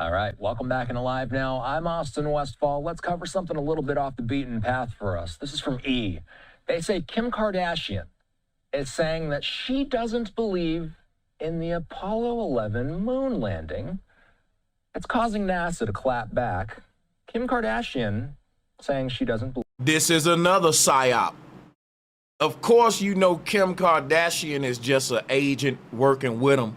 All right, welcome back in Alive Now. I'm Austin Westfall. Let's cover something a little bit off the beaten path for us. This is from E! They say Kim Kardashian is saying that she doesn't believe in the Apollo 11 moon landing. It's causing NASA to clap back. Kim Kardashian saying she doesn't believe. This is another psyop. Of course, you know Kim Kardashian is just an agent working with them.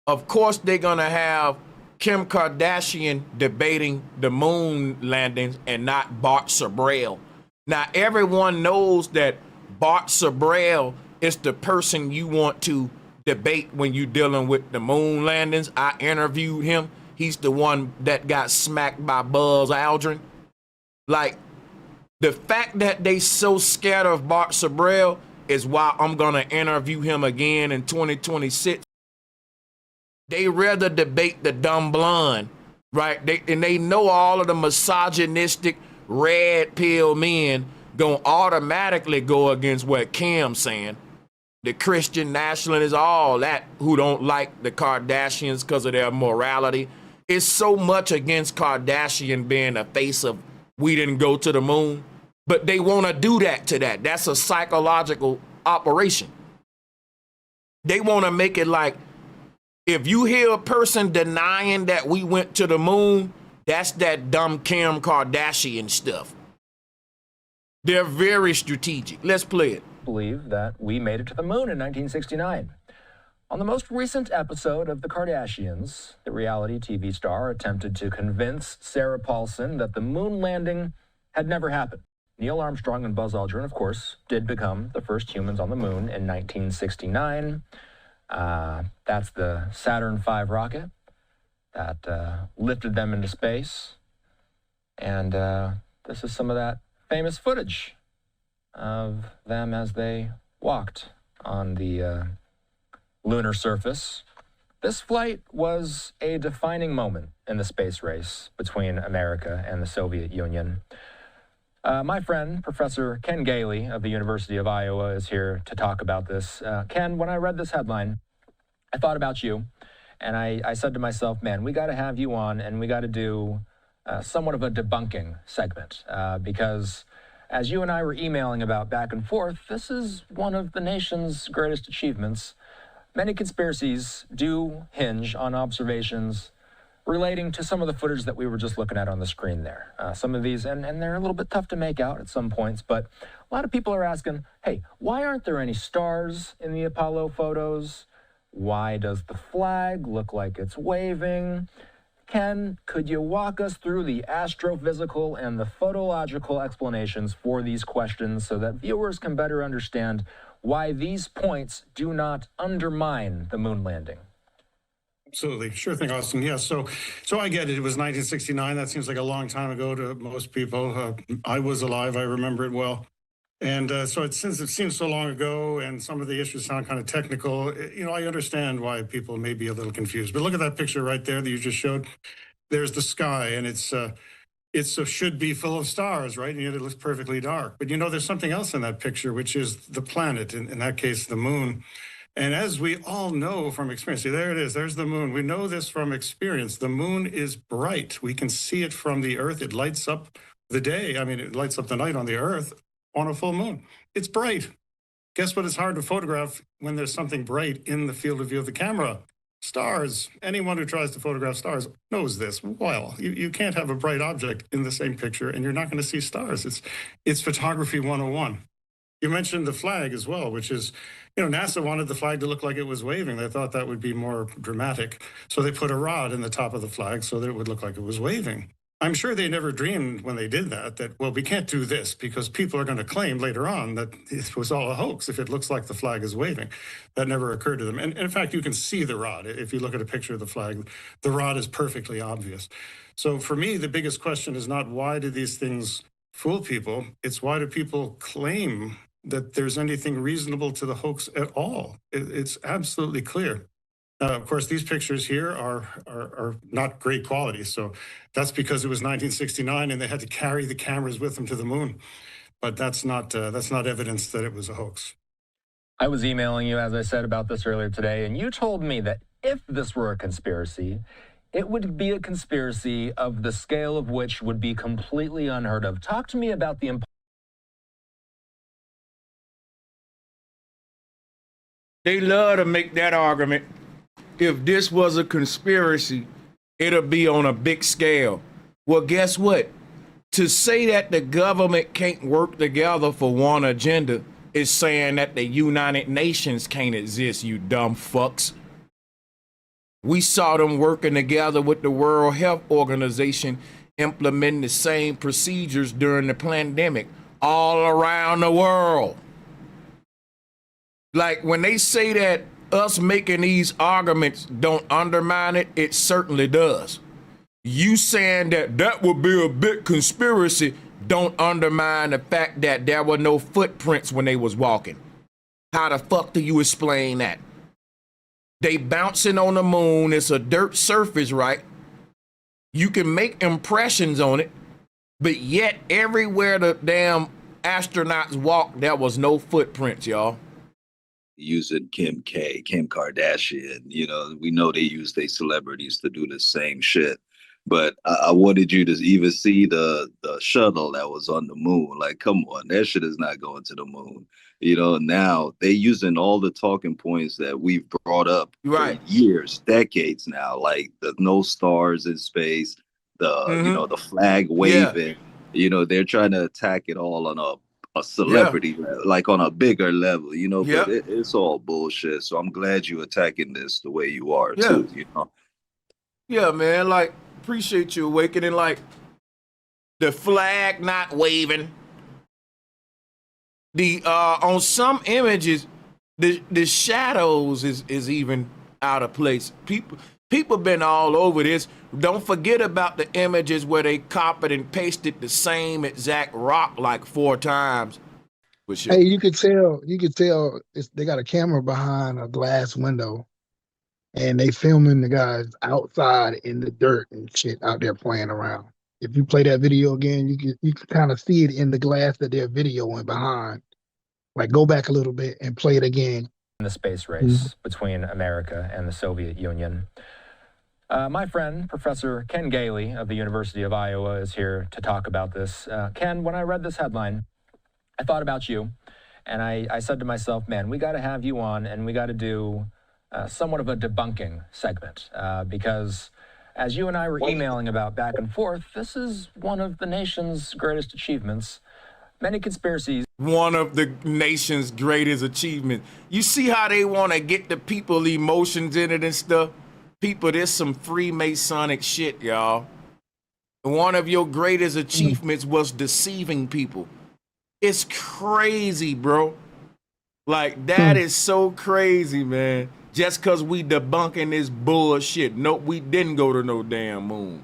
Of course, they're gonna have Kim Kardashian debating the moon landings and not Bart Sabrell. Now, everyone knows that Bart Sabrell is the person you want to debate when you're dealing with the moon landings. I interviewed him. He's the one that got smacked by Buzz Aldrin. Like, the fact that they so scared of Bart Sabrell is why I'm gonna interview him again in 2026. They rather debate the dumb blonde, right? They know all of the misogynistic red pill men gonna automatically go against what Kim's saying. The Christian nationalists, all that, who don't like the Kardashians because of their morality. It's so much against Kardashian being a face of we didn't go to the moon, but they want to do that to that. That's a psychological operation. They want to make it like, if you hear a person denying that we went to the moon, that's that dumb Kim Kardashian stuff. They're very strategic. Let's play it. Believe that we made it to the moon in 1969. On the most recent episode of The Kardashians, the reality TV star attempted to convince Sarah Paulson that the moon landing had never happened. Neil Armstrong and Buzz Aldrin, of course, did become the first humans on the moon in 1969. That's the Saturn V rocket that lifted them into space. And this is some of that famous footage of them as they walked on the lunar surface. This flight was a defining moment in the space race between America and the Soviet Union. My friend, Professor Ken Gailey of the University of Iowa, is here to talk about this. Ken, when I read this headline, I thought about you, and I said to myself, man, we got to have you on, and we got to do somewhat of a debunking segment, because as you and I were emailing about back and forth, this is one of the nation's greatest achievements. Many conspiracies do hinge on observations relating to some of the footage that we were just looking at on the screen there. Some of these, and they're a little bit tough to make out at some points, but a lot of people are asking, hey, why aren't there any stars in the Apollo photos? Why does the flag look like it's waving? Ken, could you walk us through the astrophysical and the photological explanations for these questions so that viewers can better understand why these points do not undermine the moon landing? Absolutely. Sure thing, Austin. Yeah, so I get it. It was 1969. That seems like a long time ago to most people. I was alive. I remember it well. And since it seems so long ago and some of the issues sound kind of technical, I understand why people may be a little confused. But look at that picture right there that you just showed. There's the sky, and it should be full of stars, right? And yet it looks perfectly dark. But there's something else in that picture, which is the planet, in that case, the moon. And as we all know from experience, see, there it is, there's the moon. We know this from experience. The moon is bright. We can see it from the Earth. It lights up the day. I mean, it lights up the night on the Earth on a full moon. It's bright. Guess what is hard to photograph when there's something bright in the field of view of the camera? Stars. Anyone who tries to photograph stars knows this well. You can't have a bright object in the same picture and you're not going to see stars. It's photography 101. You mentioned the flag as well, which is, NASA wanted the flag to look like it was waving. They thought that would be more dramatic. So they put a rod in the top of the flag so that it would look like it was waving. I'm sure they never dreamed when they did that, well, we can't do this because people are going to claim later on that it was all a hoax if it looks like the flag is waving. That never occurred to them. And in fact, you can see the rod. If you look at a picture of the flag, the rod is perfectly obvious. So for me, the biggest question is not why do these things fool people? It's why do people claim that there's anything reasonable to the hoax at all? It's absolutely clear. Of course, these pictures here are not great quality. So that's because it was 1969 and they had to carry the cameras with them to the moon. But that's not evidence that it was a hoax. I was emailing you, as I said, about this earlier today, and you told me that if this were a conspiracy, it would be a conspiracy of the scale of which would be completely unheard of. Talk to me about the They love to make that argument. If this was a conspiracy, it'll be on a big scale. Well, guess what? To say that the government can't work together for one agenda is saying that the United Nations can't exist, you dumb fucks. We saw them working together with the World Health Organization, implementing the same procedures during the pandemic all around the world. Like, when they say that us making these arguments don't undermine it, it certainly does. You saying that that would be a big conspiracy don't undermine the fact that there were no footprints when they was walking. How the fuck do you explain that? They bouncing on the moon. It's a dirt surface, right? You can make impressions on it, but yet everywhere the damn astronauts walked, there was no footprints, y'all. Using Kim Kardashian, you know, we know they use their celebrities to do the same shit. But I wanted you to even see the shuttle that was on the moon. Like, come on, that shit is not going to the moon. You know, now they're using all the talking points that we've brought up for years, decades now, like the no stars in space, the you know, the flag waving. You know, they're trying to attack it all on a celebrity level, like on a bigger level, you know, but it's all bullshit. So I'm glad you attacking this the way you are too, you know. Yeah, man, like, appreciate you awakening. Like, the flag not waving. The on some images, the shadows is even out of place. People been all over this. Don't forget about the images where they copied and pasted the same exact rock like 4 times. Hey, you could tell they got a camera behind a glass window, and they filming the guys outside in the dirt and shit out there playing around. If you play that video again, you can kind of see it in the glass that they're videoing behind. Like, go back a little bit and play it again. In the space race between America and the Soviet Union. My friend, Professor Ken Gailey of the University of Iowa, is here to talk about this. Ken, when I read this headline, I thought about you, and I said to myself, man, we got to have you on, and we got to do somewhat of a debunking segment, because as you and I were emailing about back and forth, this is one of the nation's greatest achievements. Many conspiracies. One of the nation's greatest achievements. You see how they want to get the people emotions in it and stuff? People, there's some Freemasonic shit, y'all. One of your greatest achievements was deceiving people. It's crazy, bro. Like, that is so crazy, man. Just because we debunking this bullshit. Nope, we didn't go to no damn moon.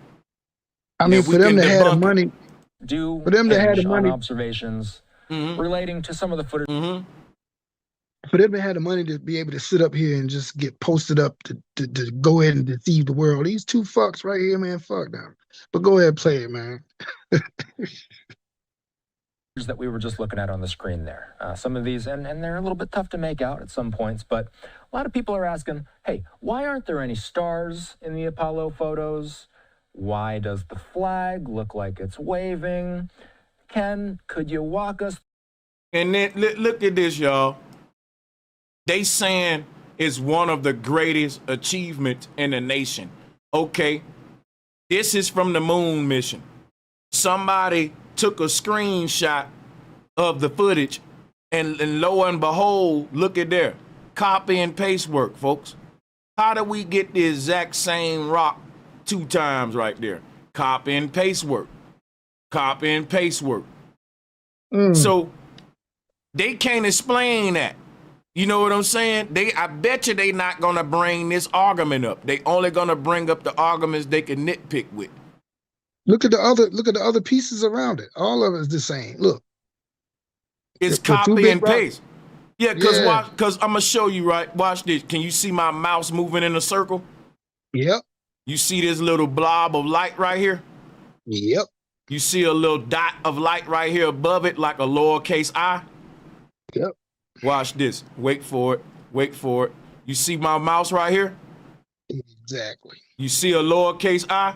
I mean, for them to have the money, for them to have the money, observations relating to some of the footage. For them to have the money to be able to sit up here and just get posted up to go ahead and deceive the world. These 2 fucks right here, man, fuck them. But go ahead and play it, man. That we were just looking at on the screen there. Some of these, and they're a little bit tough to make out at some points, but a lot of people are asking, hey, why aren't there any stars in the Apollo photos? Why does the flag look like it's waving? Ken, could you walk us? And then look at this, y'all. They saying it's one of the greatest achievements in the nation. Okay, this is from the moon mission. Somebody took a screenshot of the footage, and lo and behold, look at there. Copy and paste work, folks. How do we get the exact same rock 2 times right there? Copy and paste work. Copy and paste work. So they can't explain that. You know what I'm saying? I bet you they not gonna bring this argument up. They only gonna bring up the arguments they can nitpick with. Look at the other pieces around it. All of it is the same. Look. It's copy and paste. Yeah, because I'm gonna show you, right? Watch this. Can you see my mouse moving in a circle? Yep. You see this little blob of light right here? Yep. You see a little dot of light right here above it, like a lowercase I? Yep. Watch this. Wait for it. Wait for it. You see my mouse right here? Exactly. You see a lowercase I?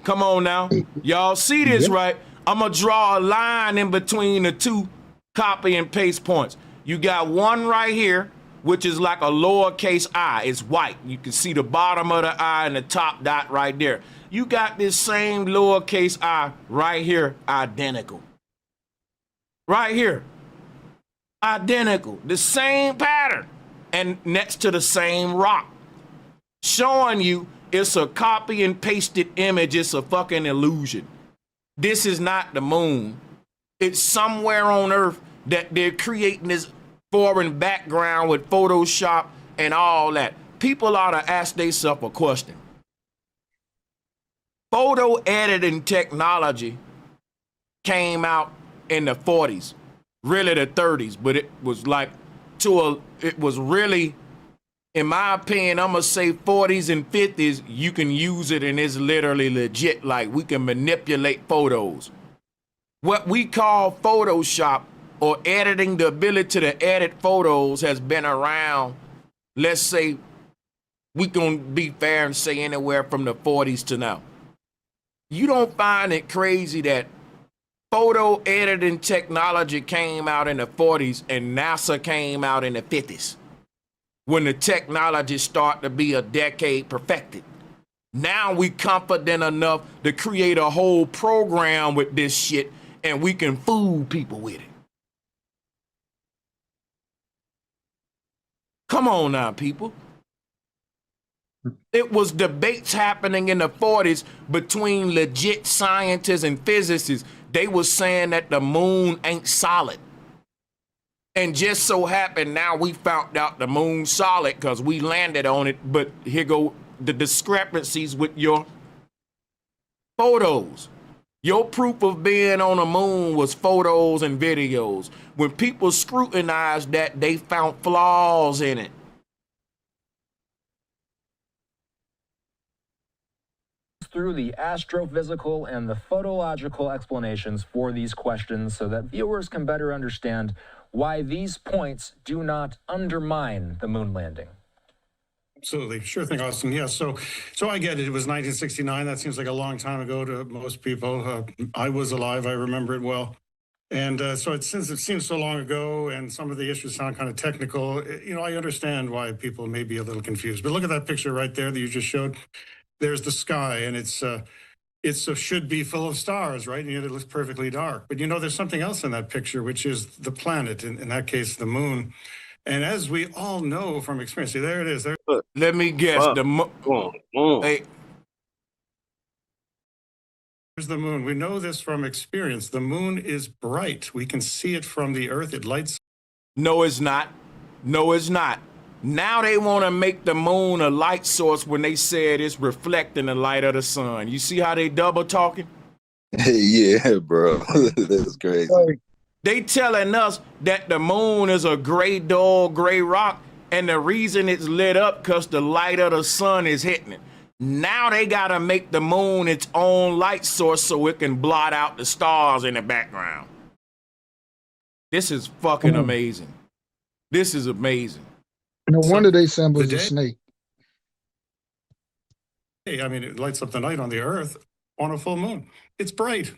Come on now. Y'all see this, Yep. right? I'm going to draw a line in between the two copy and paste points. You got one right here, which is like a lowercase I. It's white. You can see the bottom of the I and the top dot right there. You got this same lowercase I right here, identical. Right here. Identical. The same pattern. And next to the same rock. Showing you it's a copy and pasted image. It's a fucking illusion. This is not the moon. It's somewhere on Earth that they're creating this foreign background with Photoshop and all that. People ought to ask themselves a question. Photo editing technology came out in the 40s, really the 30s, but it was like it was really, in my opinion, I'm gonna say 40s and 50s, you can use it and it's literally legit. Like, we can manipulate photos. What we call Photoshop, or editing, the ability to edit photos, has been around, let's say, we gonna be fair and say anywhere from the 40s to now. You don't find it crazy that photo editing technology came out in the 40s and NASA came out in the 50s, when the technology started to be a decade perfected? Now we confident enough to create a whole program with this shit, and we can fool people with it. Come on now, people. It was debates happening in the 40s between legit scientists and physicists. They were saying that the moon ain't solid. And just so happened now we found out the moon's solid because we landed on it. But here go the discrepancies with your photos. Your proof of being on the moon was photos and videos. When people scrutinized that, they found flaws in it. Through the astrophysical and the photological explanations for these questions so that viewers can better understand why these points do not undermine the moon landing. Absolutely. Sure thing, Austin. Yeah. So I get it. It was 1969. That seems like a long time ago to most people. I was alive. I remember it well. And since it seems so long ago and some of the issues sound kind of technical, I understand why people may be a little confused. But look at that picture right there that you just showed. There's the sky, and it should be full of stars, right? And yet it looks perfectly dark. But there's something else in that picture, which is the planet, in that case, the moon. And as we all know from experience, see, there it is. There. Let me guess. Hey. Here's the moon. We know this from experience. The moon is bright. We can see it from the Earth. It lights. No, it's not. No, it's not. Now they want to make the moon a light source when they said it's reflecting the light of the sun. You see how they double talking? Yeah, bro. That's crazy. They telling us that the moon is a gray, dull, gray rock, and the reason it's lit up because the light of the sun is hitting it. Now they got to make the moon its own light source so it can blot out the stars in the background. This is fucking amazing. This is amazing. No wonder they symbols a snake. Hey, I mean, it lights up the night on the Earth on a full moon. It's bright.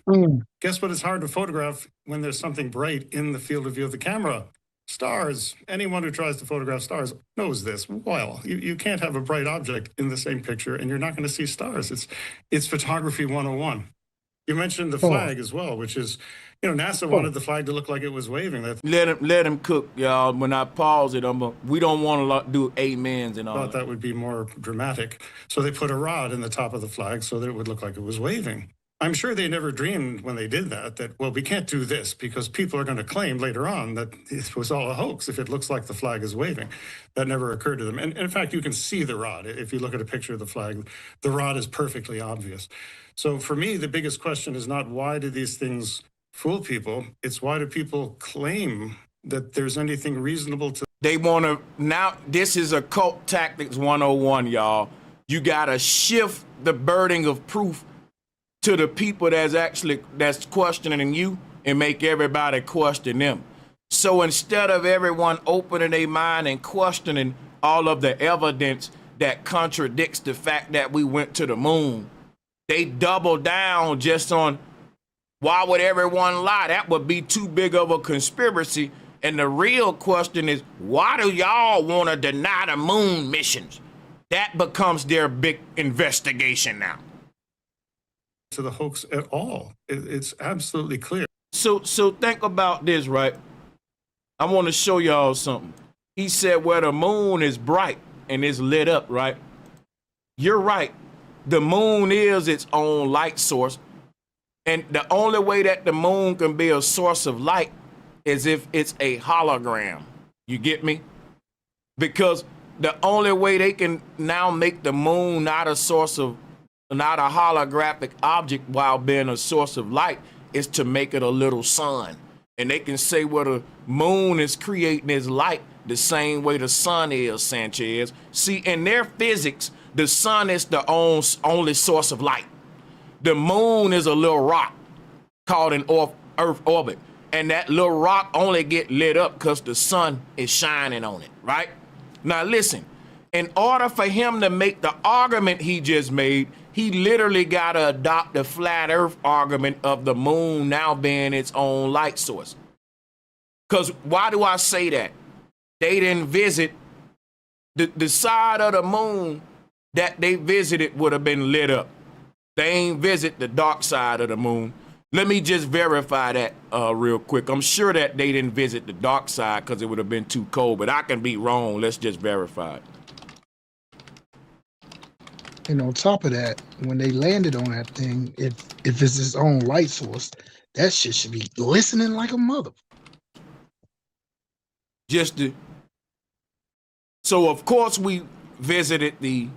Guess what is hard to photograph when there's something bright in the field of view of the camera? Stars. Anyone who tries to photograph stars knows this. Well, you can't have a bright object in the same picture and you're not going to see stars. It's photography 101. You mentioned the flag as well, which is, NASA wanted the flag to look like it was waving. Let him cook, y'all. When I pause it, we don't want to do amens and all Thought that would be more dramatic. So they put a rod in the top of the flag so that it would look like it was waving. I'm sure they never dreamed when they did that, well, we can't do this because people are going to claim later on that it was all a hoax if it looks like the flag is waving. That never occurred to them. And in fact, you can see the rod. If you look at a picture of the flag, the rod is perfectly obvious. So for me, the biggest question is not why do these things fool people? It's why do people claim that there's anything reasonable to... They want to... Now, this is occult tactics 101, y'all. You got to shift the burden of proof to the people that's questioning you and make everybody question them. So instead of everyone opening their mind and questioning all of the evidence, that contradicts the fact that we went to the moon. They double down just on why would everyone lie? That would be too big of a conspiracy. And the real question is, why do y'all want to deny the moon missions? That becomes their big investigation now. To the hoax at all. It's absolutely clear. So think about this, right? I want to show y'all something. He said where the moon is bright and it's lit up, right? You're right. The moon is its own light source. And the only way that the moon can be a source of light is if it's a hologram. You get me? Because the only way they can now make the moon not a holographic object while being a source of light is to make it a little sun. And they can say, well, the moon is creating its light the same way the sun is, Sanchez. See, in their physics, the sun is the only source of light. The moon is a little rock caught in Earth orbit. And that little rock only get lit up because the sun is shining on it, right? Now listen, in order for him to make the argument he just made, he literally got to adopt the flat earth argument of the moon now being its own light source. Because why do I say that? They didn't visit the side of the moon that they visited would have been lit up. They ain't visit the dark side of the moon. Let me just verify that real quick. I'm sure that they didn't visit the dark side because it would have been too cold, but I can be wrong. Let's just verify it. And on top of that, when they landed on that thing, if it's its own light source, that shit should be glistening like a mother. So of course we visited the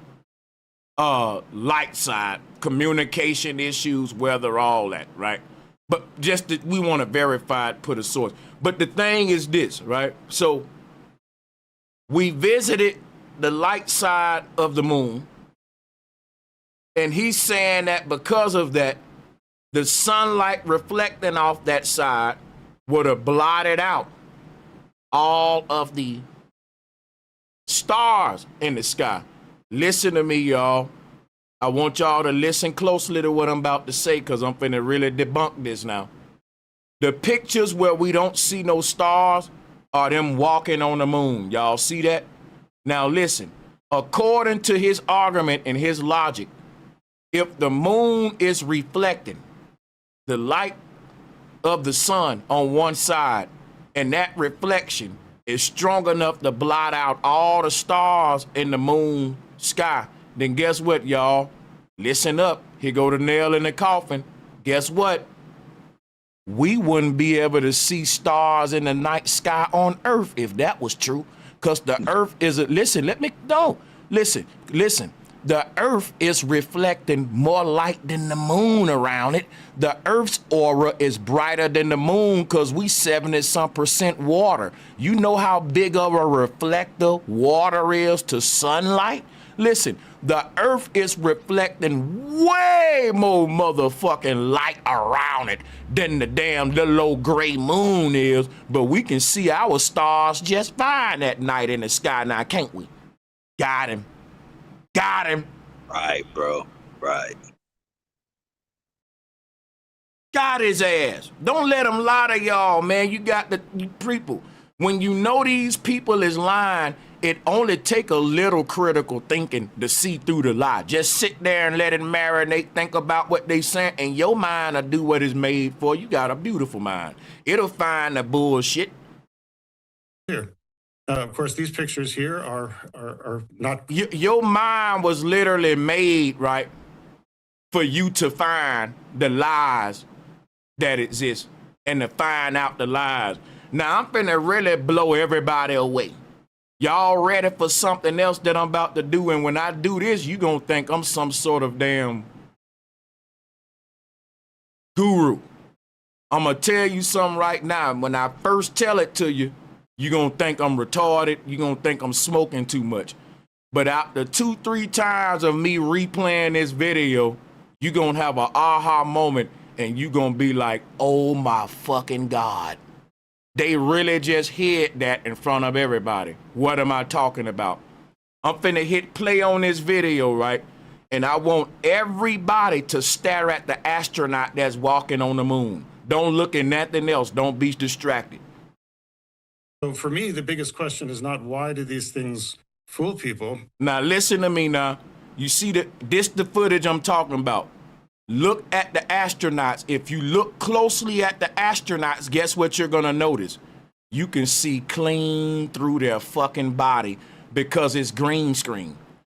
light side, communication issues, weather, all that, right? But we want to verify it, put a source. But the thing is this, right? So we visited the light side of the moon, and he's saying that because of that, the sunlight reflecting off that side would have blotted out all of the stars in the sky. Listen to me, y'all. I want y'all to listen closely to what I'm about to say because I'm finna really debunk this now. The pictures where we don't see no stars are them walking on the moon. Y'all see that? Now listen, according to his argument and his logic, if the moon is reflecting the light of the sun on one side and that reflection is strong enough to blot out all the stars in the moon sky, then guess what, y'all? Listen up. Here go the nail in the coffin. Guess what? We wouldn't be able to see stars in the night sky on Earth if that was true. Because the Earth is listen. The Earth is reflecting more light than the moon around it. The Earth's aura is brighter than the moon because we 70-some% water. You know how big of a reflector water is to sunlight? Listen, the Earth is reflecting way more motherfucking light around it than the damn little old gray moon is, but we can see our stars just fine at night in the sky now, can't we? Got him. Got him. Right, bro. Right. Got his ass. Don't let him lie to y'all, man. You got the people. When you know these people is lying, it only take a little critical thinking to see through the lie. Just sit there and let it marinate, think about what they saying, and your mind will do what it's made for. You got a beautiful mind. It'll find the bullshit. Here. Of course, these pictures here are not. Your mind was literally made, right, for you to find the lies that exist and to find out the lies. Now, I'm finna really blow everybody away. Y'all ready for something else that I'm about to do? And when I do this, you gonna think I'm some sort of damn guru. I'm gonna tell you something right now. When I first tell it to you, you're going to think I'm retarded. You're going to think I'm smoking too much. But after 2-3 times of me replaying this video, you're going to have an aha moment and you're going to be like, oh my fucking God. They really just hid that in front of everybody. What am I talking about? I'm finna hit play on this video, right? And I want everybody to stare at the astronaut that's walking on the moon. Don't look at nothing else. Don't be distracted. So for me, the biggest question is not why do these things fool people? Now listen to me now. You see the footage I'm talking about. Look at the astronauts. If you look closely at the astronauts, guess what you're gonna notice? You can see clean through their fucking body because it's green screen.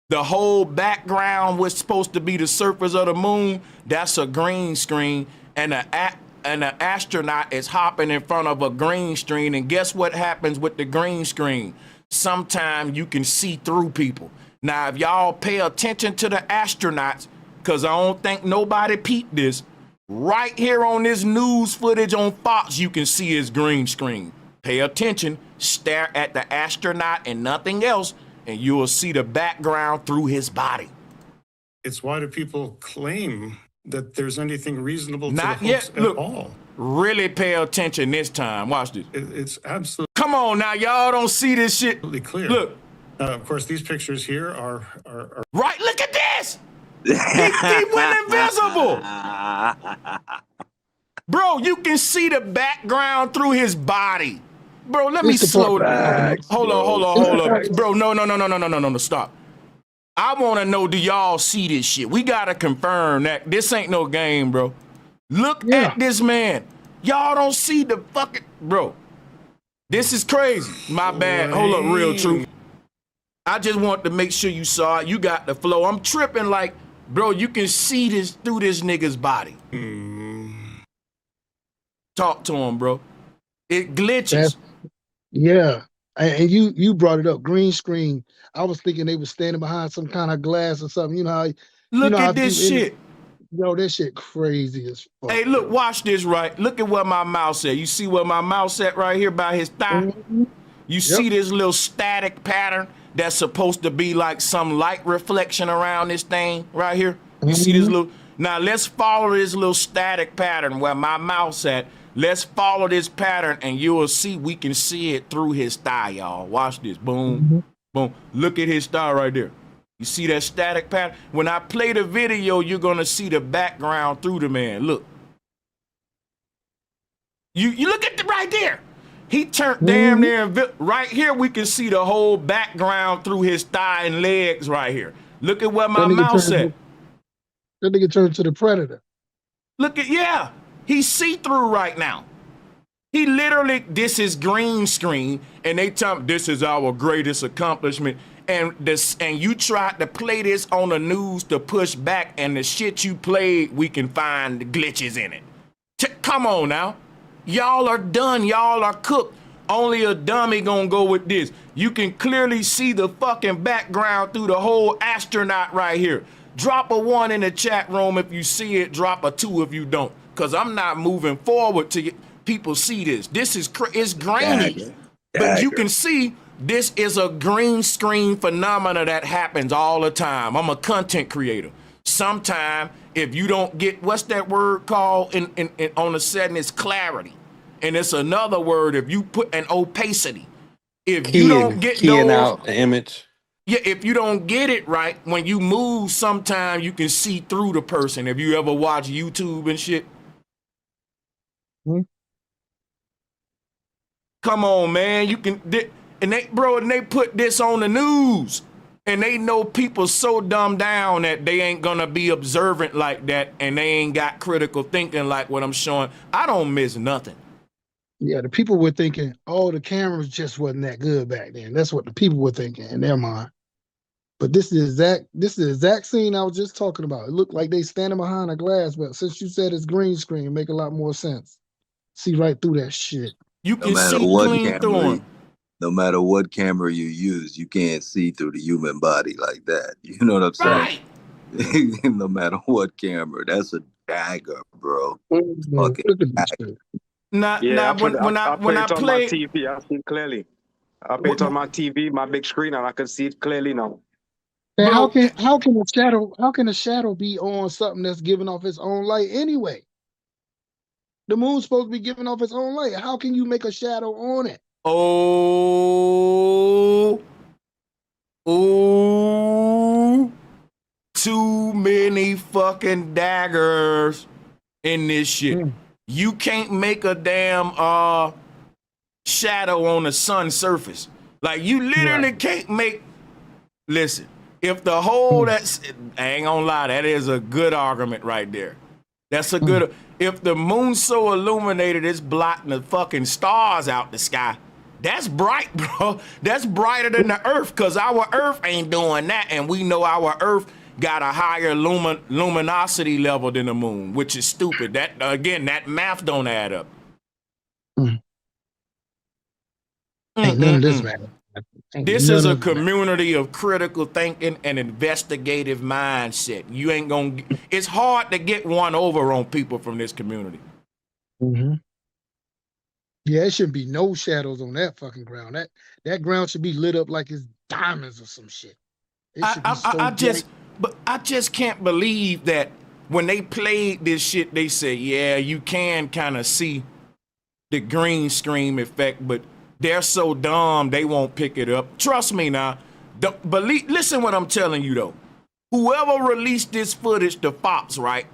The whole background was supposed to be the surface of the moon. That's a green screen, and an astronaut is hopping in front of a green screen. And guess what happens with the green screen? Sometimes you can see through people. Now, if y'all pay attention to the astronauts, because I don't think nobody peeped this, right here on this news footage on Fox, you can see his green screen. Pay attention, stare at the astronaut and nothing else, and you will see the background through his body. It's why do people claim that there's anything reasonable to Not the yet. hoax at Look, all? really pay attention this time. Watch this. It's absolutely Come on now, y'all don't see this shit. clear. Look. Of course, these pictures here are Right, look at this. He went invisible. Bro, you can see the background through his body. Bro, let me slow down. Hold on. Bro, no, stop. I want to know, do y'all see this shit? We got to confirm that this ain't no game, bro. Look at this man. Y'all don't see the fucking... Bro, this is crazy. My bad. Hold up, real truth. I just want to make sure you saw it. You got the flow. I'm tripping like, bro, you can see this through this nigga's body. Talk to him, bro. It glitches. Yeah. And you brought it up, green screen. I was thinking they were standing behind some kind of glass or something. You know how Look at this shit. Yo, that shit crazy as fuck. Hey, look, watch this, right? Look at where my mouse at. You see where my mouse at right here by his thigh? You see this little static pattern that's supposed to be like some light reflection around this thing right here? You see this little... Now, let's follow this little static pattern where my mouse at. Let's follow this pattern, and you will see we can see it through his thigh, y'all. Watch this. Boom, boom. Look at his thigh right there. You see that static pattern? When I play the video, you're going to see the background through the man. Look. You look at the right there. He turned damn near... Right here, we can see the whole background through his thigh and legs right here. Look at where my mouse at. That nigga turned to the Predator. Look at... Yeah. He's see-through right now. He literally, this is green screen, and they tell him this is our greatest accomplishment. And you tried to play this on the news to push back, and the shit you played, we can find glitches in it. Come on now. Y'all are done. Y'all are cooked. Only a dummy gonna go with this. You can clearly see the fucking background through the whole astronaut right here. Drop a 1 in the chat room if you see it. Drop a 2 if you don't. Because I'm not moving forward to people see this. This is it's grainy. But you can see this is a green screen phenomena that happens all the time. I'm a content creator. Sometime if you don't get, what's that word called in on the setting? It's clarity. And it's another word if you put an opacity. If you don't get keying out the image. Yeah, if you don't get it right, when you move, sometimes you can see through the person. If you ever watch YouTube and shit. Come on, man. You can, and they put this on the news, and they know people so dumbed down that they ain't gonna be observant like that, and they ain't got critical thinking like what I'm showing. I don't miss nothing. Yeah, the people were thinking, oh, the cameras just wasn't that good back then. That's what the people were thinking in their mind. But this is the exact scene I was just talking about. It looked like they standing behind a glass, but since you said it's green screen, it make a lot more sense. See right through that shit. You can see clean through them. No matter what camera you use, you can't see through the human body like that. You know what I'm saying? Right. No matter what camera, that's a dagger, bro. When I play my TV, I see it clearly. I put it on my TV, my big screen, and I can see it clearly now. And how can a shadow be on something that's giving off its own light anyway? The moon's supposed to be giving off its own light. How can you make a shadow on it? Oh, Ooh, too many fucking daggers in this shit. You can't make a damn shadow on the sun's surface. Like, you literally can't make. Listen, if the whole that's, I ain't gonna lie, that is a good argument right there. That's a good. If the moon's so illuminated, it's blotting the fucking stars out the sky. That's bright, bro. That's brighter than the Earth, because our Earth ain't doing that, and we know our Earth got a higher luminosity level than the moon, which is stupid. That, again, that math don't add up. Ain't none of this, man. This is a community of critical thinking and investigative mindset. You ain't gonna. It's hard to get one over on people from this community. Yeah, it shouldn't be no shadows on that fucking ground. That ground should be lit up like it's diamonds or some shit. It should be so But I just can't believe that when they played this shit, they said, yeah, you can kind of see the green screen effect, but they're so dumb they won't pick it up. Trust me now. Listen what I'm telling you though. Whoever released this footage to Fox, right?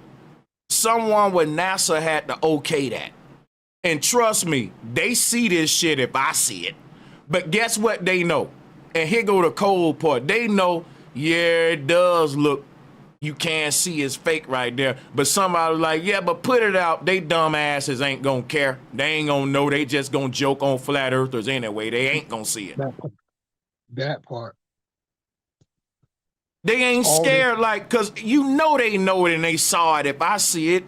Someone with NASA had to okay that. And trust me, they see this shit if I see it. But guess what they know? And here go the cold part. They know, yeah, it does look, you can't see it's fake right there. But somebody like, yeah, but put it out. They dumb asses ain't gonna care. They ain't gonna know. They just gonna joke on flat earthers anyway. They ain't gonna see it. That part. They ain't scared, like, cause you know they know it and they saw it if I see it.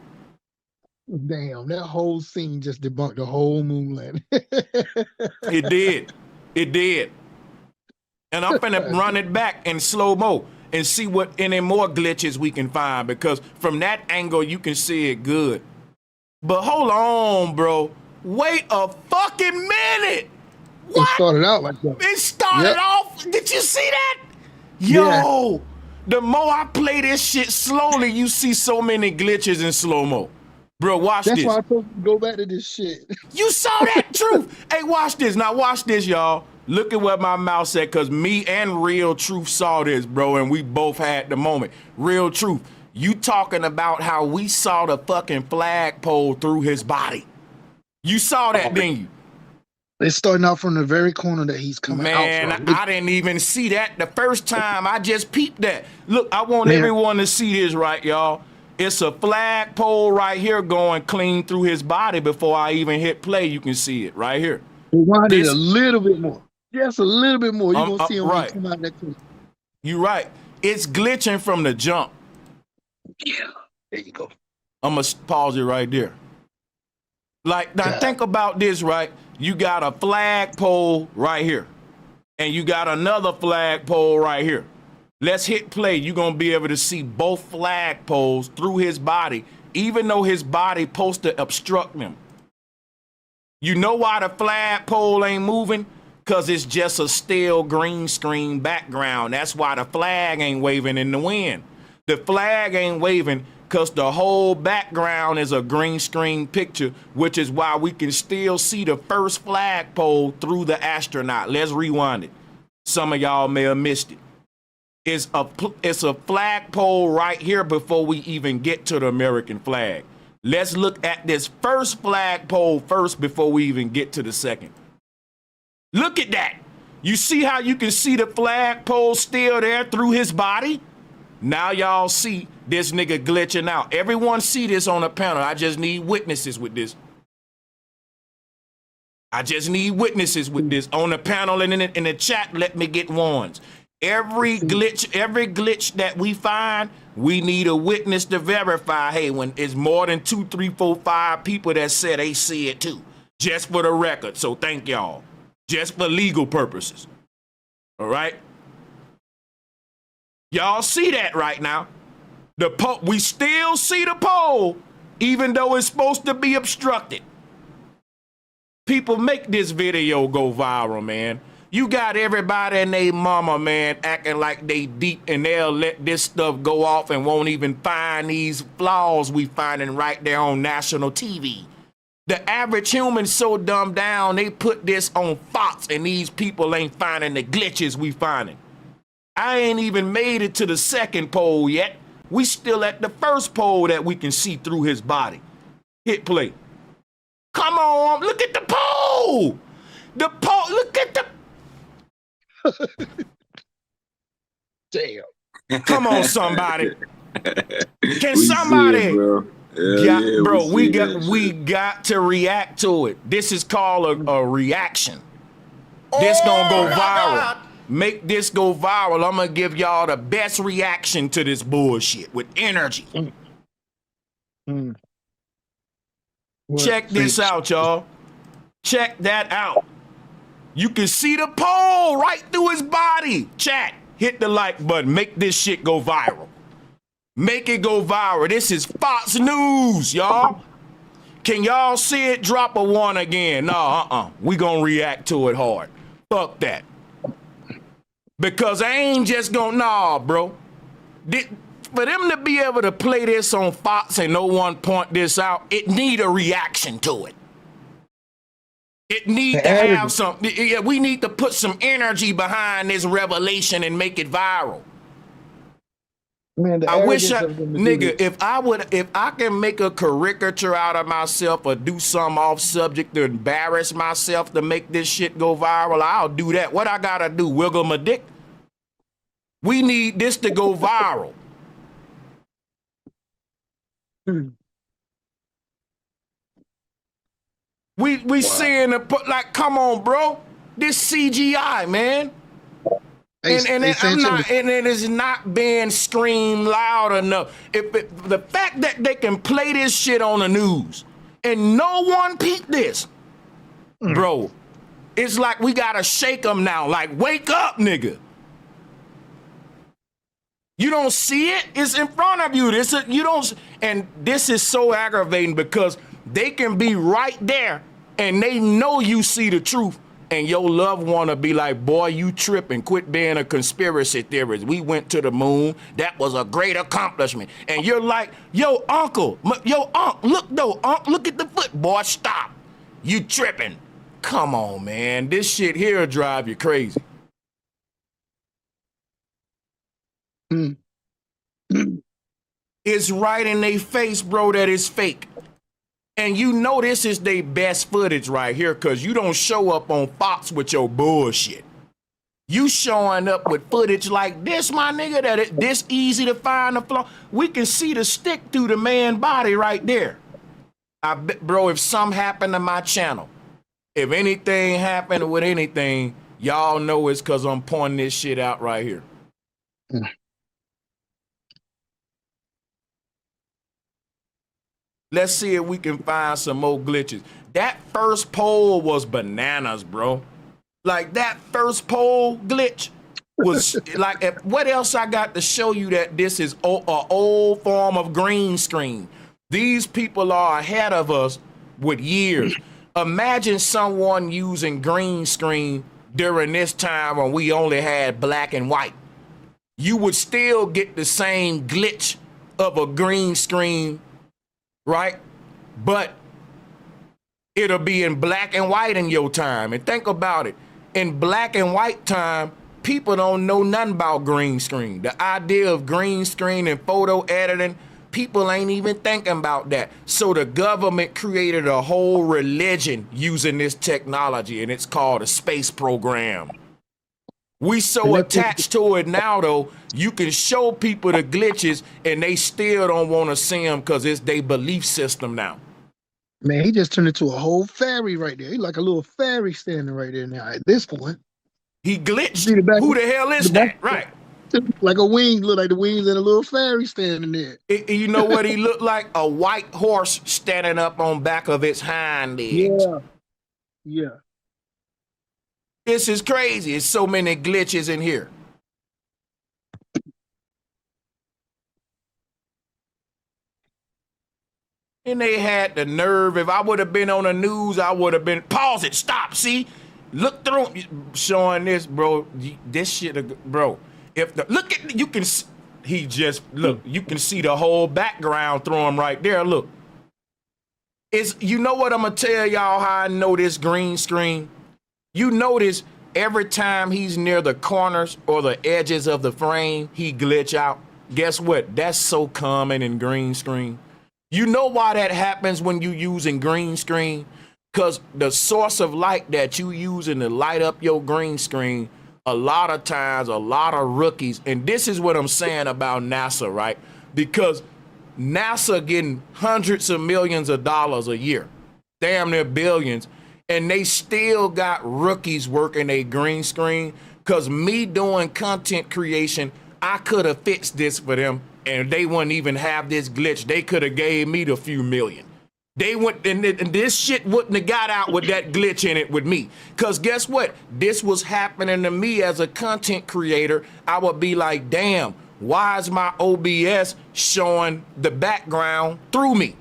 Damn, that whole scene just debunked the whole moon landing. It did. It did. And I'm finna run it back in slow-mo and see what any more glitches we can find, because from that angle you can see it good. But hold on, bro. Wait a fucking minute. What? It started out like that. It started off. Did you see that? Yo, the more I play this shit slowly, you see so many glitches in slow-mo. Bro, watch this. That's why I told you to go back to this shit. You saw that truth. Hey, watch this. Now watch this, y'all. Look at what my mouth said, because me and Real Truth saw this, bro, and we both had the moment. Real Truth, you talking about how we saw the fucking flagpole through his body. You saw that, didn't you? It's starting out from the very corner that he's coming out from. Man, I didn't even see that the first time. I just peeped that. Look, I want everyone to see this, right, y'all? It's a flagpole right here going clean through his body before I even hit play. You can see it right here. Rewind it a little bit more. Just a little bit more. You're going to see him when he come out that clip. You're right. It's glitching from the jump. Yeah, there you go. I'm going to pause it right there. Like, now think about this, right? You got a flagpole right here. And you got another flagpole right here. Let's hit play. You're going to be able to see both flagpoles through his body, even though his body supposed to obstruct him. You know why the flagpole ain't moving? Because it's just a still green screen background. That's why the flag ain't waving in the wind. The flag ain't waving because the whole background is a green screen picture, which is why we can still see the first flagpole through the astronaut. Let's rewind it. Some of y'all may have missed it. It's a flagpole right here before we even get to the American flag. Let's look at this first flagpole first before we even get to the second. Look at that. You see how you can see the flagpole still there through his body? Now y'all see this nigga glitching out. Everyone see this on the panel. I just need witnesses with this. I just need witnesses with this on the panel and in the chat. Let me get ones. Every glitch that we find, we need a witness to verify. Hey, when it's more than 2, 3, 4, 5 people that said they see it too, just for the record. So thank y'all, just for legal purposes. All right, y'all see that right now? We still see the pole, even though it's supposed to be obstructed. People, make this video go viral, man. You got everybody and they mama, man, acting like they deep, and they'll let this stuff go off and won't even find these flaws we finding right there on national TV. The average human's so dumbed down, they put this on Fox, and these people ain't finding the glitches we finding. I ain't even made it to the second pole yet. We still at the first pole that we can see through his body. Hit play. Come on, look at the pole. The pole, look at the. Damn. Come on, somebody. Can somebody? See it, bro. Yeah, bro, we got to react to it. This is called a reaction. This gonna go viral. Make this go viral. I'm gonna give y'all the best reaction to this bullshit with energy. Check this out, y'all. Check that out. You can see the pole right through his body. Chat, hit the like button. Make this shit go viral. Make it go viral. This is Fox News, y'all. Can y'all see it? Drop a 1 again. No, we gonna react to it hard. Fuck that. Because I ain't just gonna, nah, bro. For them to be able to play this on Fox and no one point this out, it need a reaction to it. It need to have some, yeah, we need to put some energy behind this revelation and make it viral. Man, I wish nigga, if I can make a caricature out of myself or do some off subject to embarrass myself to make this shit go viral, I'll do that. What I gotta do, wiggle my dick? We need this to go viral. We seeing the, like, come on, bro. This CGI, man. And it is not being screamed loud enough. The fact that they can play this shit on the news and no one peeped this, bro, it's like we gotta shake them now. Like, wake up, nigga. You don't see it? It's in front of you. You don't, and this is so aggravating because they can be right there and they know you see the truth. And your loved one will be like, boy, you tripping. Quit being a conspiracy theorist. We went to the moon. That was a great accomplishment. And you're like, yo, uncle, look though, look at the foot. Boy, stop. You tripping. Come on, man. This shit here will drive you crazy. It's right in their face, bro, that it's fake. And you know this is their best footage right here because you don't show up on Fox with your bullshit. You showing up with footage like this, my nigga, that it's this easy to find the flaw. We can see the stick through the man's body right there. I bet, bro, if something happened to my channel, if anything happened with anything, y'all know it's because I'm pointing this shit out right here. Let's see if we can find some more glitches. That first poll was bananas, bro. Like, that first poll glitch was like, what else I got to show you that this is an old form of green screen? These people are ahead of us with years. Imagine someone using green screen during this time when we only had black and white. You would still get the same glitch of a green screen, right? But it'll be in black and white in your time. And think about it. In black and white time, people don't know nothing about green screen. The idea of green screen and photo editing, people ain't even thinking about that. So the government created a whole religion using this technology, and it's called a space program. We so attached to it now, though, you can show people the glitches and they still don't want to see them because it's their belief system now. Man, he just turned into a whole fairy right there. He's like a little fairy standing right there now at this point. He glitched. Who the hell is that? Right. Like a wing, look like the wings and a little fairy standing there. You know what he looked like? A white horse standing up on back of its hind legs. Yeah. This is crazy. There's so many glitches in here. And they had the nerve. If I would have been on the news, I would have been, pause it, stop, see? Look through, showing this, bro. This shit, bro. Look at, you can, he just, look, you can see the whole background through him right there, look. You know what I'm gonna tell y'all how I know this green screen? You notice every time he's near the corners or the edges of the frame, he glitch out. Guess what? That's so common in green screen. You know why that happens when you using green screen? Because the source of light that you using to light up your green screen, a lot of times, a lot of rookies, and this is what I'm saying about NASA, right? Because NASA getting hundreds of millions of dollars a year, damn near billions, and they still got rookies working a green screen. Because me doing content creation, I could have fixed this for them, and they wouldn't even have this glitch. They could have gave me the few million. They went, and this shit wouldn't have got out with that glitch in it with me. Because guess what? This was happening to me as a content creator. I would be like, damn, why is my OBS showing the background through me?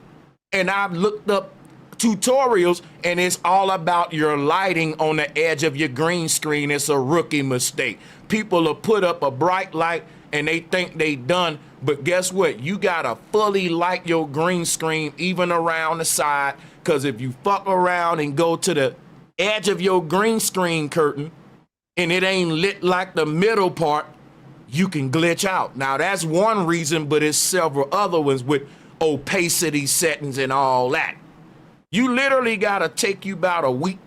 And I've looked up tutorials, and it's all about your lighting on the edge of your green screen. It's a rookie mistake. People will put up a bright light, and they think they done. But guess what? You gotta fully light your green screen even around the side, because if you fuck around and go to the edge of your green screen curtain and it ain't lit like the middle part, you can glitch out. Now that's one reason, but it's several other ones with opacity settings and all that. You literally gotta take you about a week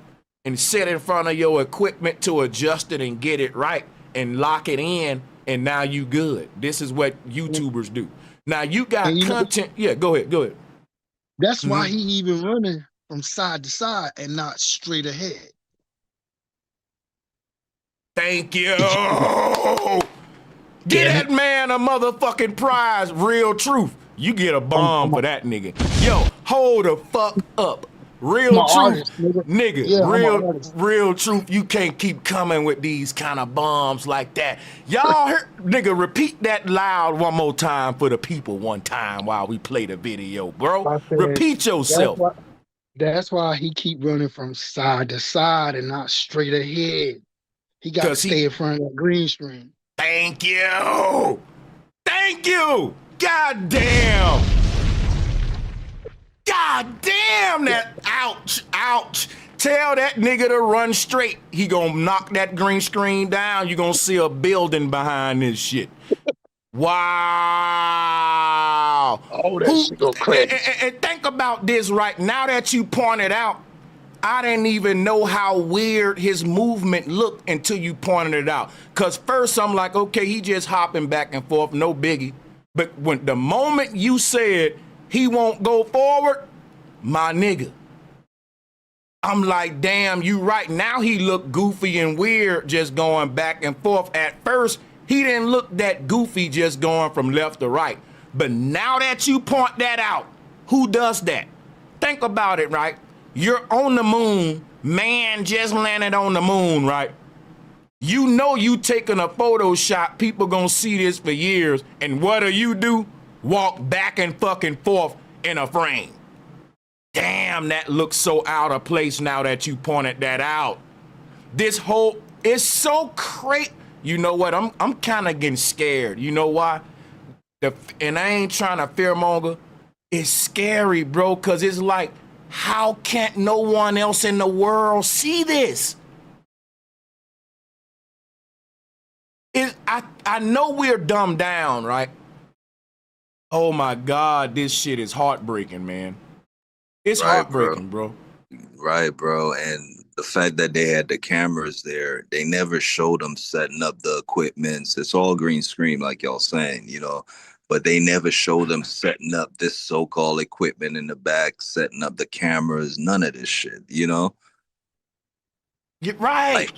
and sit in front of your equipment to adjust it and get it right and lock it in. And now you good. This is what YouTubers do. Now you got content. Yeah, go ahead. That's why he even running from side to side and not straight ahead. Thank you. Get that man a motherfucking prize, real truth. You get a bomb for that nigga. Yo, hold the fuck up. Real truth, artist, nigga. Yeah, real truth. You can't keep coming with these kind of bombs like that. Y'all heard, nigga, repeat that loud one more time for the people one time while we play the video, bro. Repeat yourself. That's why he keep running from side to side and not straight ahead. He got to stay in front of that green screen. Thank you. Thank you. God damn. God damn that, ouch. Tell that nigga to run straight. He gonna knock that green screen down. You gonna see a building behind this shit. Wow. Oh, that shit go crazy. And think about this right now that you pointed out, I didn't even know how weird his movement looked until you pointed it out. Cause first I'm like, okay, he just hopping back and forth, no biggie. But when the moment you said he won't go forward, my nigga, I'm like, damn, you right. Now he looked goofy and weird just going back and forth. At first, he didn't look that goofy just going from left to right. But now that you point that out, who does that? Think about it, right? You're on the moon. Man just landed on the moon, right? You know you taking a photo shot. People gonna see this for years. And what do? Walk back and fucking forth in a frame. Damn, that looks so out of place now that you pointed that out. This whole, it's so crazy. You know what? I'm kind of getting scared. You know why? And I ain't trying to fearmonger. It's scary, bro, because it's like, how can't no one else in the world see this? I know we're dumbed down, right? Oh my God, this shit is heartbreaking, man. It's heartbreaking, bro. Right, bro. And the fact that they had the cameras there, they never showed them setting up the equipment. It's all green screen, like y'all saying, you know, but they never showed them setting up this so-called equipment in the back, setting up the cameras, none of this shit, you know? You're right.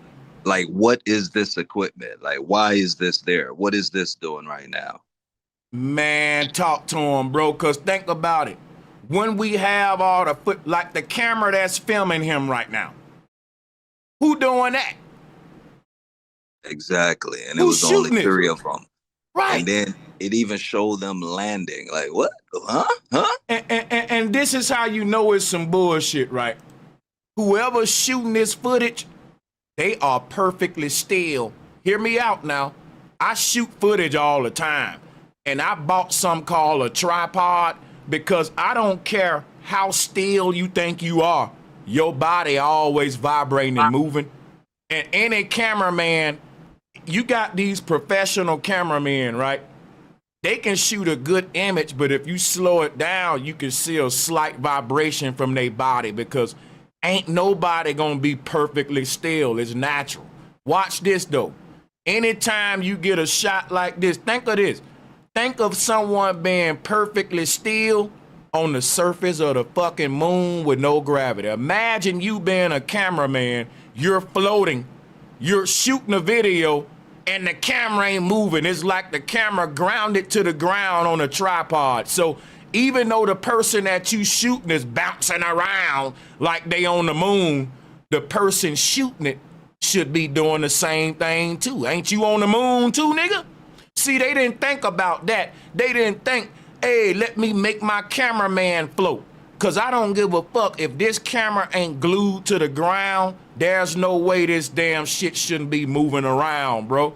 Like, what is this equipment? Like, why is this there? What is this doing right now? Man, talk to him, bro, because think about it. When we have all the foot, like the camera that's filming him right now, who doing that? Exactly. And it was only 3 of them. Right. And then it even showed them landing. Like, what? Huh? And this is how you know it's some bullshit, right? Whoever's shooting this footage, they are perfectly still. Hear me out now. I shoot footage all the time. And I bought something called a tripod because I don't care how still you think you are. Your body always vibrating and moving. And any cameraman, you got these professional cameramen, right? They can shoot a good image, but if you slow it down, you can see a slight vibration from their body because ain't nobody gonna be perfectly still. It's natural. Watch this though. Anytime you get a shot like this, think of this. Think of someone being perfectly still on the surface of the fucking moon with no gravity. Imagine you being a cameraman, you're floating, you're shooting a video, and the camera ain't moving. It's like the camera grounded to the ground on a tripod. So even though the person that you shooting is bouncing around like they on the moon, the person shooting it should be doing the same thing too. Ain't you on the moon too, nigga? See, they didn't think about that. They didn't think, hey, let me make my cameraman float. Cause I don't give a fuck if this camera ain't glued to the ground, there's no way this damn shit shouldn't be moving around, bro.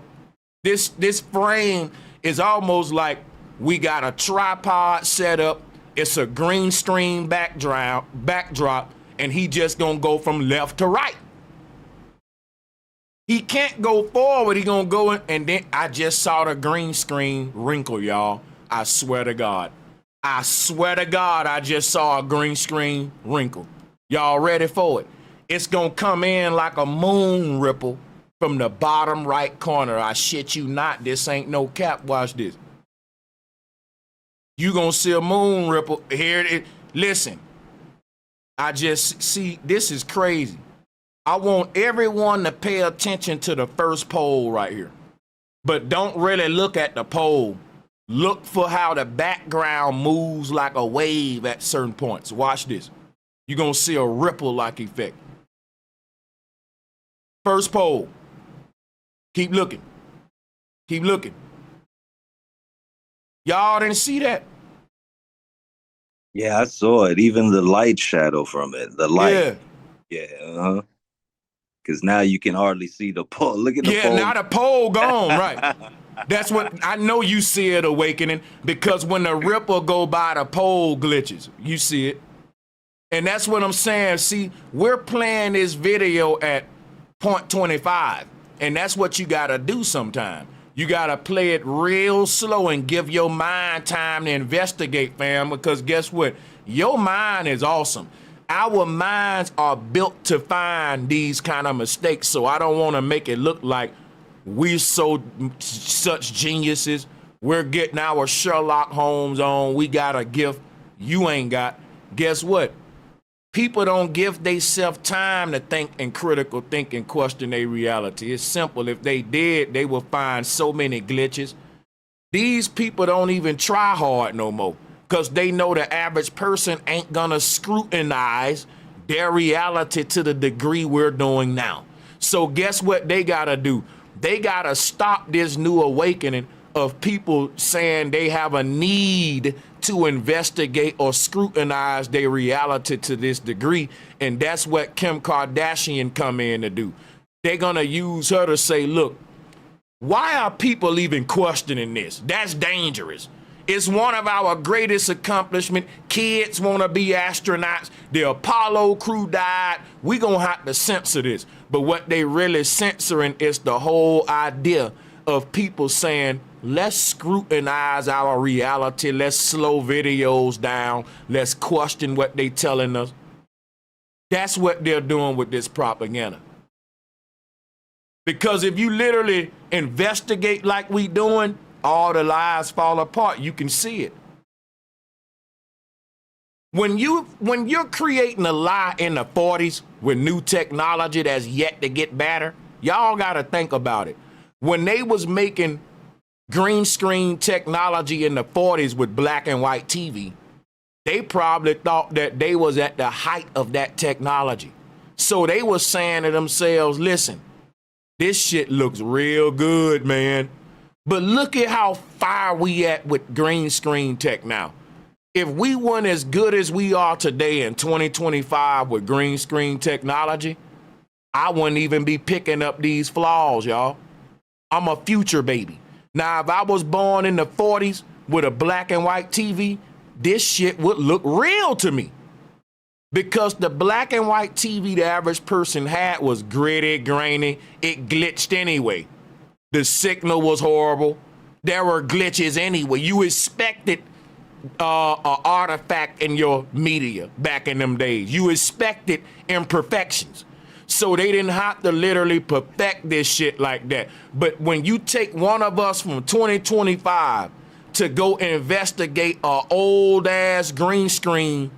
This frame is almost like we got a tripod set up. It's a green screen backdrop, and he just gonna go from left to right. He can't go forward, he gonna go in, and then I just saw the green screen wrinkle, y'all. I swear to God. I swear to God, I just saw a green screen wrinkle. Y'all ready for it? It's gonna come in like a moon ripple from the bottom right corner. I shit you not, this ain't no cap, watch this. You gonna see a moon ripple, here it is. Listen, I just see, this is crazy. I want everyone to pay attention to the first pole right here. But don't really look at the pole. Look for how the background moves like a wave at certain points. Watch this. You're gonna see a ripple-like effect. First pole. Keep looking. Keep looking. Y'all didn't see that? Yeah, I saw it. Even the light shadow from it. The light. Yeah. Because now you can hardly see the pole. Look at the pole. Yeah, now the pole gone, right. That's what, I know you see it awakening because when the ripple go by, the pole glitches. You see it. And that's what I'm saying. See, we're playing this video at 0.25. And that's what you got to do sometime. You got to play it real slow and give your mind time to investigate, fam, because guess what? Your mind is awesome. Our minds are built to find these kind of mistakes, so I don't want to make it look like we're such geniuses. We're getting our Sherlock Holmes on. We got a gift you ain't got. Guess what? People don't give themselves time to think and critical think and question their reality. It's simple. If they did, they will find so many glitches. These people don't even try hard no more because they know the average person ain't gonna scrutinize their reality to the degree we're doing now. So guess what they gotta do? They gotta stop this new awakening of people saying they have a need to investigate or scrutinize their reality to this degree. And that's what Kim Kardashian come in to do. They're gonna use her to say, look, why are people even questioning this? That's dangerous. It's one of our greatest accomplishments. Kids want to be astronauts. The Apollo crew died. We gonna have to censor this. But what they really censoring is the whole idea of people saying, let's scrutinize our reality. Let's slow videos down. Let's question what they telling us. That's what they're doing with this propaganda. Because if you literally investigate like we doing, all the lies fall apart. You can see it. When you're creating a lie in the 40s with new technology that's yet to get better, y'all got to think about it. When they was making green screen technology in the 40s with black and white TV, they probably thought that they was at the height of that technology. So they was saying to themselves, listen, this shit looks real good, man. But look at how far we at with green screen tech now. If we weren't as good as we are today in 2025 with green screen technology, I wouldn't even be picking up these flaws, y'all. I'm a future baby. Now, if I was born in the 40s with a black and white TV, this shit would look real to me. Because the black and white TV the average person had was gritty, grainy. It glitched anyway. The signal was horrible. There were glitches anyway. You expected an artifact in your media back in them days. You expected imperfections. So they didn't have to literally perfect this shit like that. But when you take one of us from 2025 to go investigate an old ass green screen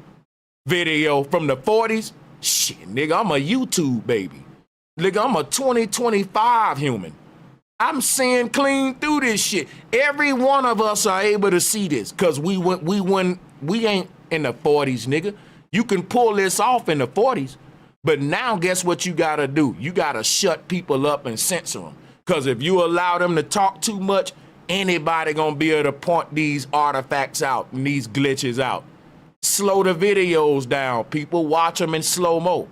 video from the 40s, shit, nigga, I'm a YouTube baby. Nigga, I'm a 2025 human. I'm seeing clean through this shit. Every one of us are able to see this because we ain't in the 40s, nigga. You can pull this off in the 40s, but now guess what you gotta do? You gotta shut people up and censor them. Because if you allow them to talk too much, anybody gonna be able to point these artifacts out and these glitches out. Slow the videos down, people. Watch them in slow-mo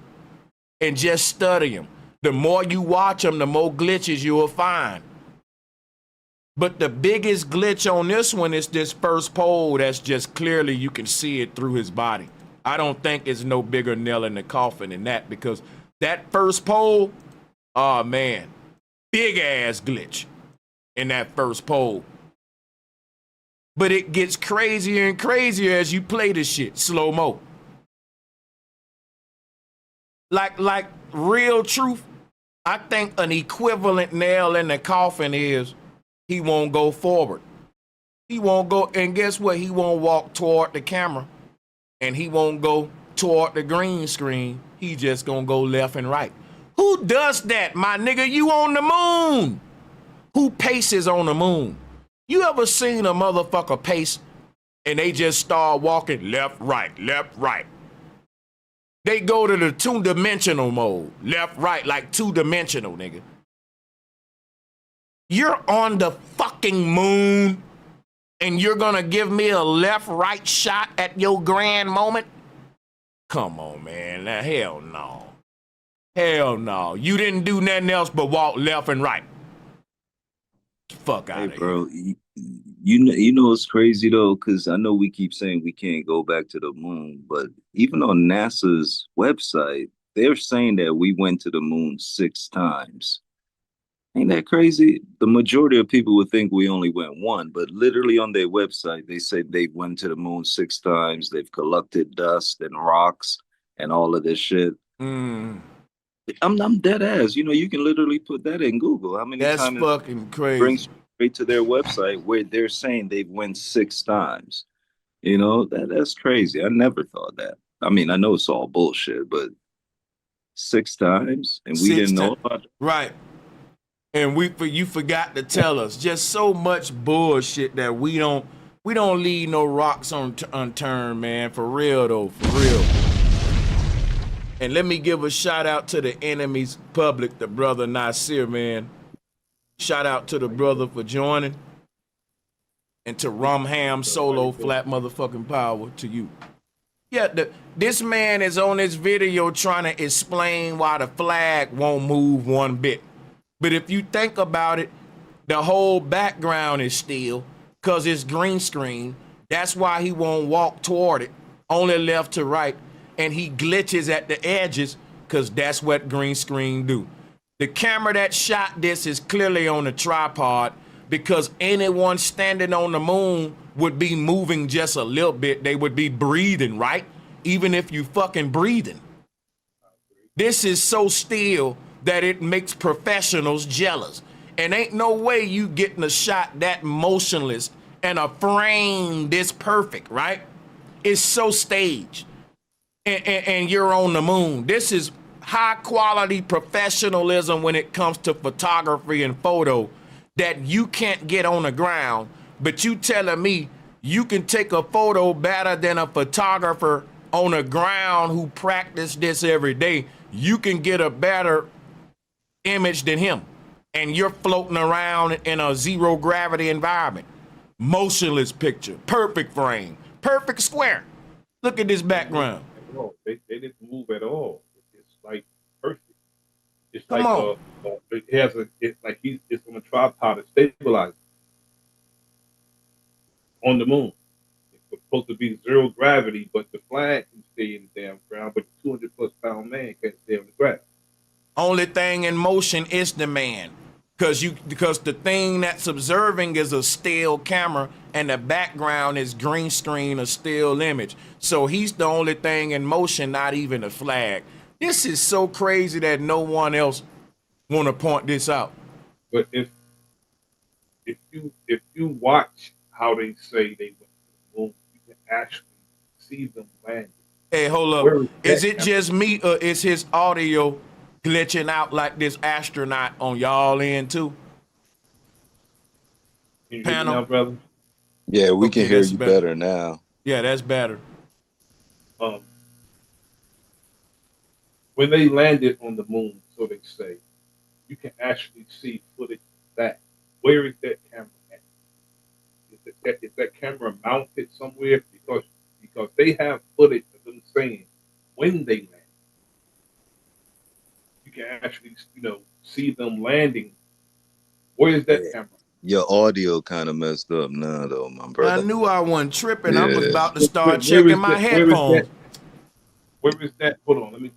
and just study them. The more you watch them, the more glitches you will find. But the biggest glitch on this one is this first pole that's just clearly you can see it through his body. I don't think it's no bigger nail in the coffin than that, because that first pole, oh man, big ass glitch in that first pole. But it gets crazier and crazier as you play this shit slow-mo. Like real truth, I think an equivalent nail in the coffin is he won't go forward. He won't go, and guess what? He won't walk toward the camera, and he won't go toward the green screen. He just gonna go left and right. Who does that, my nigga? You on the moon. Who paces on the moon? You ever seen a motherfucker pace and they just start walking left, right, left, right? They go to the two-dimensional mode. Left, right, like two-dimensional, nigga. You're on the fucking moon and you're gonna give me a left, right shot at your grand moment? Come on, man. Now, hell no. Hell no. You didn't do nothing else but walk left and right. Fuck out of here. Bro, you know it's crazy though, because I know we keep saying we can't go back to the moon, but even on NASA's website, they're saying that we went to the moon 6 times. Ain't that crazy? The majority of people would think we only went 1, but literally on their website, they say they went to the moon 6 times. They've collected dust and rocks and all of this shit. I'm dead ass. You know, you can literally put that in Google. How many That's times? That's fucking crazy. Brings straight to their website where they're saying they've went 6 times. You know, that's crazy. I never thought that. I mean, I know it's all bullshit, but 6 times and we didn't know about it. Right. And you forgot to tell us. Just so much bullshit that we don't leave no rocks unturned, man. For real though, for real. And let me give a shout out to the enemy's public, the brother Nasir, man. Shout out to the brother for joining. And to Rumham Solo, flat motherfucking power to you. Yeah, this man is on this video trying to explain why the flag won't move one bit. But if you think about it, the whole background is still, because it's green screen. That's why he won't walk toward it, only left to right. And he glitches at the edges, because that's what green screen do. The camera that shot this is clearly on a tripod, because anyone standing on the moon would be moving just a little bit. They would be breathing, right? Even if you fucking breathing. This is so still that it makes professionals jealous. And ain't no way you getting a shot that motionless and a frame this perfect, right? It's so staged. And you're on the moon. This is high quality professionalism when it comes to photography and photo that you can't get on the ground. But you telling me you can take a photo better than a photographer on the ground who practice this every day. You can get a better image than him. And you're floating around in a zero gravity environment. Motionless picture, perfect frame, perfect square. Look at this background. They didn't move at all. It's like perfect. It's Come like on. It's on a tripod to stabilize on the moon. It's supposed to be zero gravity, but the flag can stay in the damn ground thing in motion is the man. Because the thing that's observing is a still camera and the background is green screen, a still image. So he's the only thing in motion, not even a flag. This is so crazy that no one else want to point this out. But if you watch how they say they went to the moon, you can actually see them landing. Hey, hold up. Is it just me or is his audio glitching out like this astronaut on y'all end too? Can you hear me now, brother? Yeah, we can hear you better now. Yeah, that's better. When they landed on the moon, so they say, you can actually see footage of that. Where is that camera at? Is that camera mounted somewhere? Because they have footage of them saying when they land. You can actually, see them landing. Where is that camera? Your audio kind of messed up now, though, my brother. I knew I wasn't tripping. I was about to start checking my headphones. Where is that? Hold on, let me.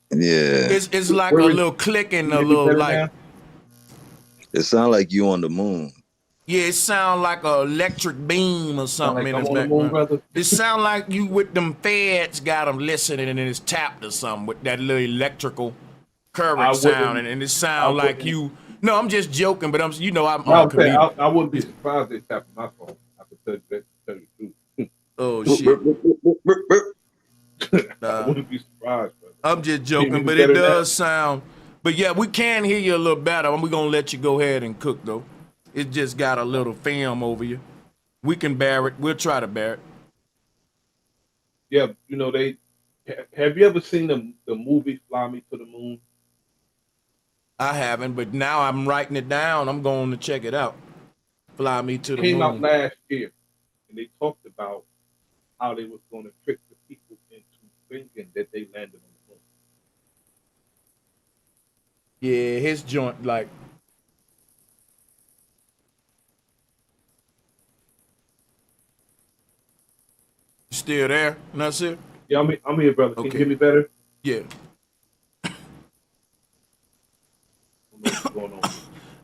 Yeah. It's like a little clicking, a little like. It sounds like you on the moon. Yeah, it sounds like an electric beam or something in his background. It sounds like you with them feds got them listening and it's tapped or something with that little electrical current sound, and it sounds like you. No, I'm just joking, but I'm a comedian. I wouldn't be surprised they tapped my phone. I could tell you the truth. Oh shit. I wouldn't be surprised. I'm just joking, but it does sound. But yeah, we can hear you a little better. We're gonna let you go ahead and cook though. It just got a little film over you. We can bear it. We'll try to bear it. Yeah, they. Have you ever seen the movie Fly Me to the Moon? I haven't, but now I'm writing it down. I'm going to check it out. Fly Me to the Moon. It came out last year, and they talked about how they was going to trick the people into thinking that they landed on the moon. Yeah, his joint, like. Still there, Nasir? Yeah, I'm here, brother. Can you hear me better? Yeah.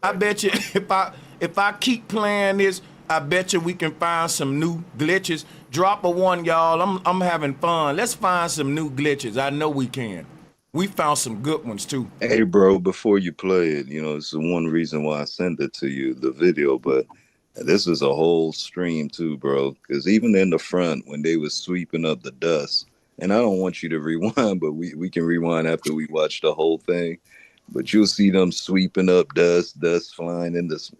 I bet you if I keep playing this, I bet you we can find some new glitches. Drop a one, y'all. I'm having fun. Let's find some new glitches. I know we can. We found some good ones too. Hey, bro, before you play it, it's the one reason why I sent it to you, the video, but this is a whole stream too, bro. Because even in the front, when they was sweeping up the dust, and I don't want you to rewind, but we can rewind after we watch the whole thing. But you'll see them sweeping up dust flying in this.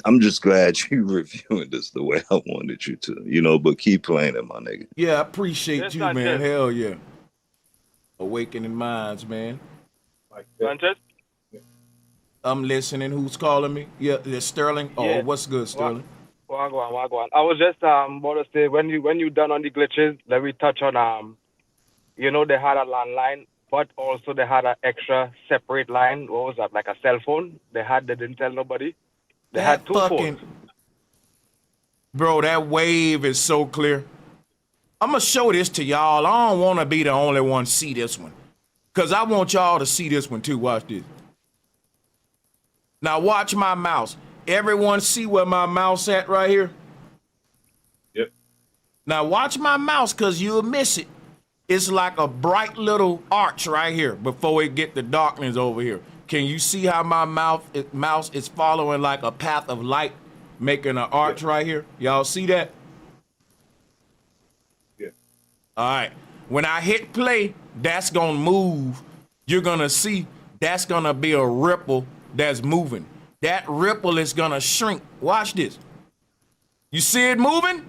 I'm just glad you reviewing this the way I wanted you to, but keep playing it, my nigga. Yeah, I appreciate you, man. Hell yeah. Awakening minds, man. Sanchez? I'm listening. Who's calling me? Yeah, it's Sterling. Oh, what's good, Sterling? Wagwan. I was just about to say, when you done on the glitches, let me touch on they had a landline, but also they had an extra separate line. What was that? Like a cell phone? They didn't tell nobody. They had two phones. Bro, that wave is so clear. I'm going to show this to y'all. I don't want to be the only one to see this one. Because I want y'all to see this one too. Watch this. Now watch my mouse. Everyone see where my mouse at right here? Yep. Now watch my mouse because you'll miss it. It's like a bright little arch right here before it get the darkness over here. Can you see how my mouse is following like a path of light, making an arch right here? Y'all see that? Yeah. All right. When I hit play, that's going to move. You're going to see that's going to be a ripple that's moving. That ripple is going to shrink. Watch this. You see it moving?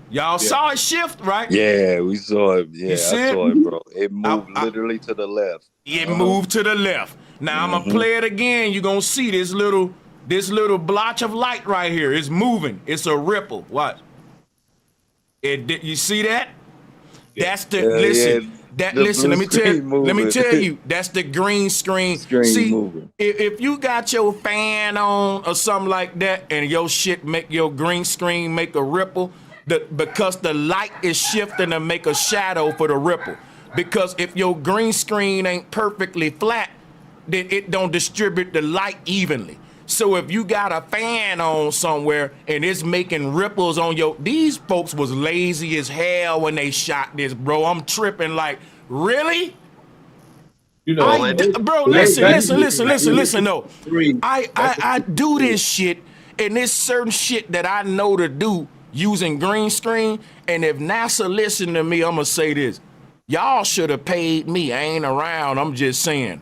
Y'all saw it shift, right? Yeah, we saw it. Yeah, I saw it, bro. It moved literally to the left. It moved to the left. Now I'm gonna play it again. You're gonna see this little blotch of light right here. It's moving. It's a ripple. Watch. You see that? That's the listen. Listen. Let me tell you. That's the green screen. See, moving. If you got your fan on or something like that, and your shit make your green screen make a ripple. Because the light is shifting to make a shadow for the ripple. because if your green screen ain't perfectly flat, then it don't distribute the light evenly. So if you got a fan on somewhere and it's making ripples on these folks was lazy as hell when they shot this, bro. I'm tripping like, really? You know, bro, listen, no. I do this shit, and there's certain shit that I know to do using green screen, and if NASA listen to me, I'm gonna say this. Y'all should have paid me. I ain't around, I'm just saying.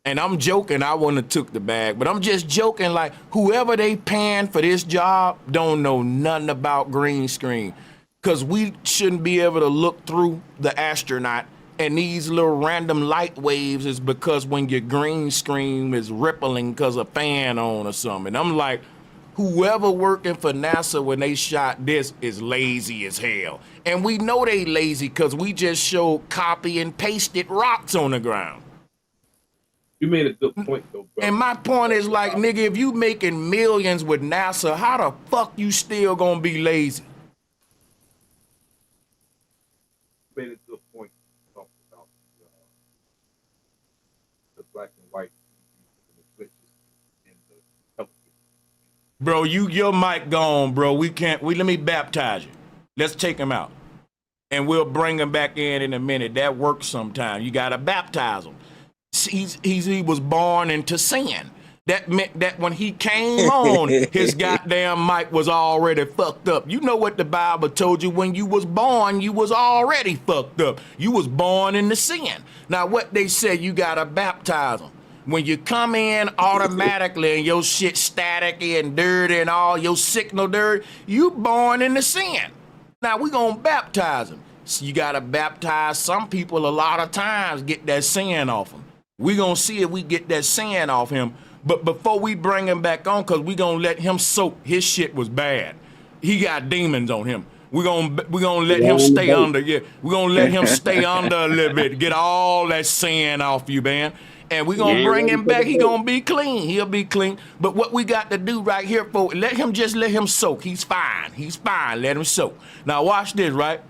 And I'm joking, I wouldn't have took the bag, but I'm just joking, like, whoever they paying for this job don't know nothing about green screen, because we shouldn't be able to look through the astronaut. And these little random light waves is because when your green screen is rippling because a fan on or something. I'm like, whoever working for NASA when they shot this is lazy as hell. And we know they lazy because we just showed copy and pasted rocks on the ground. You made a good point, though, bro. And my point is like, nigga, if you making millions with NASA, how the fuck you still gonna be lazy? You made a good point. Black and white and the glitches in the television. Bro, your mic gone, bro. Let me baptize you. Let's take him out. And we'll bring him back in a minute. That works sometimes. You gotta baptize him. He was born into sin. That meant that when he came on, his goddamn mic was already fucked up. You know what the Bible told you? When you was born, you was already fucked up. You was born into sin. Now, what they said, you gotta baptize them. When you come in automatically and your shit staticky and dirty and all your signal dirty, you born into sin. Now, we gonna baptize them. So you gotta baptize some people a lot of times, get that sin off them. We gonna see if we get that sin off him. But before we bring him back on, because we gonna let him soak. His shit was bad. He got demons on him. We gonna let him stay under. Yeah, we gonna let him stay under a little bit. Get all that sin off you, man. And we gonna bring him back. He gonna be clean. He'll be clean. But what we got to do right here, folks, let him soak. He's fine. He's fine. Let him soak. Now watch this, right?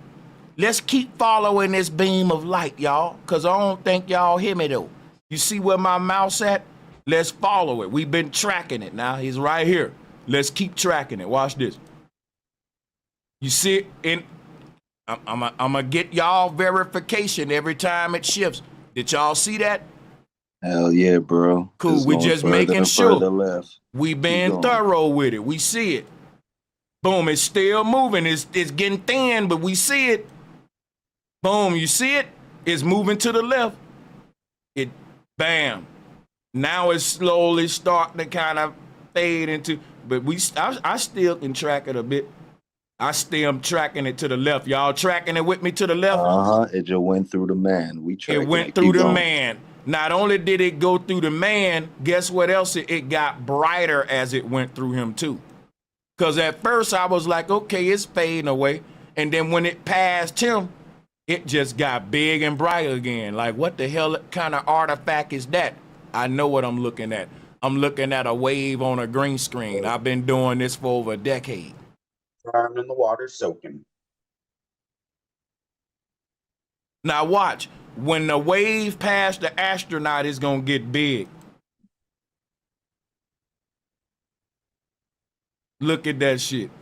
Let's keep following this beam of light, y'all, because I don't think y'all hear me though. You see where my mouse at? Let's follow it. We've been tracking it. Now he's right here. Let's keep tracking it. Watch this. You see it? And I'm gonna get y'all verification every time it shifts. Did y'all see that? Hell yeah, bro. Cool. We just making sure. We been thorough with it. We see it. Boom. It's still moving. It's getting thin, but we see it. Boom. You see it? It's moving to the left. Bam. Now it's slowly starting to kind of fade into, but I still can track it a bit. I still am tracking it to the left. Y'all tracking it with me to the left? It just went through the man. It went through the man. Not only did it go through the man, guess what else? It got brighter as it went through him too. Because at first I was like, okay, it's fading away. And then when it passed him, it just got big and bright again. Like, what the hell kind of artifact is that? I know what I'm looking at. I'm looking at a wave on a green screen. I've been doing this for over a decade. Arm in the water soaking. Now watch. When the wave past the astronaut, it's going to get big. Look at that shit.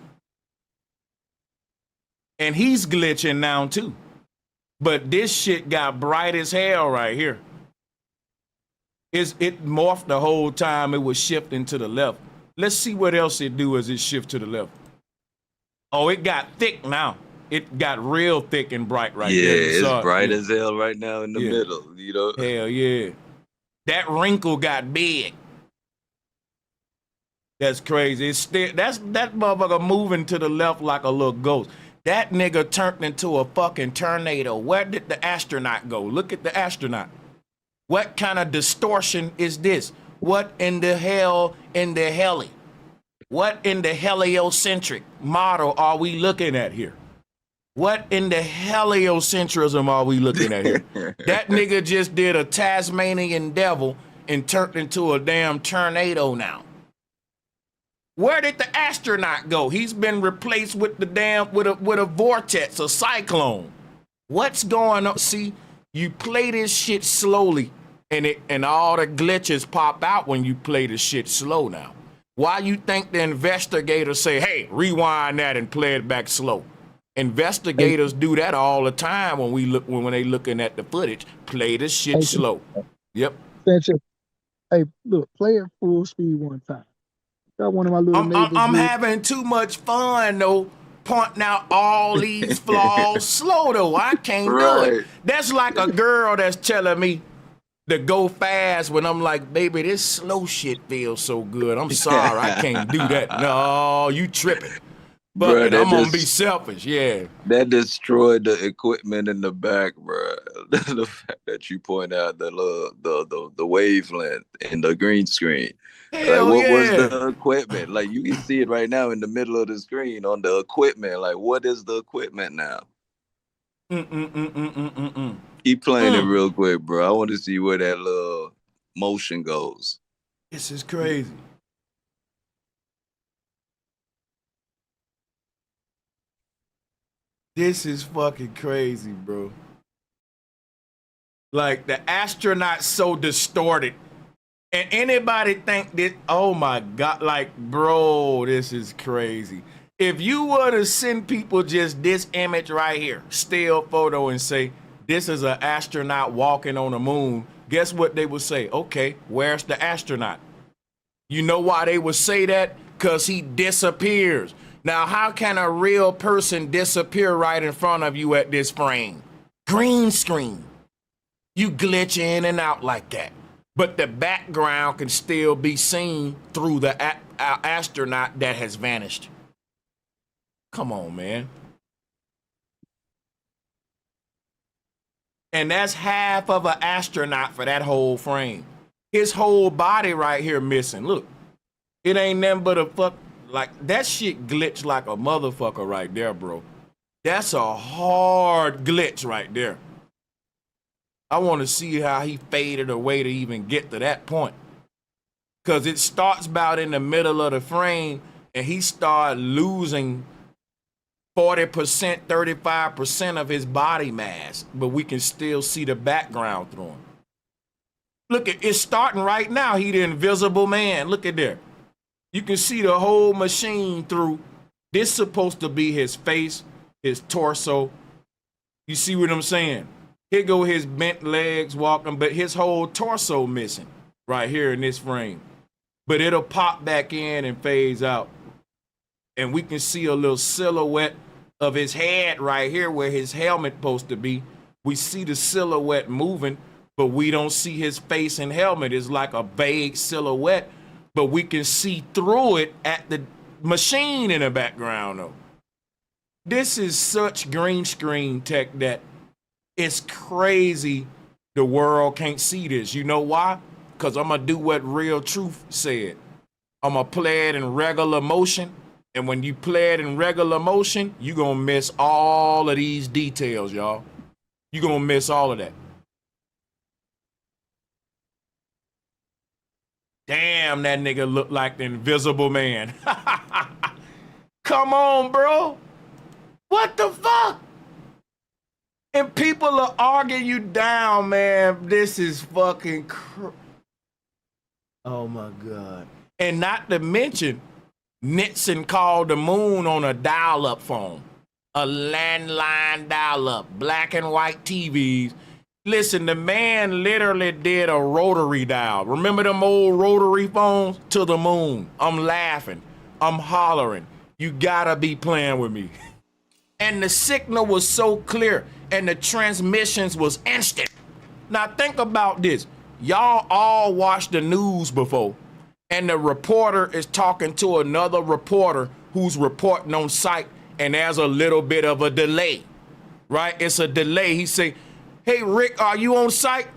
And he's glitching now too. But this shit got bright as hell right here. It morphed the whole time it was shifting to the left. Let's see what else it do as it shift to the left. Oh, it got thick now. It got real thick and bright right there. Yeah, it's bright as hell right now in the middle, you know? Hell yeah. That wrinkle got big. That's crazy. It's still, that motherfucker moving to the left like a little ghost. That nigga turned into a fucking tornado. Where did the astronaut go? Look at the astronaut. What kind of distortion is this? What in the hell in the heli? What in the heliocentric model are we looking at here? What in the heliocentrism are we looking at here? That nigga just did a Tasmanian devil and turned into a damn tornado now. Where did the astronaut go? He's been replaced with the damn with a vortex, a cyclone. What's going on? See, You play this shit slowly, and all the glitches pop out when you play the shit slow now. Why you think the investigators say, hey, rewind that and play it back slow? Investigators do that all the time when they looking at the footage. Play the shit slow. Yep. Sanchez, hey, look, play it full speed one time. Got one of my little neighbors. I'm having too much fun though, pointing out all these flaws slow though. I can't do it. That's like a girl that's telling me to go fast when I'm like, baby, this slow shit feels so good. I'm sorry, I can't do that. No, you tripping. But I'm gonna be selfish, yeah. That destroyed the equipment in the back, bro. The fact that you point out the wavelength in the green screen. Hell like, what yeah. was the equipment? Like, you can see it right now in the middle of the screen on the equipment. Like, what is the equipment now? Keep playing it real quick, bro. I want to see where that little motion goes. This is crazy. This is fucking crazy, bro. Like, the astronaut's so distorted. And anybody think that, oh my God, like, bro, this is crazy. If you were to send people just this image right here, still photo, and say, this is an astronaut walking on the moon, guess what they would say? Okay, where's the astronaut? You know why they would say that? Because he disappears. Now, how can a real person disappear right in front of you at this frame? Green screen. You glitch in and out like that. But the background can still be seen through the astronaut that has vanished. Come on, man. And that's half of an astronaut for that whole frame. His whole body right here missing. Look, it ain't nothing but a fuck. Like, that shit glitched like a motherfucker right there, bro. That's a hard glitch right there. I want to see how he faded away to even get to that point. Because it starts about in the middle of the frame, and he started losing 40%, 35% of his body mass, but we can still see the background through him. Look, it's starting right now. He the invisible man. Look at there. You can see the whole machine through. This supposed to be his face, his torso. You see what I'm saying? Here go his bent legs walking, but his whole torso missing right here in this frame. But it'll pop back in and phase out. And we can see a little silhouette of his head right here where his helmet supposed to be. We see the silhouette moving, but we don't see his face and helmet. It's like a vague silhouette, but we can see through it at the machine in the background though. This is such green screen tech that it's crazy the world can't see this. You know why? Because I'm going to do what Real Truth said. I'm going to play it in regular motion. And when you play it in regular motion, you're going to miss all of these details, y'all. You're going to miss all of that. Damn, that nigga looked like the invisible man. Come on, bro. What the fuck? And people are arguing you down, man. This is fucking oh my God. And not to mention, Nixon called the moon on a dial-up phone, a landline dial-up, black and white TVs. Listen, the man literally did a rotary dial. Remember them old rotary phones? To the moon. I'm laughing. I'm hollering. You gotta be playing with me. And the signal was so clear and the transmissions was instant. Now think about this. Y'all all watched the news before, and the reporter is talking to another reporter who's reporting on site, and there's a little bit of a delay, right? It's a delay. He say, hey, Rick, are you on site?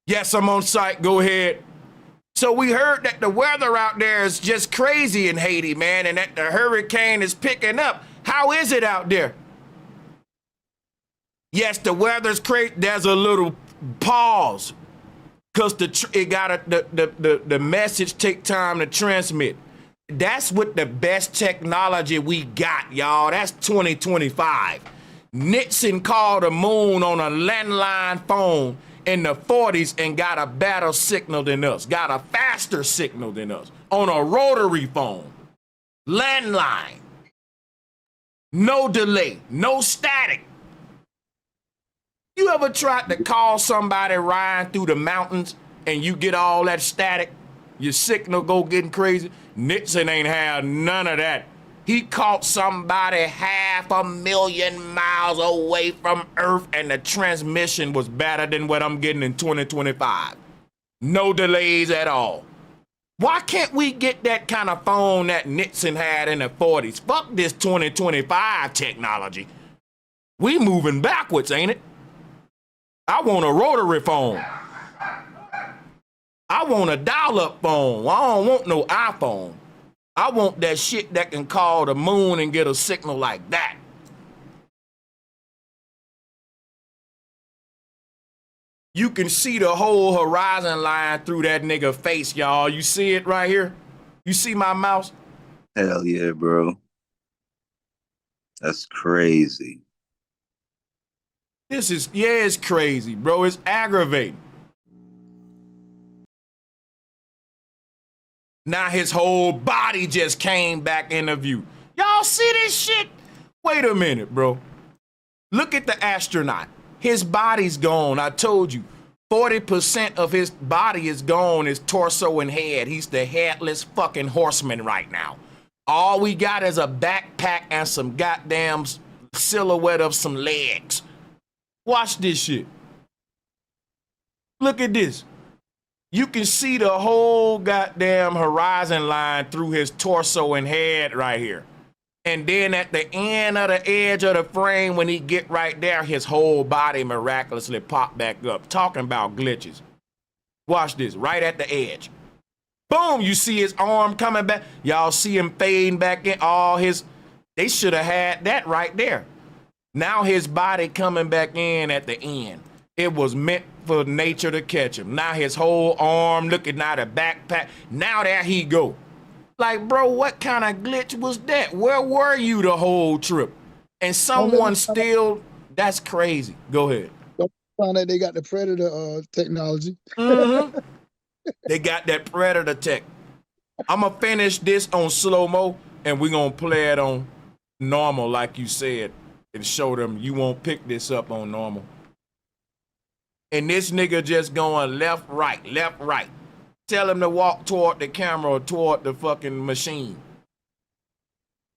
Yes, I'm on site. Go ahead. So we heard that the weather out there is just crazy in Haiti, man, and that the hurricane is picking up. How is it out there? Yes, the weather's crazy. There's a little pause because the message take time to transmit. That's what the best technology we got, y'all. That's 2025. Nixon called the moon on a landline phone in the 40s and got a better signal than us, got a faster signal than us on a rotary phone. Landline. No delay, no static. You ever tried to call somebody riding through the mountains and you get all that static? Your signal go getting crazy? Nixon ain't had none of that. He caught somebody 500,000 miles away from Earth and the transmission was better than what I'm getting in 2025. No delays at all. Why can't we get that kind of phone that Nixon had in the 40s? Fuck this 2025 technology. We moving backwards, ain't it? I want a rotary phone. I want a dial-up phone. I don't want no iPhone. I want that shit that can call the moon and get a signal like that. You can see the whole horizon line through that nigga face, y'all. You see it right here? You see my mouse? Hell yeah, bro. That's crazy. This is, yeah, it's crazy, bro. It's aggravating. Now his whole body just came back into view. Y'all see this shit? Wait a minute, bro. Look at the astronaut. His body's gone. I told you. 40% of his body is gone, his torso and head. He's the headless fucking horseman right now. All we got is a backpack and some goddamn silhouette of some legs. Watch this shit. Look at this. You can see the whole goddamn horizon line through his torso and head right here. And then at the end of the edge of the frame, when he get right there, his whole body miraculously pop back up. Talking about glitches. Watch this, right at the edge. Boom, you see his arm coming back. Y'all see him fading back in. All his, they should have had that right there. Now his body coming back in at the end. It was meant for nature to catch him. Now his whole arm looking at the backpack. Now there he go. Like, bro, what kind of glitch was that? Where were you the whole trip? And someone still, that's crazy. Go ahead. Found out they got the Predator technology. Mm-hmm. They got that Predator tech. I'm going to finish this on slow-mo, and we're going to play it on normal, like you said, and show them you won't pick this up on normal. And this nigga just going left, right, left, right. Tell him to walk toward the camera or toward the fucking machine.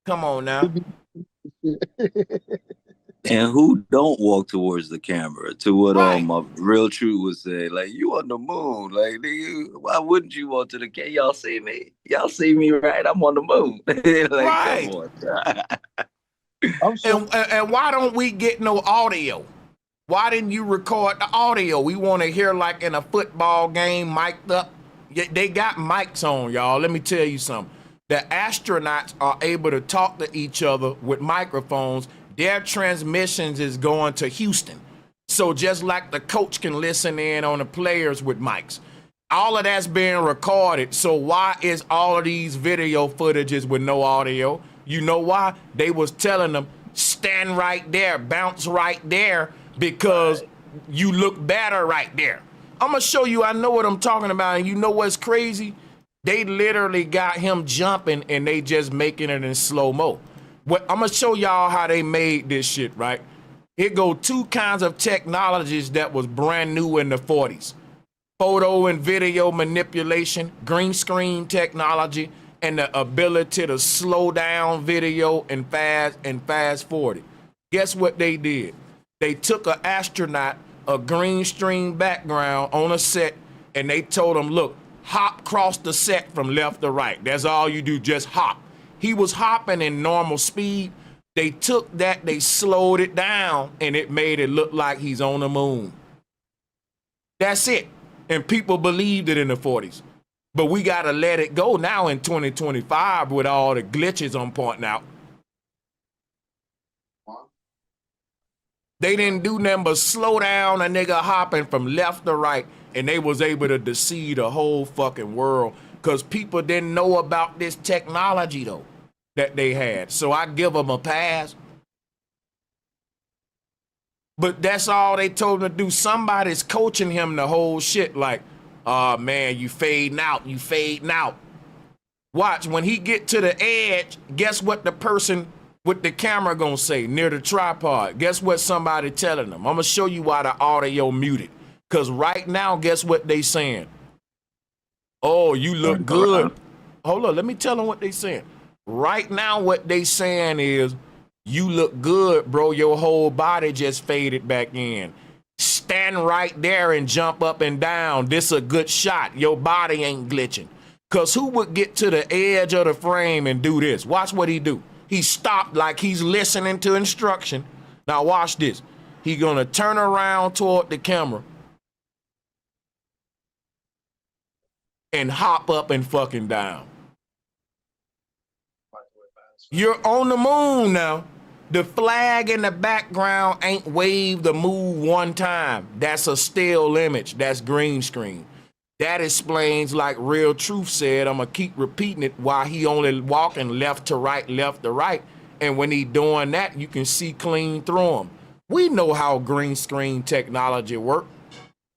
Come on now. And who don't walk towards the camera? To what my real truth would say, like, you on the moon. Like, nigga, why wouldn't you walk to the camera? Y'all see me? Y'all see me, right? I'm on the moon. Like, right. Come on. And why don't we get no audio? Why didn't you record the audio? We want to hear like in a football game, mic'd up. They got mics on, y'all. Let me tell you something. The astronauts are able to talk to each other with microphones. Their transmissions is going to Houston. So just like the coach can listen in on the players with mics. All of that's being recorded. So why is all of these video footages with no audio? You know why? They was telling them, stand right there, bounce right there, because you look better right there. I'm going to show you, I know what I'm talking about, and you know what's crazy? They literally got him jumping, and they just making it in slow-mo. I'm going to show y'all how they made this shit, right? It go two kinds of technologies that was brand new in the 40s. Photo and video manipulation, green screen technology, and the ability to slow down video and fast forward it. Guess what they did? They took an astronaut, a green screen background on a set, and they told him, look, hop across the set from left to right. That's all you do, just hop. He was hopping in normal speed. They took that, they slowed it down, and it made it look like he's on the moon. That's it. And people believed it in the 40s. But we got to let it go now in 2025 with all the glitches I'm pointing out. They didn't do nothing but slow down a nigga hopping from left to right, and they was able to deceive the whole fucking world because people didn't know about this technology, though, that they had. So I give them a pass. But that's all they told him to do. Somebody's coaching him the whole shit. Like, oh man, you fading out. You fading out. Watch, when he get to the edge, guess what the person with the camera gonna say near the tripod? Guess what somebody telling them? I'm gonna show you why the audio muted. Cause right now, guess what they saying? Oh, you look good. Hold on, let me tell them what they saying. Right now, what they saying is, you look good, bro. Your whole body just faded back in. Stand right there and jump up and down. This a good shot. Your body ain't glitching. Cause who would get to the edge of the frame and do this? Watch what he do. He stopped like he's listening to instruction. Now watch this. He gonna turn around toward the camera and hop up and fucking down. You're on the moon now. The flag in the background ain't waved the move one time. That's a still image. That's green screen. That explains, like Real Truth said, I'm gonna keep repeating it, why he only walking left to right, left to right. And when he doing that, you can see clean through him. We know how green screen technology work.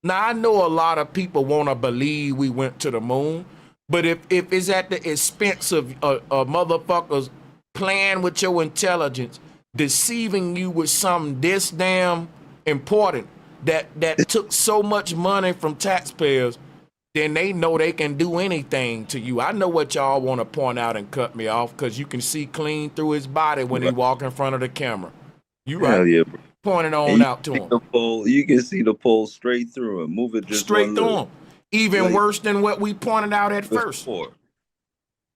Now, I know a lot of people wanna believe we went to the moon, but if it's at the expense of motherfuckers playing with your intelligence, deceiving you with something this damn important that took so much money from taxpayers, then they know they can do anything to you. I know what y'all want to point out and cut me off, because you can see clean through his body when he walk in front of the camera. You right. Yeah, bro. Point it on out to him. You can see the pole straight through him. Move it just straight through him. Even worse than what we pointed out at first.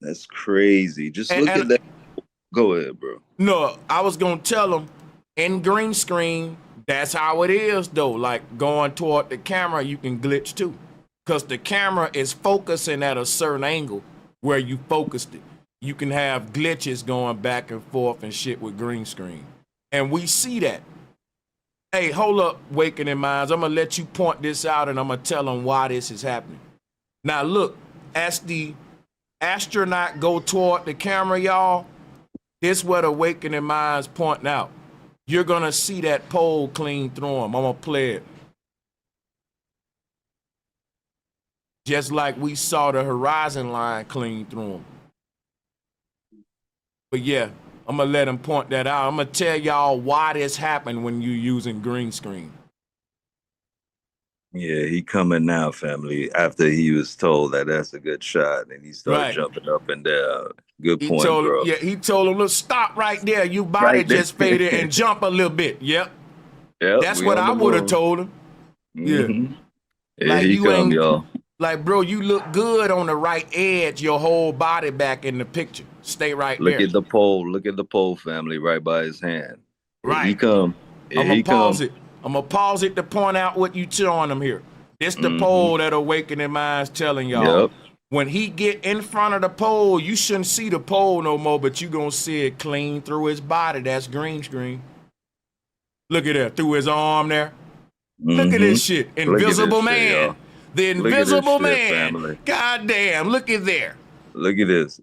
That's crazy. Just look at that. Go ahead, bro. No, I was going to tell him, in green screen, that's how it is, though. Like, going toward the camera, you can glitch, too. Because the camera is focusing at a certain angle where you focused it. You can have glitches going back and forth and shit with green screen. And we see that. Hey, hold up, Wakening Minds. I'm going to let you point this out, and I'm going to tell them why this is happening. Now, look, as the astronaut go toward the camera, y'all, this what Awakening Minds pointing out. You're going to see that pole clean through him. I'm going to play it. Just like we saw the horizon line clean through him. But yeah, I'm going to let him point that out. I'm going to tell y'all why this happened when you're using green screen. Yeah, he coming now, family, after he was told that that's a good shot, and he started jumping up and down. Good point, bro. Yeah, he told him, look, stop right there. Your body just faded and jump a little bit. Yep. That's what I would have told him. Mm-hmm. Yeah. Like, he come, y'all. Like, bro, you look good on the right edge, your whole body back in the picture. Stay right there. Look at the pole. Look at the pole, family, right by his hand. Right. He come. I'm going to pause it. I'm going to pause it to point out what you showing him here. It's the pole that Awakening Minds telling y'all. Yep. When he get in front of the pole, you shouldn't see the pole no more, but you going to see it clean through his body. That's green screen. Look at that, through his arm there. Look at this shit. Invisible Man. Shit, the Invisible Man. Family. God damn, look at there. Look at this.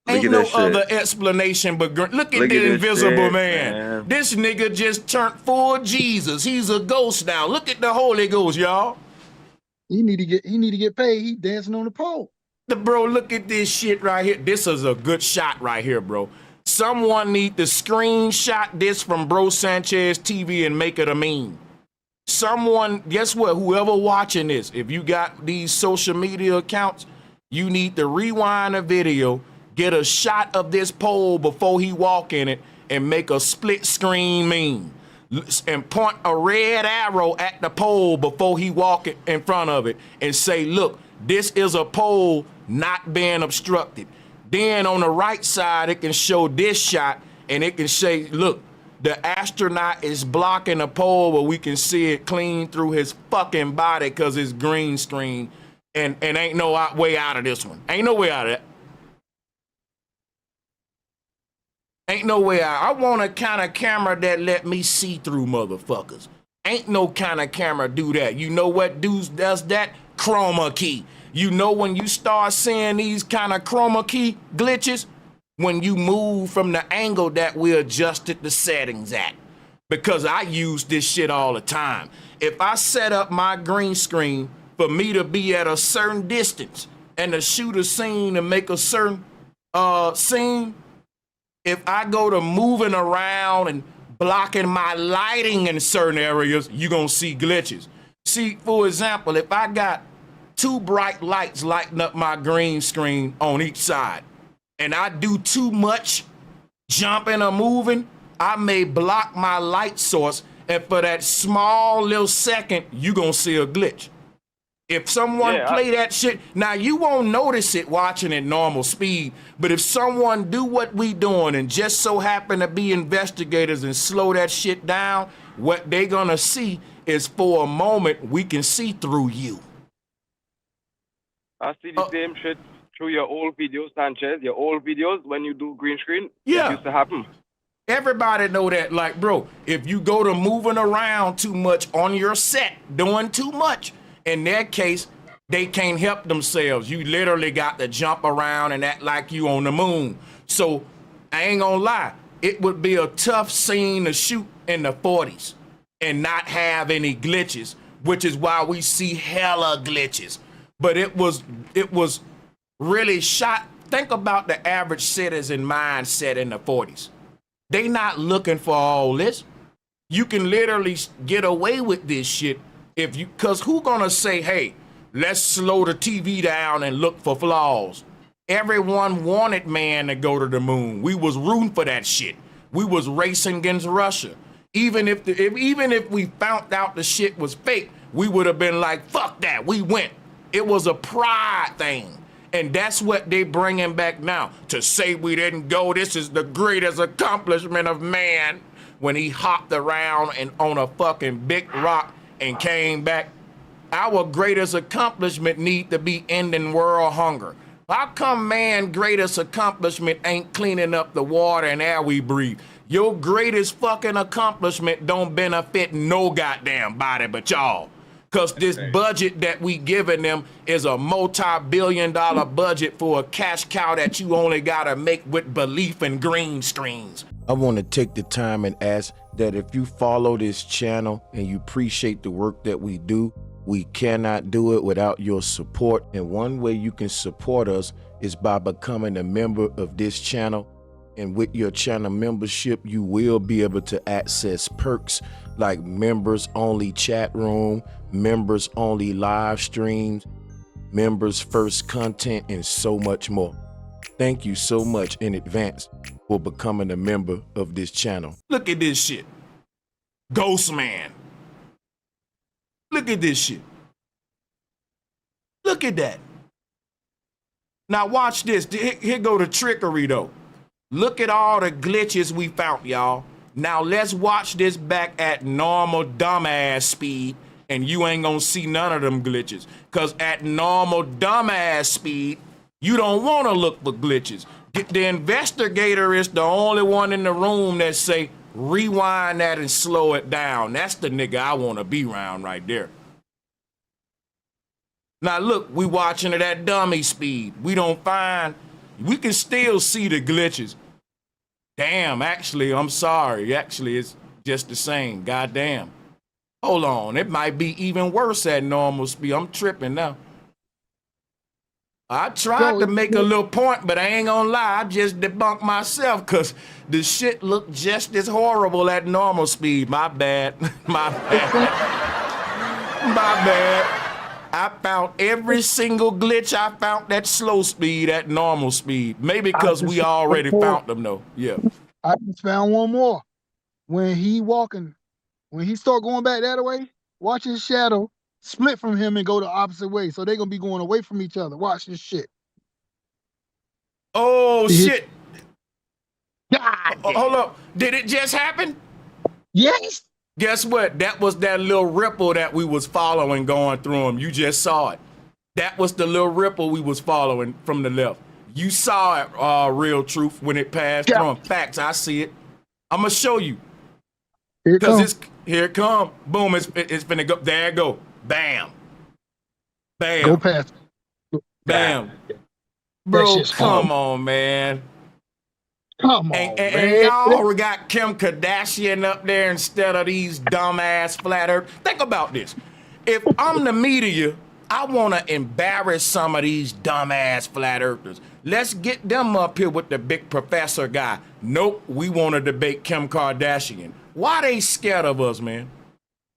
Ain't no other explanation but look at the Invisible Man. This nigga just turned full Jesus. He's a ghost now. Look at the Holy Ghost, y'all. He need to get paid. He dancing on the pole. Bro, look at this shit right here. This is a good shot right here, bro. Someone need to screenshot this from BROSANCHEZTV and make it a meme. Someone, guess what? Whoever watching this, if you got these social media accounts, you need to rewind a video, get a shot of this pole before he walk in it, and make a split screen meme. And point a red arrow at the pole before he walk in front of it and say, look, this is a pole not being obstructed. Then on the right side, it can show this shot, and it can say, look, the astronaut is blocking a pole where we can see it clean through his fucking body because it's green screen, and ain't no way out of this one. Ain't no way out of that. Ain't no way out. I want a kind of camera that let me see through motherfuckers. Ain't no kind of camera do that. You know what does that? Chroma key. You know when you start seeing these kind of chroma key glitches? When you move from the angle that we adjusted the settings at. because I use this shit all the time. If I set up my green screen for me to be at a certain distance and to shoot a scene and make a certain scene, if I go to moving around and blocking my lighting in certain areas, you're gonna see glitches. See, for example, if I got 2 bright lights lighting up my green screen on each side, and I do too much jumping or moving, I may block my light source, and for that small little second, you gonna see a glitch. If someone play that shit, now you won't notice it watching at normal speed, but if someone do what we doing and just so happen to be investigators and slow that shit down, what they gonna see is for a moment, we can see through you. I see the same shit through your old videos, Sanchez. Your old videos, when you do green screen, it used to happen. Everybody know that, like, bro, if you go to moving around too much on your set, doing too much, in that case, they can't help themselves. You literally got to jump around and act like you on the moon. So, I ain't gonna lie, it would be a tough scene to shoot in the 40s and not have any glitches, which is why we see hella glitches. But it was really shot. Think about the average citizen mindset in the 40s. They not looking for all this. You can literally get away with this shit if you, cause who gonna say, hey, let's slow the TV down and look for flaws? Everyone wanted man to go to the moon. We was rooting for that shit. We was racing against Russia. Even if we found out the shit was fake, we would have been like, fuck that, we went. It was a pride thing. And that's what they bringing back now. To say we didn't go, this is the greatest accomplishment of man, when he hopped around and on a fucking big rock and came back. Our greatest accomplishment need to be ending world hunger. How come man's greatest accomplishment ain't cleaning up the water and air we breathe? Your greatest fucking accomplishment don't benefit no goddamn body but y'all. Cause this budget that we giving them is a multi-billion-dollar budget for a cash cow that you only gotta make with belief in green screens. I want to take the time and ask that if you follow this channel and you appreciate the work that we do, we cannot do it without your support. And one way you can support us is by becoming a member of this channel. And with your channel membership, you will be able to access perks like members only chat room, members only live streams, members first content, and so much more. Thank you so much in advance for becoming a member of this channel. Look at this shit. Ghost Man. Look at this shit. Look at that. Now watch this. Here go the trickery though. Look at all the glitches we found, y'all. Now let's watch this back at normal dumbass speed, and you ain't gonna see none of them glitches. Cause at normal dumbass speed, you don't wanna look for glitches. The investigator is the only one in the room that say, rewind that and slow it down. That's the nigga I wanna be around right there. Now look, we watching it at dummy speed. We can still see the glitches. Damn, actually, I'm sorry. Actually, it's just the same. Goddamn. Hold on, it might be even worse at normal speed. I'm tripping now. I tried to make a little point, but I ain't gonna lie, I just debunked myself because the shit looked just as horrible at normal speed. My bad. My bad. My bad. I found every single glitch I found at slow speed at normal speed. Maybe because we already found them though. Yeah. I just found one more. When he start going back that way, watch his shadow split from him and go the opposite way. So they're gonna be going away from each other. Watch this shit. Oh shit. God damn. Hold up. Did it just happen? Yes. Guess what? That was that little ripple that we was following going through them. You just saw it. That was the little ripple we was following from the left. You saw it, Real Truth, when it passed through them. Facts, I see it. I'm gonna show you. Here it come. Boom, it's finna go. There it go. Bam. Bam. Go past. Bam. Bro, come on, man. Come And, on, and, and man. y'all got Kim Kardashian up there instead of these dumbass flat earth. Think about this. If I'm the media, I want to embarrass some of these dumbass flat earthers. Let's get them up here with the big professor guy. Nope, we want to debate Kim Kardashian. Why they scared of us, man?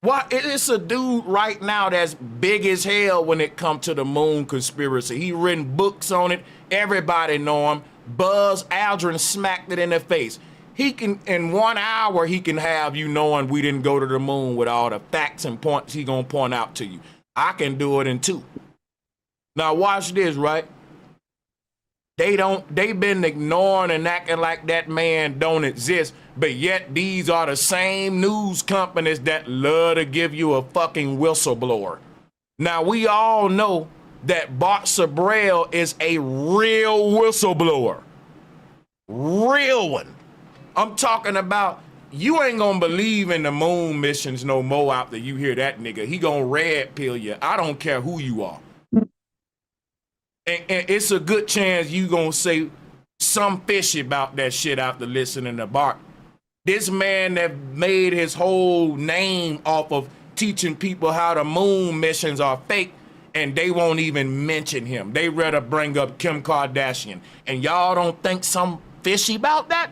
Why? It's a dude right now that's big as hell when it comes to the moon conspiracy. He written books on it. Everybody know him. Buzz Aldrin smacked it in the face. He can, in 1 hour, he can have you knowing we didn't go to the moon with all the facts and points he gonna point out to you. I can do it in 2. Now watch this, right? They've been ignoring and acting like that man don't exist, but yet these are the same news companies that love to give you a fucking whistleblower. Now we all know that Bart Sabrell is a real whistleblower. Real one. I'm talking about, you ain't gonna believe in the moon missions no more after you hear that nigga. He gonna red pill you. I don't care who you are. And it's a good chance you gonna say some fishy about that shit after listening to Bart. This man that made his whole name off of teaching people how the moon missions are fake, and they won't even mention him. They rather bring up Kim Kardashian. And y'all don't think some fishy about that?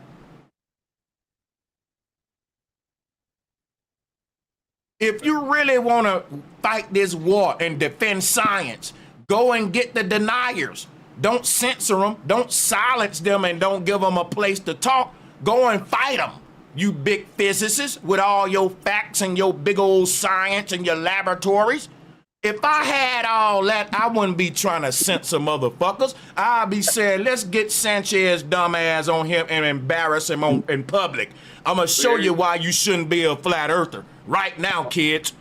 If you really want to fight this war and defend science, go and get the deniers. Don't censor them. Don't silence them and don't give them a place to talk. Go and fight them, you big physicists with all your facts and your big old science and your laboratories. If I had all that, I wouldn't be trying to censor motherfuckers. I'd be saying, let's get Sanchez dumbass on him and embarrass him in public. I'm going to show you why you shouldn't be a flat earther right now, kids.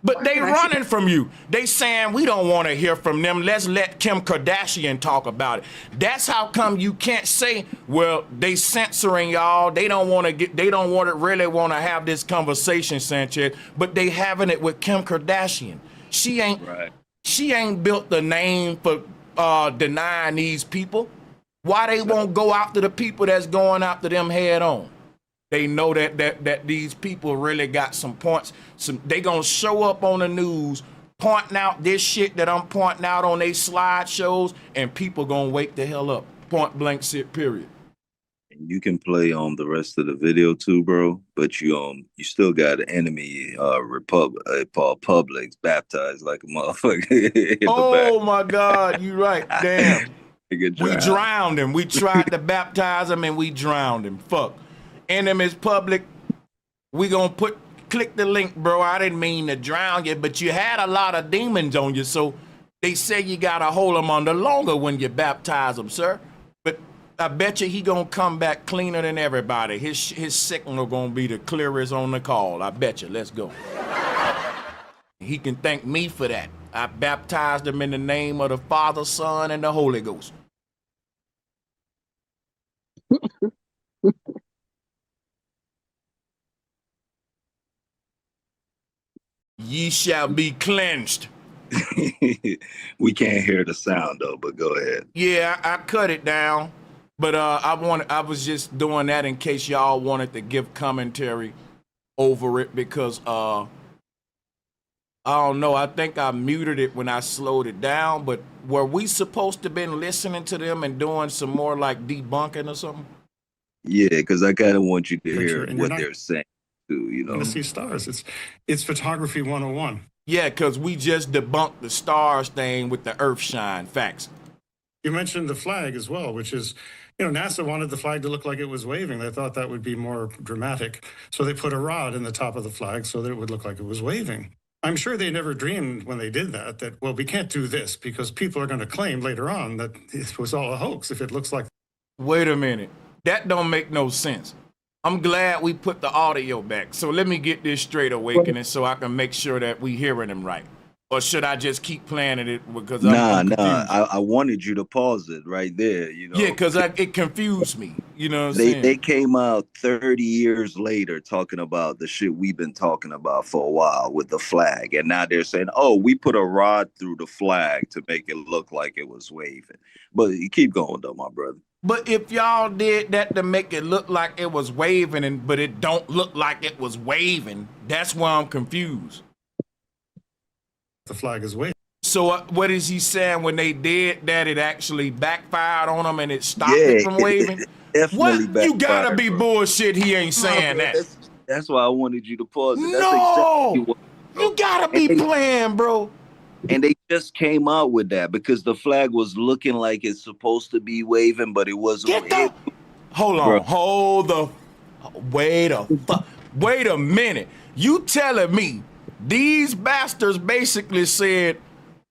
But they running from you. They saying, we don't want to hear from them. Let's let Kim Kardashian talk about it. That's how come you can't say, well, they censoring y'all. They don't want to really want to have this conversation, Sanchez, but they having it with Kim Kardashian. She ain't built the name for denying these people. Why they won't go after the people that's going after them head on? They know that these people really got some points. They gonna show up on the news pointing out this shit that I'm pointing out on their slideshows, and people gonna wake the hell up. Point blank shit, period. You can play on the rest of the video too, bro. But you still got an enemy Publix baptized like a motherfucker. Oh my God, you right. Damn. We drowned him. We tried to baptize him and we drowned him. Fuck. Enemies Public. We gonna click the link, bro. I didn't mean to drown you, but you had a lot of demons on you, so they say you gotta hold them under longer when you baptize them, sir. But I bet you he gonna come back cleaner than everybody. His signal gonna be the clearest on the call. I bet you. Let's go. He can thank me for that. I baptized him in the name of the Father, Son, and the Holy Ghost. Ye shall be cleansed. We can't hear the sound though, but go ahead. Yeah, I cut it down, but I was just doing that in case y'all wanted to give commentary over it, because I don't know. I think I muted it when I slowed it down, but were we supposed to been listening to them and doing some more like debunking or something? Yeah, because I kind of want you to hear what they're saying. You know, to see stars. It's photography 101. Yeah, because we just debunked the stars thing with the Earthshine facts. You mentioned the flag as well, which is, NASA wanted the flag to look like it was waving. They thought that would be more dramatic. So they put a rod in the top of the flag so that it would look like it was waving. I'm sure they never dreamed when they did that, well, we can't do this because people are going to claim later on that it was all a hoax if it looks like. Wait a minute. That don't make no sense. I'm glad we put the audio back. So let me get this straight, Awakening, so I can make sure that we hearing him right. Or should I just keep playing it because I'm confused? I wanted you to pause it right there. Yeah, because it confused me. You know what I'm saying? They came out 30 years later talking about the shit we've been talking about for a while with the flag, and now they're saying, "Oh, we put a rod through the flag to make it look like it was waving." But you keep going though, my brother. But if y'all did that to make it look like it was waving, but it don't look like it was waving, that's why I'm confused. The flag is waving. So what is he saying? When they did that, it actually backfired on them and it stopped it from waving? Definitely What? You gotta be bro. bullshit. He ain't saying that. That's why I wanted you to pause it. That's No, exactly what, you gotta be playing, bro. And they just came out with that because the flag was looking like it's supposed to be waving, but it wasn't. Hold on, wait a minute. You telling me these bastards basically said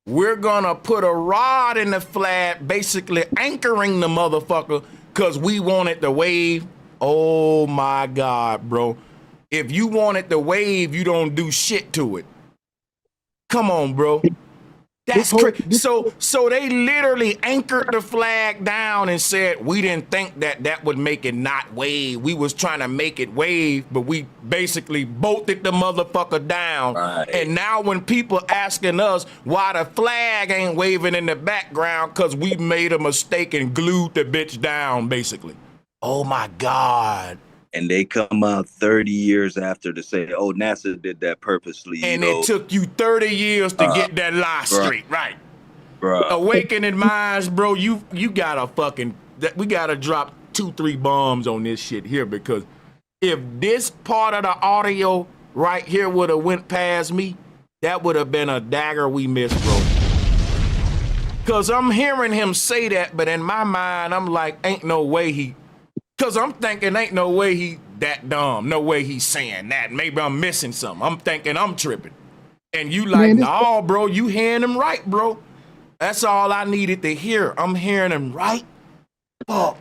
we're gonna put a rod in the flag, basically anchoring the motherfucker because we want it to wave? Oh my God, bro. If you want it to wave, you don't do shit to it. Come on, bro. That's crazy. So they literally anchored the flag down and said, we didn't think that would make it not wave. We was trying to make it wave, but we basically bolted the motherfucker down. Right. And now when people asking us why the flag ain't waving in the background, because we made a mistake and glued the bitch down, basically. Oh my God. And they come out 30 years after to say, oh, NASA did that purposely. And it took you 30 years to get that lie straight, right? Bro. Awakening minds, bro, you gotta we gotta drop 2-3 bombs on this shit here, because if this part of the audio right here would have went past me, that would have been a dagger we missed, bro. Because I'm hearing him say that, but in my mind, I'm like, ain't no way he... Because I'm thinking, ain't no way he that dumb. No way he's saying that. Maybe I'm missing something. I'm thinking I'm tripping. And you like, no, bro, you hearing him right, bro. That's all I needed to hear. I'm hearing him right. Fuck.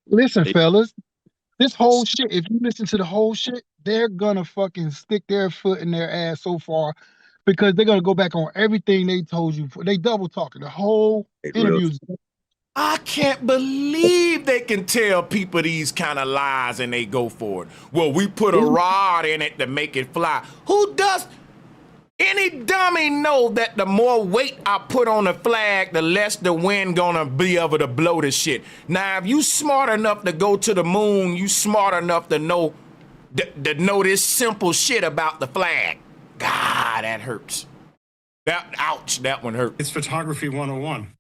Listen, fellas, this whole shit, if you listen to the whole shit, they're gonna fucking stick their foot in their ass so far because they're gonna go back on everything they told you. They double talking. The whole interview. I can't believe they can tell people these kind of lies and they go for it. Well, we put a rod in it to make it fly. Who does? Any dummy know that the more weight I put on the flag, the less the wind gonna be able to blow the shit. Now, if you smart enough to go to the moon, you smart enough to know this simple shit about the flag. God, that hurts. Ouch, that one hurt. It's photography 101.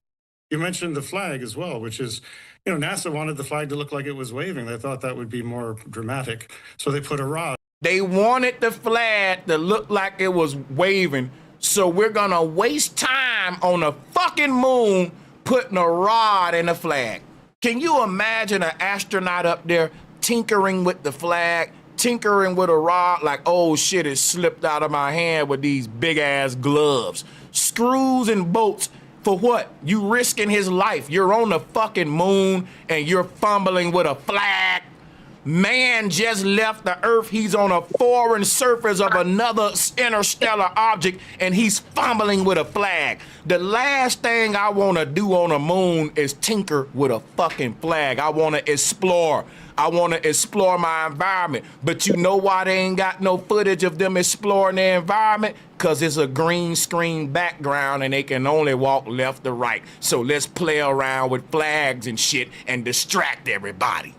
You mentioned the flag as well, which is, NASA wanted the flag to look like it was waving. They thought that would be more dramatic. So they put a rod. They wanted the flag to look like it was waving. So we're going to waste time on the fucking moon putting a rod in the flag. Can you imagine an astronaut up there tinkering with the flag, tinkering with a rod like, oh shit, it slipped out of my hand with these big ass gloves. Screws and bolts. For what? You risking his life. You're on the fucking moon and you're fumbling with a flag. Man just left the Earth. He's on a foreign surface of another interstellar object and he's fumbling with a flag. The last thing I want to do on the moon is tinker with a fucking flag. I want to explore. I want to explore my environment. But you know why they ain't got no footage of them exploring their environment? Because it's a green screen background and they can only walk left or right. So let's play around with flags and shit and distract everybody.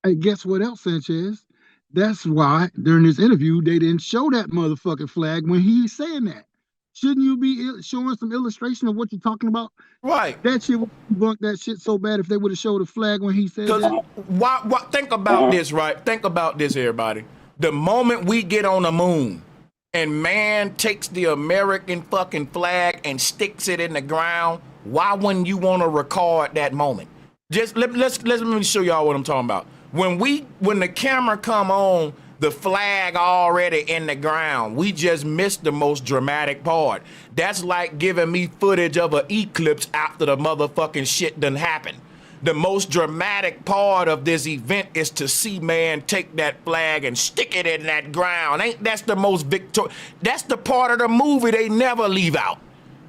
Hey, guess what else, Sanchez? That's why during this interview, they didn't show that motherfucking flag when he's saying that. Shouldn't you be showing some illustration of what you're talking about? Right. That shit would debunk that shit so bad if they would have showed a flag when he said that. Why, think about this, right? Think about this, everybody. The moment we get on the moon and man takes the American fucking flag and sticks it in the ground, why wouldn't you want to record that moment? Just let me show y'all what I'm talking about. When the camera come on, the flag already in the ground. We just missed the most dramatic part. That's like giving me footage of an eclipse after the motherfucking shit done happened. The most dramatic part of this event is to see man take that flag and stick it in that ground. Ain't that's the most that's the part of the movie they never leave out.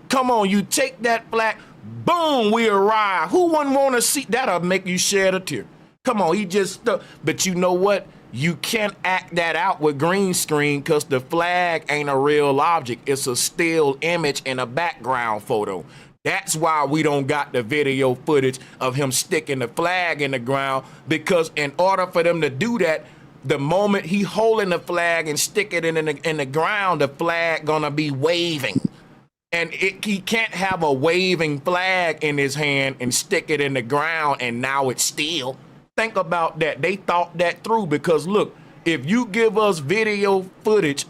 Come on, you take that flag, boom, we arrive. Who wouldn't want to see that'll make you shed a tear. Come on, he just but you know what? You can't act that out with green screen because the flag ain't a real object. It's a still image in a background photo. That's why we don't got the video footage of him sticking the flag in the ground, because in order for them to do that, the moment he holding the flag and stick it in the ground, the flag gonna be waving. And he can't have a waving flag in his hand and stick it in the ground and now it's still. Think about that. They thought that through, because look, if you give us video footage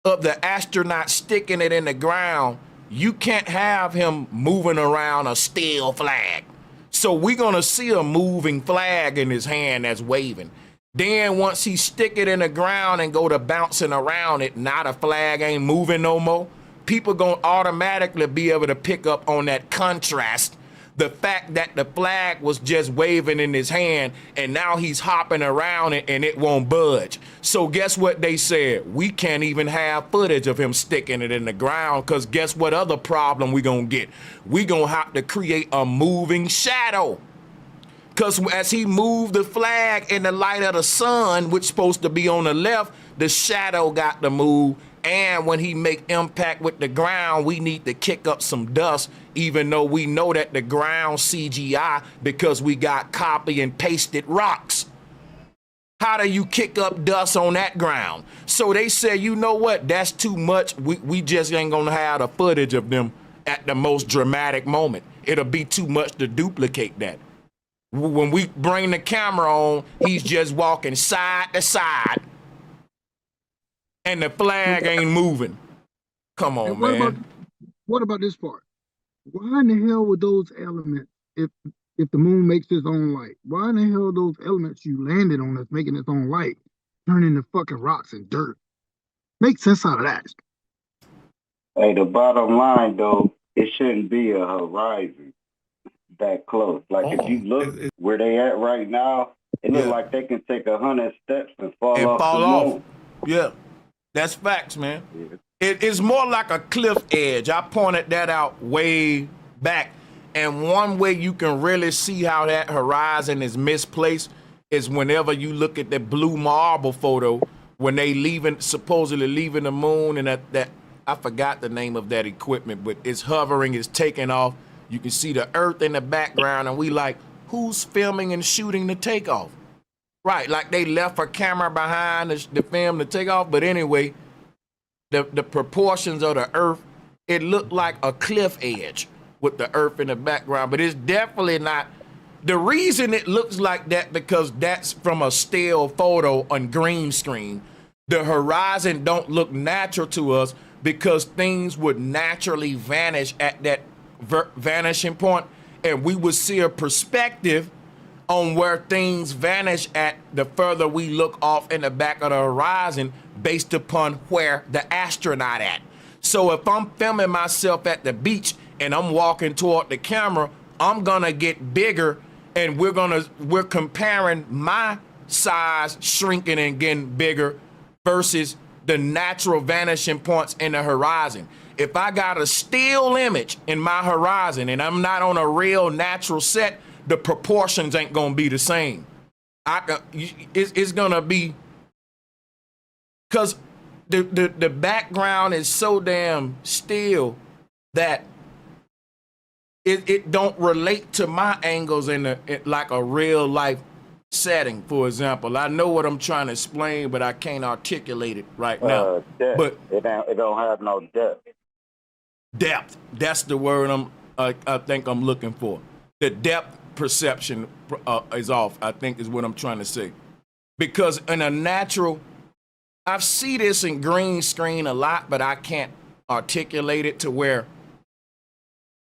of the astronaut sticking it in the ground, you can't have him moving around a still flag. So we're gonna see a moving flag in his hand that's waving. Then once he stick it in the ground and go to bouncing around it, now the flag ain't moving no more. People gonna automatically be able to pick up on that contrast. The fact that the flag was just waving in his hand and now he's hopping around it and it won't budge. So guess what they said? We can't even have footage of him sticking it in the ground, because guess what other problem we gonna get? We gonna have to create a moving shadow. Because as he moved the flag in the light of the sun, which is supposed to be on the left, the shadow got to move. And when he make impact with the ground, we need to kick up some dust, even though we know that the ground CGI because we got copy and pasted rocks. How do you kick up dust on that ground? So they said, you know what? That's too much. We just ain't gonna have the footage of them at the most dramatic moment. It'll be too much to duplicate that. When we bring the camera on, he's just walking side to side and the flag ain't moving. Come on, man. What about this part? Why in the hell would those elements, if the moon makes its own light, why in the hell those elements you landed on that's making its own light turn into fucking rocks and dirt? Make sense out of that. Hey, the bottom line though, it shouldn't be a horizon that close. Like if you look where they at right now, it looks like they can take 100 steps and fall off the moon. Yeah, that's facts, man. It is more like a cliff edge. I pointed that out way back. And one way you can really see how that horizon is misplaced is whenever you look at the blue marble photo when they supposedly leaving the moon, and that I forgot the name of that equipment, but it's hovering, it's taking off. You can see the earth in the background, and we like, who's filming and shooting the takeoff? Right, like they left a camera behind the film to take off. But anyway, the proportions of the earth, it looked like a cliff edge with the earth in the background, but it's definitely not. The reason it looks like that, because that's from a still photo on green screen. The horizon don't look natural to us because things would naturally vanish at that vanishing point, and we would see a perspective on where things vanish at the further we look off in the back of the horizon based upon where the astronaut at. So if I'm filming myself at the beach and I'm walking toward the camera, I'm gonna get bigger, and we're comparing my size shrinking and getting bigger versus the natural vanishing points in the horizon. If I got a still image in my horizon and I'm not on a real natural set, the proportions ain't gonna be the same. It's gonna be, because the background is so damn still that it don't relate to my angles in like a real life setting. For example, I know what I'm trying to explain, but I can't articulate it right now. Depth. But it don't have no depth. Depth. That's the word I think I'm looking for. The depth perception is off, I think, is what I'm trying to say. Because in a natural, I see this in green screen a lot, but I can't articulate it to where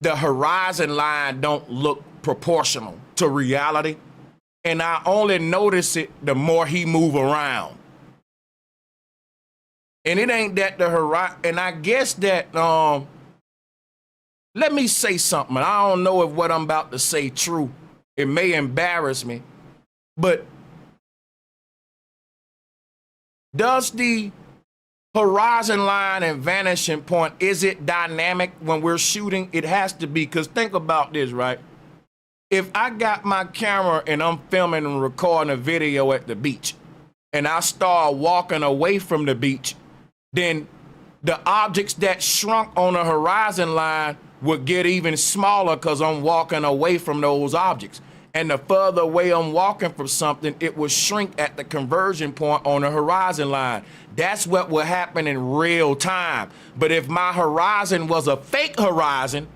the horizon line don't look proportional to reality. And I only notice it the more he move around. And it ain't that the horizon, and I guess that, let me say something. I don't know if what I'm about to say true. It may embarrass me, but does the horizon line and vanishing point, is it dynamic when we're shooting? It has to be, because think about this, right? If I got my camera and I'm filming and recording a video at the beach and I start walking away from the beach, then the objects that shrunk on the horizon line would get even smaller because I'm walking away from those objects. And the further away I'm walking from something, it will shrink at the conversion point on the horizon line. That's what will happen in real time. But if my horizon was a fake horizon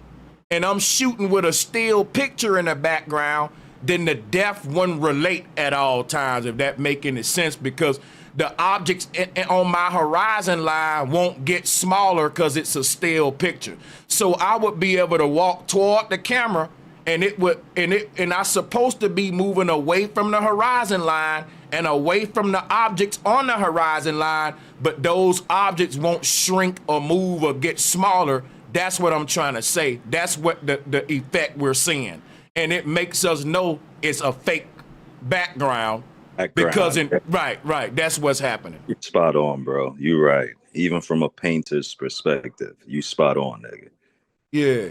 and I'm shooting with a still picture in the background, then the depth wouldn't relate at all times, if that make any sense, because the objects on my horizon line won't get smaller because it's a still picture. So I would be able to walk toward the camera, and I'm supposed to be moving away from the horizon line and away from the objects on the horizon line, but those objects won't shrink or move or get smaller. That's what I'm trying to say. That's what the effect we're seeing. And it makes us know it's a fake background. Because right, that's what's happening. You're spot on, bro. You're right. Even from a painter's perspective, you spot on, nigga. Yeah.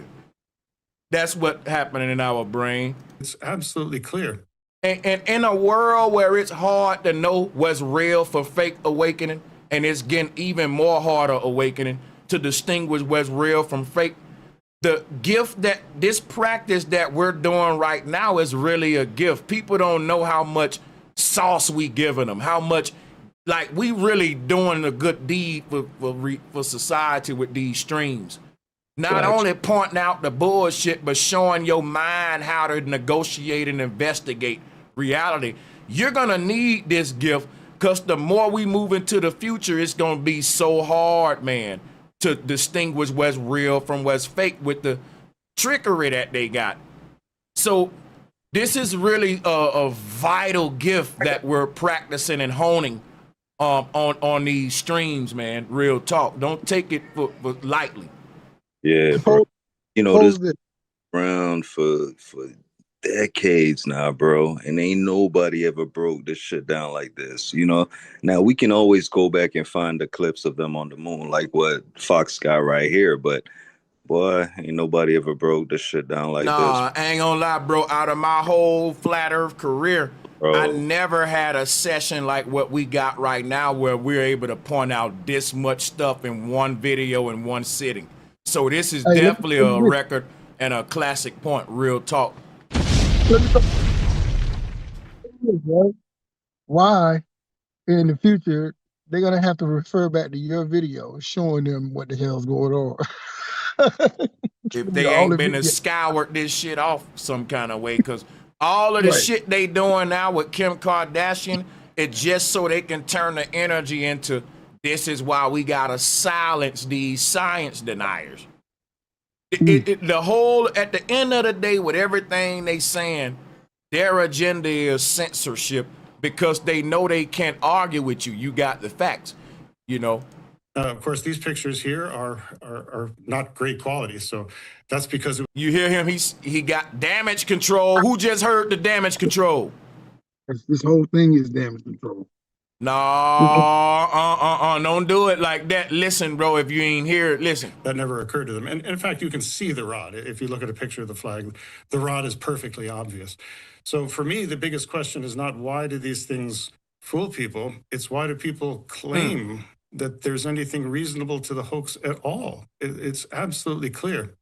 That's what's happening in our brain. It's absolutely clear. And in a world where it's hard to know what's real for fake awakening, and it's getting even more harder awakening to distinguish what's real from fake, the gift that this practice that we're doing right now is really a gift. People don't know how much sauce we giving them, how much, like, we really doing a good deed for society with these streams. Not only pointing out the bullshit, but showing your mind how to negotiate and investigate reality. You're gonna need this gift, because the more we move into the future, it's gonna be so hard, man, to distinguish what's real from what's fake with the trickery that they got. So this is really a vital gift that we're practicing and honing on these streams, man. Real talk. Don't take it for lightly. Yeah, bro. You know, this around for decades now, bro, and ain't nobody ever broke this shit down like this. You know, now we can always go back and find the clips of them on the moon, like what Fox got right here, but boy, ain't nobody ever broke this shit down like this. I ain't gonna lie, bro. Out of my whole flat earth career, bro, I never had a session like what we got right now where we're able to point out this much stuff in one video in one sitting. So this is definitely a record and a classic point, real talk. Why, in the future, they're going to have to refer back to your video showing them what the hell's going on. If they ain't been scoured this shit off some kind of way, because all of the shit they doing now with Kim Kardashian, it's just so they can turn the energy into, this is why we gotta silence these science deniers. The whole, at the end of the day, with everything they saying, their agenda is censorship, because they know they can't argue with you. You got the facts, you know. Of course, these pictures here are not great quality, so that's because you hear him. He got damage control. Who just heard the damage control? This whole thing is damage control. No, don't do it like that. Listen, bro, if you ain't hear it, listen. That never occurred to them. And in fact, you can see the rod. If you look at a picture of the flag, the rod is perfectly obvious. So for me, the biggest question is not why do these things fool people? It's why do people claim that there's anything reasonable to the hoax at all? It's absolutely clear.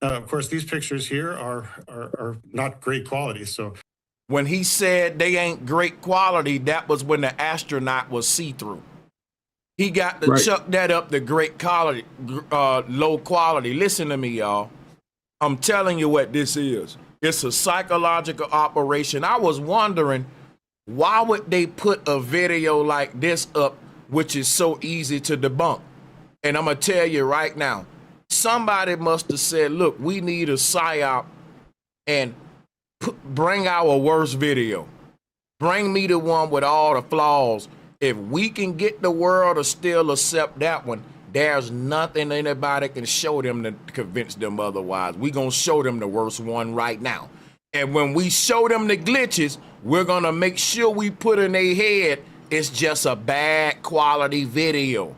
Of course, these pictures here are not great quality. So when he said they ain't great quality, that was when the astronaut was see-through. He got to chuck that up to great quality, low quality. Listen to me, y'all. I'm telling you what this is. It's a psychological operation. I was wondering, why would they put a video like this up, which is so easy to debunk? And I'm going to tell you right now, somebody must have said, look, we need a psyop and bring our worst video. Bring me the one with all the flaws. If we can get the world to still accept that one, there's nothing anybody can show them to convince them otherwise. We're going to show them the worst one right now. And when we show them the glitches, we're going to make sure we put in their head it's just a bad quality video.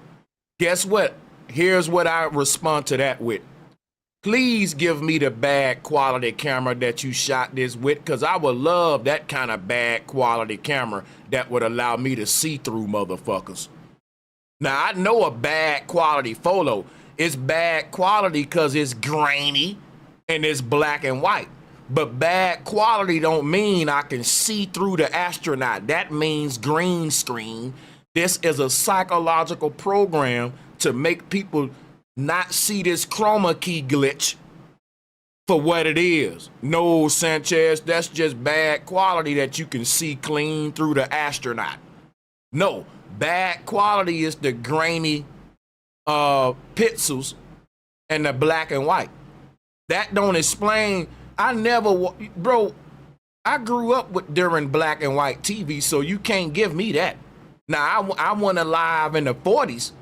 Guess what? Here's what I respond to that with. Please give me the bad quality camera that you shot this with, because I would love that kind of bad quality camera that would allow me to see through motherfuckers. Now, I know a bad quality photo. It's bad quality because it's grainy and it's black and white. But bad quality don't mean I can see through the astronaut. That means green screen. This is a psychological program to make people not see this chroma key glitch for what it is. No, Sanchez, that's just bad quality that you can see clean through the astronaut. No, bad quality is the grainy pixels and the black and white. That don't explain. I grew up during black and white TV, so you can't give me that. Now, I went alive in the 40s,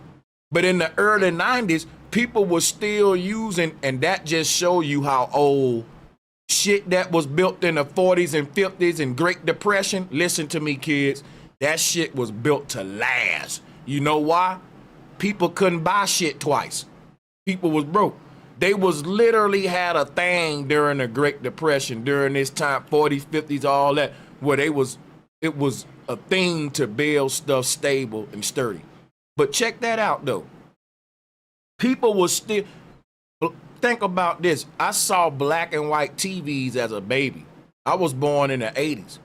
but in the early 90s, people were still using, and that just show you how old shit that was built in the 40s and 50s and Great Depression. Listen to me, kids. That shit was built to last. You know why? People couldn't buy shit twice. People was broke. They was literally had a thing during the Great Depression, during this time, 40s, 50s, all that, where it was a thing to build stuff stable and sturdy. But check that out, though. People was still, think about this. I saw black and white TVs as a baby. I was born in the 80s.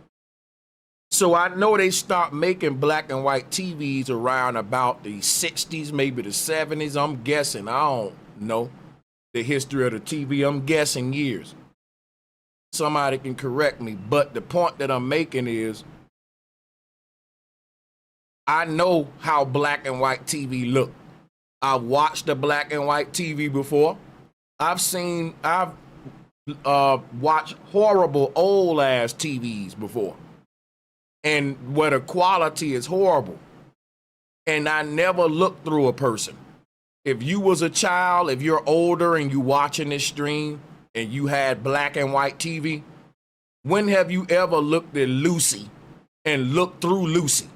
So I know they stopped making black and white TVs around about the 60s, maybe the 70s. I'm guessing. I don't know the history of the TV. I'm guessing years. Somebody can correct me. But the point that I'm making is I know how black and white TV look. I've watched the black and white TV before. I've watched horrible old ass TVs before. And where the quality is horrible. And I never looked through a person. If you was a child, if you're older and you watching this stream and you had black and white TV, when have you ever looked at Lucy and looked through Lucy?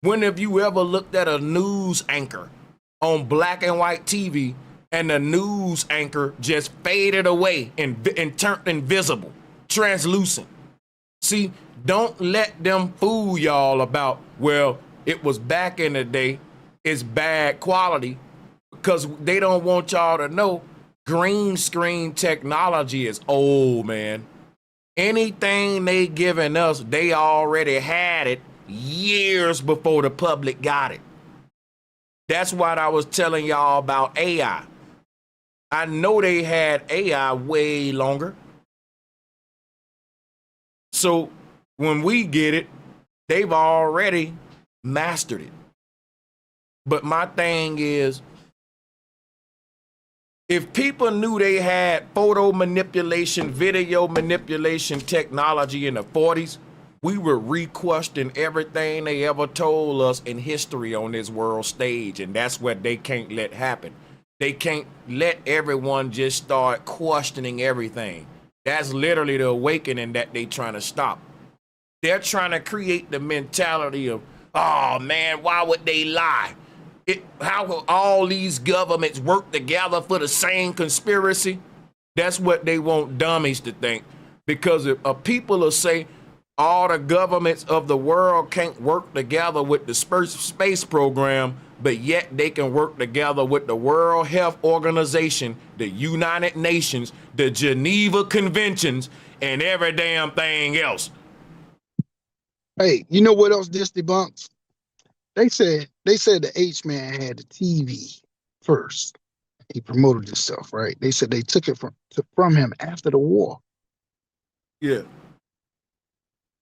When have you ever looked at a news anchor on black and white TV and the news anchor just faded away and turned invisible, translucent? See, don't let them fool y'all about, well, it was back in the day, it's bad quality, because they don't want y'all to know green screen technology is old, man. Anything they giving us, they already had it years before the public got it. That's what I was telling y'all about AI. I know they had AI way longer. So when we get it, they've already mastered it. But my thing is, if people knew they had photo manipulation, video manipulation technology in the 40s, we would re-question everything they ever told us in history on this world stage. And that's what they can't let happen. They can't let everyone just start questioning everything. That's literally the awakening that they trying to stop. They're trying to create the mentality of, oh man, why would they lie? How will all these governments work together for the same conspiracy? That's what they want dummies to think. Because if people will say all the governments of the world can't work together with the space program, but yet they can work together with the World Health Organization, the United Nations, the Geneva Conventions, and every damn thing else. Hey, you know what else this debunks? They said the H-Man had the TV first. He promoted himself, right? They said they took it from him after the war. Yeah.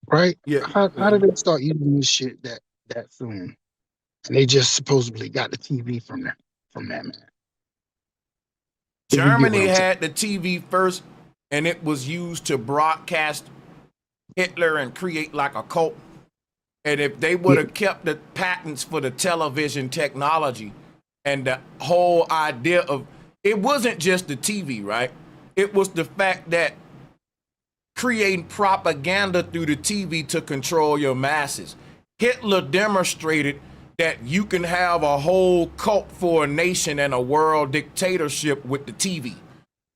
Right? Yeah. How did they start using this shit that soon? And they just supposedly got the TV from that man. Germany had the TV first, and it was used to broadcast Hitler and create like a cult. And if they would have kept the patents for the television technology and the whole idea of, it wasn't just the TV, right? It was the fact that creating propaganda through the TV to control your masses. Hitler demonstrated that you can have a whole cult for a nation and a world dictatorship with the TV.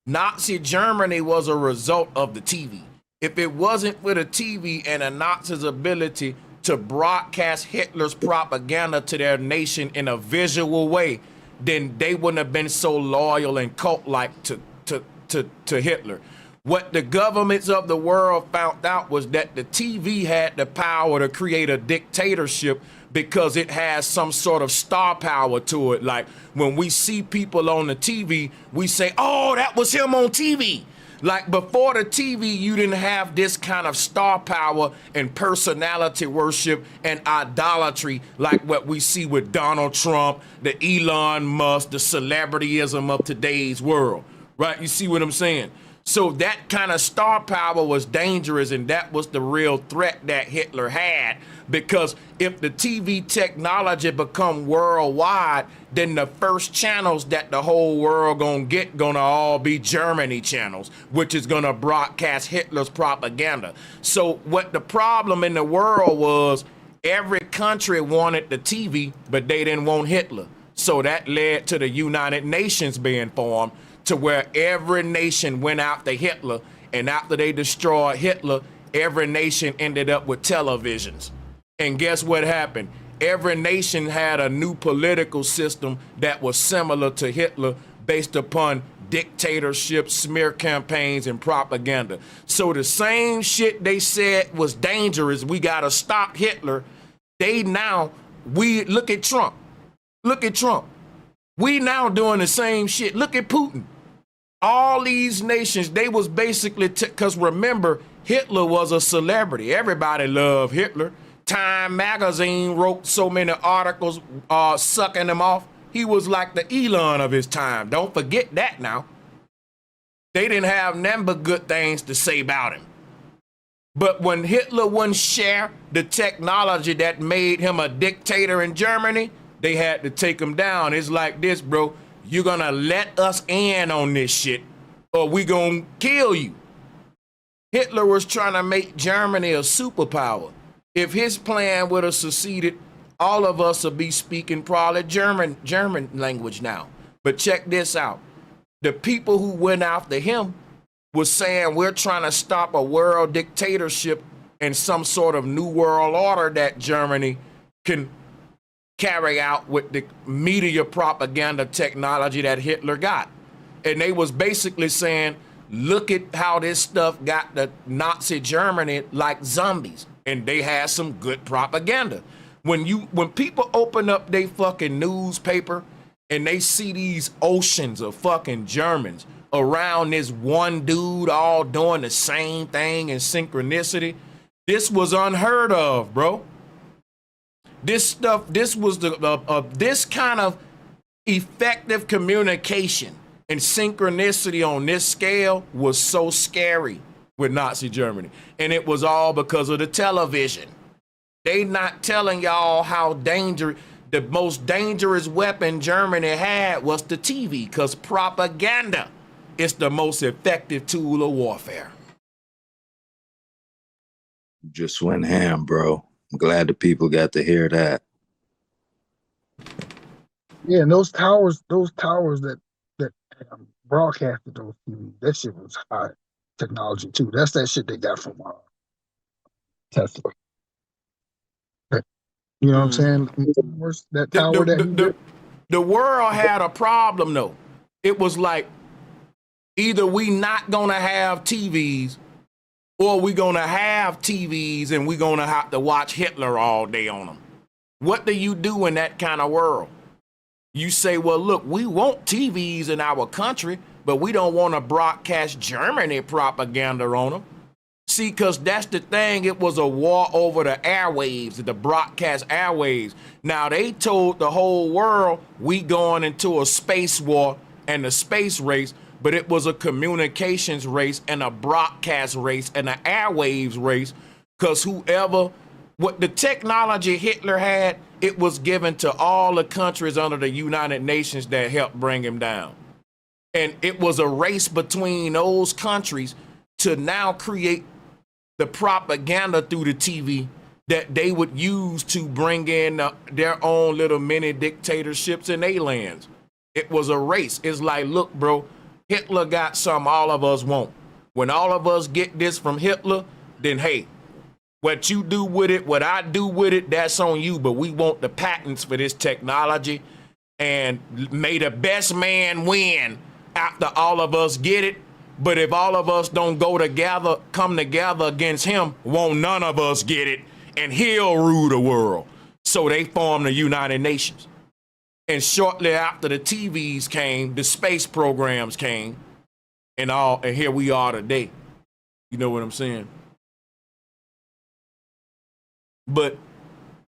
Nazi Germany was a result of the TV. If it wasn't for the TV and the Nazis' ability to broadcast Hitler's propaganda to their nation in a visual way, then they wouldn't have been so loyal and cult-like to Hitler. What the governments of the world found out was that the TV had the power to create a dictatorship because it has some sort of star power to it. Like when we see people on the TV, we say, oh, that was him on TV. Like before the TV, you didn't have this kind of star power and personality worship and idolatry like what we see with Donald Trump, the Elon Musk, the celebrityism of today's world, right? You see what I'm saying? So that kind of star power was dangerous, and that was the real threat that Hitler had, because if the TV technology become worldwide, then the first channels that the whole world gonna all be Germany channels, which is gonna broadcast Hitler's propaganda. So what the problem in the world was, every country wanted the TV, but they didn't want Hitler. So that led to the United Nations being formed, to where every nation went after Hitler, and after they destroyed Hitler, every nation ended up with televisions. And guess what happened? Every nation had a new political system that was similar to Hitler, based upon dictatorship, smear campaigns, and propaganda. So the same shit they said was dangerous, we gotta stop Hitler, we look at Trump. Look at Trump. We now doing the same shit. Look at Putin. All these nations, they was basically, because remember, Hitler was a celebrity. Everybody loved Hitler. Time magazine wrote so many articles sucking him off. He was like the Elon of his time. Don't forget that now. They didn't have nothing but good things to say about him. But when Hitler wouldn't share the technology that made him a dictator in Germany, they had to take him down. It's like this, bro. You're gonna let us in on this shit, or we gonna kill you. Hitler was trying to make Germany a superpower. If his plan would have succeeded, all of us would be speaking probably German language now. But check this out. The people who went after him was saying, we're trying to stop a world dictatorship and some sort of new world order that Germany can carry out with the media propaganda technology that Hitler got. And they was basically saying, look at how this stuff got the Nazi Germany like zombies. And they had some good propaganda. When people open up their fucking newspaper and they see these oceans of fucking Germans around this one dude all doing the same thing in synchronicity, this was unheard of, bro. This was this kind of effective communication and synchronicity on this scale was so scary with Nazi Germany. And it was all because of the television. They not telling y'all how the most dangerous weapon Germany had was the TV, because propaganda is the most effective tool of warfare. Just went ham, bro. I'm glad the people got to hear that. Yeah, and those towers that broadcasted those TVs, that shit was high technology too. That's that shit they got from Tesla. You know what I'm saying? That tower the world had a problem though. It was like, either we not gonna have TVs, or we gonna have TVs and we gonna have to watch Hitler all day on them. What do you do in that kind of world? You say, well, look, we want TVs in our country, but we don't want to broadcast Germany propaganda on them. See, because that's the thing. It was a war over the airwaves, the broadcast airwaves. Now, they told the whole world we going into a space war and a space race, but it was a communications race and a broadcast race and an airwaves race, because what the technology Hitler had, it was given to all the countries under the United Nations that helped bring him down. And it was a race between those countries to now create the propaganda through the TV that they would use to bring in their own little mini dictatorships in their lands. It was a race. It's like, look, bro, Hitler got something all of us want. When all of us get this from Hitler, then hey, what you do with it, what I do with it, that's on you. But we want the patents for this technology. and may the best man win after all of us get it. But if all of us don't come together against him, won't none of us get it, and he'll rule the world. So they formed the United Nations. And shortly after the TVs came, the space programs came, and here we are today. You know what I'm saying? But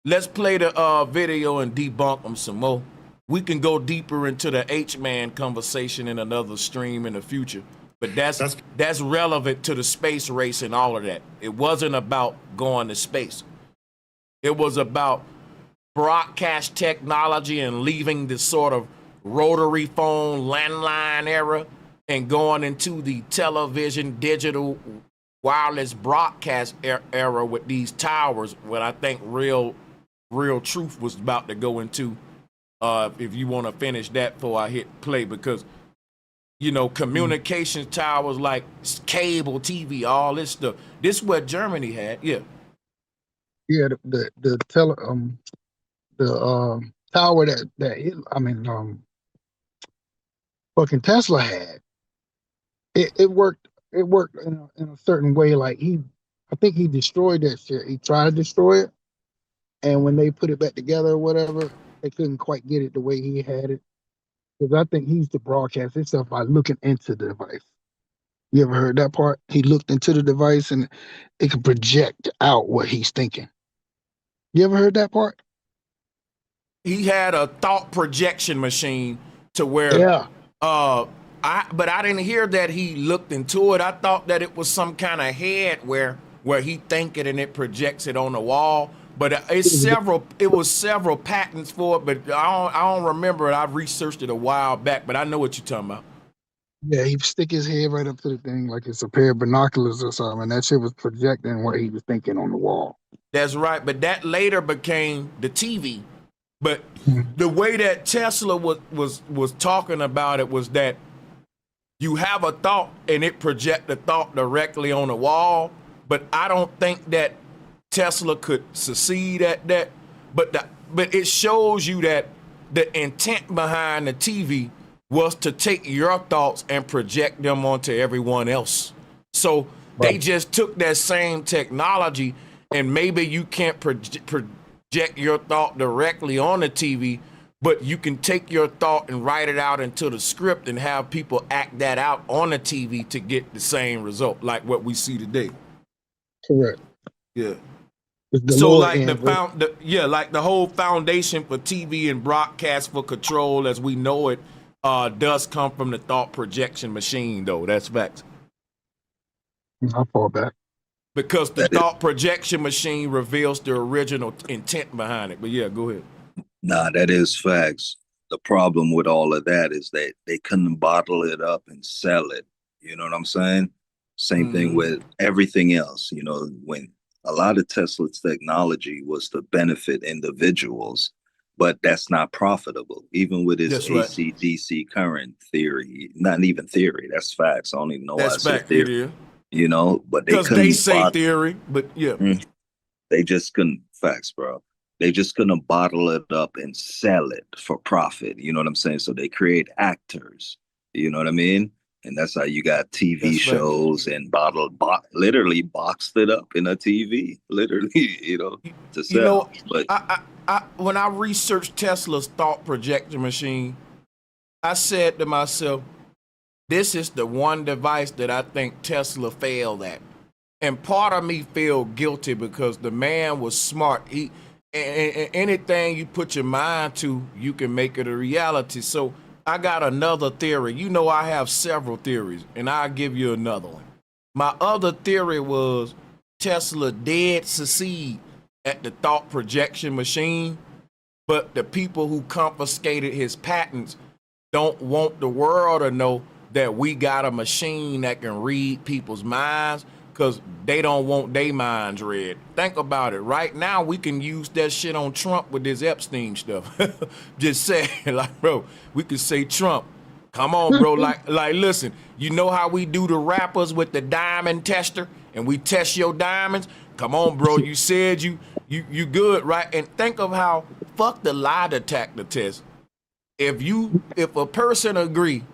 let's play the video and debunk them some more. We can go deeper into the H-Man conversation in another stream in the future. But that's relevant to the space race and all of that. It wasn't about going to space. It was about broadcast technology and leaving the sort of rotary phone landline era and going into the television, digital, wireless broadcast era with these towers, what I think real truth was about to go into. If you want to finish that before I hit play, because you know, communications towers like cable TV, all this stuff. This is what Germany had, yeah. Yeah, the tower fucking Tesla had. It worked in a certain way. Like I think he destroyed that shit. He tried to destroy it, and when they put it back together or whatever, they couldn't quite get it the way he had it. Because I think he used to broadcast himself by looking into the device. You ever heard that part? He looked into the device and it could project out what he's thinking. You ever heard that part? He had a thought projection machine to where, yeah. But I didn't hear that he looked into it. I thought that it was some kind of head where he think it and it projects it on the wall. But it was several patents for it, but I don't remember it. I researched it a while back, but I know what you're talking about. Yeah, he'd stick his head right up to the thing like it's a pair of binoculars or something, and that shit was projecting what he was thinking on the wall. That's right, but that later became the TV. But the way that Tesla was talking about it was that you have a thought and it project the thought directly on the wall, but I don't think that Tesla could succeed at that, but it shows you that the intent behind the TV was to take your thoughts and project them onto everyone else. So they just took that same technology, and maybe you can't project your thought directly on the TV, but you can take your thought and write it out into the script and have people act that out on the TV to get the same result, like what we see today. Correct. Yeah. So like like the whole foundation for TV and broadcast for control as we know it does come from the thought projection machine, though. That's facts. I'll fall back. Because the thought projection machine reveals the original intent behind it. But yeah, go ahead. Nah, that is facts. The problem with all of that is that they couldn't bottle it up and sell it. You know what I'm saying? Same thing with everything else. You know, when a lot of Tesla's technology was to benefit individuals, but that's not profitable. Even with his AC/DC current theory, not even theory, that's facts. I don't even know why I say theory. You know, but because they say theory, but yeah. They just couldn't, facts, bro. They just couldn't bottle it up and sell it for profit. You know what I'm saying? So they create actors. You know what I mean? And that's how you got TV shows and literally boxed it up in a TV, literally, you know, to sell. You know, but I when I researched Tesla's thought projection machine, I said to myself, this is the one device that I think Tesla failed at. And part of me feel guilty because the man was smart. Anything you put your mind to, you can make it a reality. So I got another theory. You know, I have several theories, and I'll give you another one. My other theory was Tesla did succeed at the thought projection machine, but the people who confiscated his patents don't want the world to know that we got a machine that can read people's minds because they don't want their minds read. Think about it. Right now, we can use that shit on Trump with this Epstein stuff. Just say, like, bro, we could say Trump. Come on, bro. like, listen, you know how we do the rappers with the diamond tester and we test your diamonds? Come on, bro. You said you good, right? And think of how, fuck the lie detector test. If a person agree,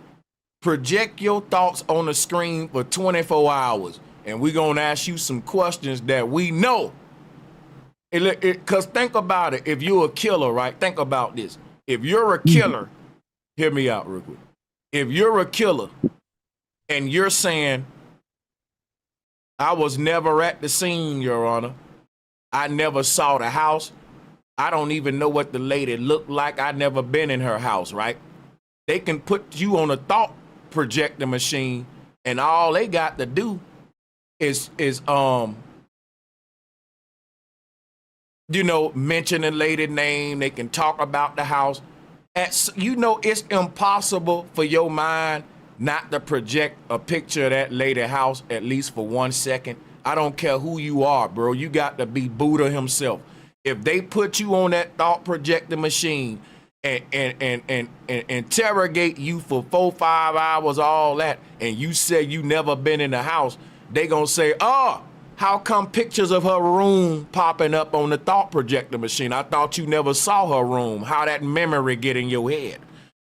project your thoughts on the screen for 24 hours, and we're gonna ask you some questions that we know. Because think about it. If you're a killer, right? Think about this. If you're a killer, hear me out real quick. If you're a killer and you're saying, I was never at the scene, Your Honor. I never saw the house. I don't even know what the lady looked like. I never been in her house, right? They can put you on a thought projector machine, and all they got to do is mention a lady name. They can talk about the house. It's impossible for your mind not to project a picture of that lady house at least for 1 second. I don't care who you are, bro. You got to be Buddha himself. If they put you on that thought projector machine and interrogate you for 4-5 hours, all that, and you say you never been in the house, they gonna say, how come pictures of her room popping up on the thought projector machine? I thought you never saw her room. How that memory get in your head?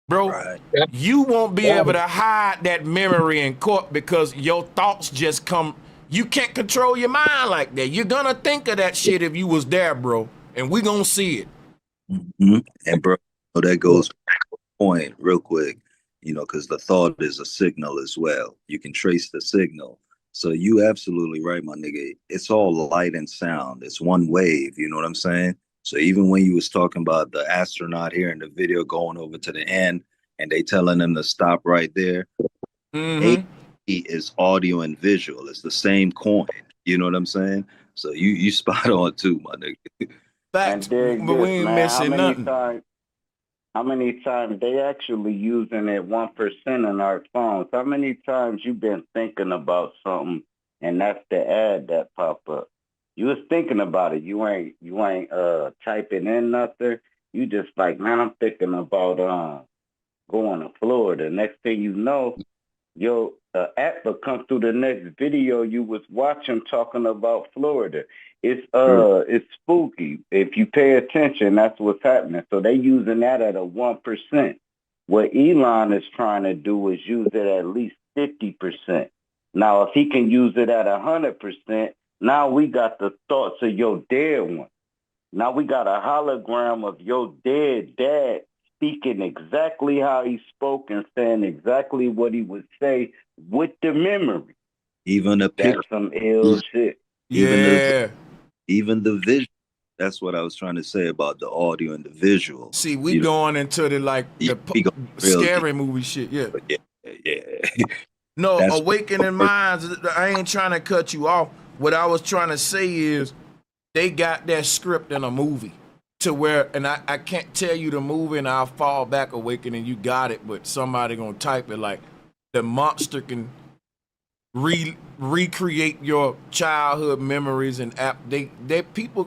Bro, right. You won't be able to hide that memory in court because your thoughts just come. You can't control your mind like that. You're gonna think of that shit if you was there, bro, and we gonna see it. And bro, that goes back to the point real quick, because the thought is a signal as well. You can trace the signal. So you absolutely right, my nigga. It's all light and sound. It's one wave, you know what I'm saying? So even when you was talking about the astronaut here in the video going over to the end and they telling them to stop right there, AE is audio and visual. It's the same coin. You know what I'm saying? So you spot on too, my nigga. Facts, but we ain't missing nothing. How many times they actually using it 1% in our phones? How many times you been thinking about something and that's the ad that pop up? You was thinking about it. You ain't typing in nothing. You just like, man, I'm thinking about going to Florida. Next thing you know, your app will come through the next video you was watching talking about Florida. It's spooky. If you pay attention, that's what's happening. So they using that at a 1%. What Elon is trying to do is use it at least 50%. Now, if he can use it at 100%, now we got the thoughts of your dead one. Now we got a hologram of your dead dad speaking exactly how he spoke and saying exactly what he would say with the memory. Even a picture. That's some ill shit. Even the visual. That's what I was trying to say about the audio and the visual. See, we going into the scary movie shit. Yeah. No, Awakening Minds, I ain't trying to cut you off. What I was trying to say is they got that script in a movie to where, and I can't tell you the movie and I'll fall back Awakening, you got it, but somebody gonna type it like the monster can recreate your childhood memories and people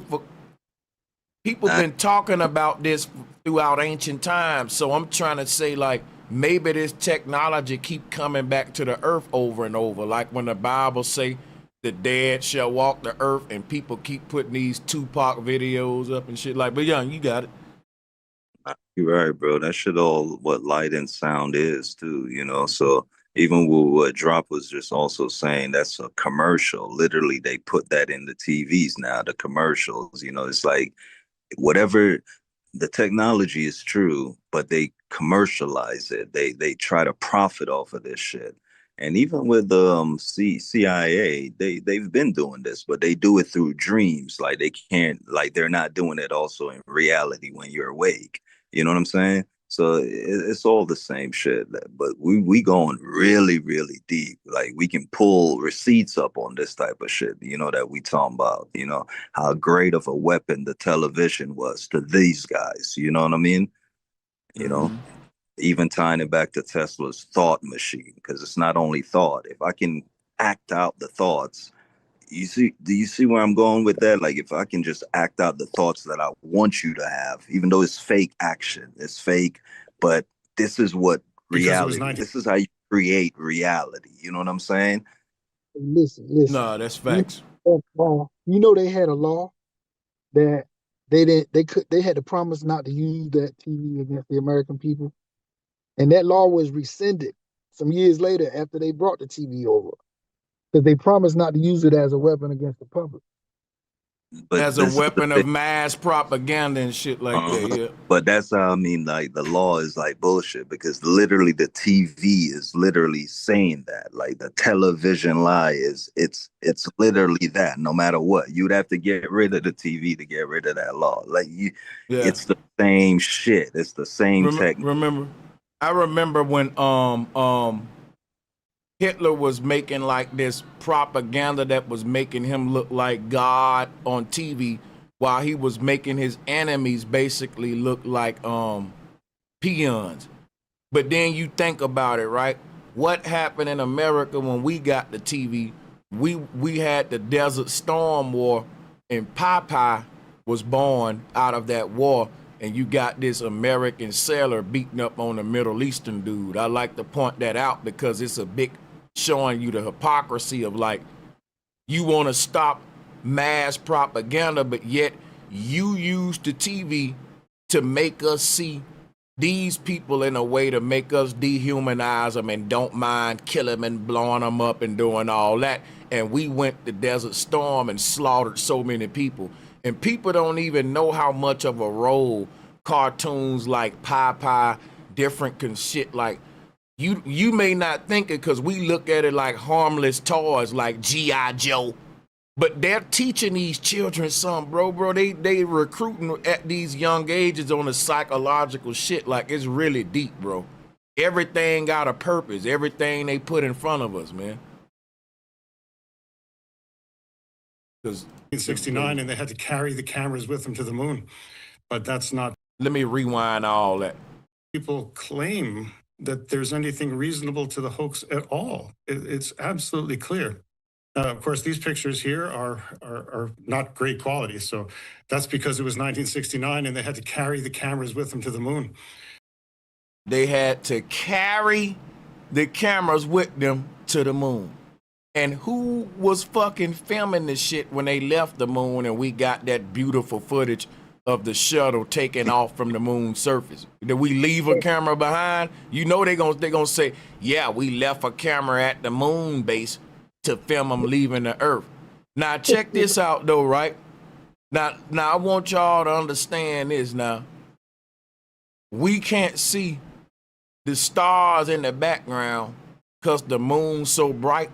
been talking about this throughout ancient times. So I'm trying to say like maybe this technology keep coming back to the earth over and over. Like when the Bible say the dead shall walk the earth and people keep putting these Tupac videos up and shit like, but Young, you got it. You're right, bro. That shit all what light and sound is too, so even with what Drop was just also saying, that's a commercial. Literally, they put that in the TVs now, the commercials. It's like whatever the technology is true, but they commercialize it. They try to profit off of this shit. And even with the CIA, they've been doing this, but they do it through dreams. Like they're not doing it also in reality when you're awake. You know what I'm saying? So it's all the same shit, but we going really, really deep. Like we can pull receipts up on this type of shit, that we talking about, how great of a weapon the television was to these guys. You know what I mean? Even tying it back to Tesla's thought machine, because it's not only thought. If I can act out the thoughts, do you see where I'm going with that? Like if I can just act out the thoughts that I want you to have, even though it's fake action, it's fake, but this is what reality, this is how you create reality. You know what I'm saying? Listen. No, that's facts. They had a law that they had to promise not to use that TV against the American people. And that law was rescinded some years later after they brought the TV over, because they promised not to use it as a weapon against the public. But as a weapon of mass propaganda and shit like that, yeah. But that's how I mean, like the law is like bullshit, because literally the TV is literally saying that. Like the television lie is it's literally that. No matter what, you'd have to get rid of the TV to get rid of that law. Like it's the same shit. It's the same technique. I remember when Hitler was making like this propaganda that was making him look like God on TV, while he was making his enemies basically look like peons. But then you think about it, right? What happened in America when we got the TV? We had the Desert Storm War, and Popeye was born out of that war, and you got this American sailor beating up on a Middle Eastern dude. I like to point that out because it's a big showing you the hypocrisy of, like, you want to stop mass propaganda, but yet you use the TV to make us see these people in a way to make us dehumanize them and don't mind killing them and blowing them up and doing all that. And we went to Desert Storm and slaughtered so many people. And people don't even know how much of a role cartoons like Popeye, different shit like, you may not think it because we look at it like harmless toys like G.I. Joe, but they're teaching these children something, bro. They recruiting at these young ages on the psychological shit. Like, it's really deep, bro. Everything got a purpose. Everything they put in front of us, man. 1969, and they had to carry the cameras with them to the moon. But that's not. Let me rewind all that. People claim that there's anything reasonable to the hoax at all. It's absolutely clear. Of course, these pictures here are not great quality. So that's because it was 1969 and they had to carry the cameras with them to the moon. They had to carry the cameras with them to the moon. And who was fucking filming this shit when they left the moon and we got that beautiful footage of the shuttle taking off from the moon surface? Did we leave a camera behind? You know they gonna say, yeah, we left a camera at the moon base to film them leaving the Earth. Now check this out though, right? Now I want y'all to understand this now. We can't see the stars in the background because the moon's so bright,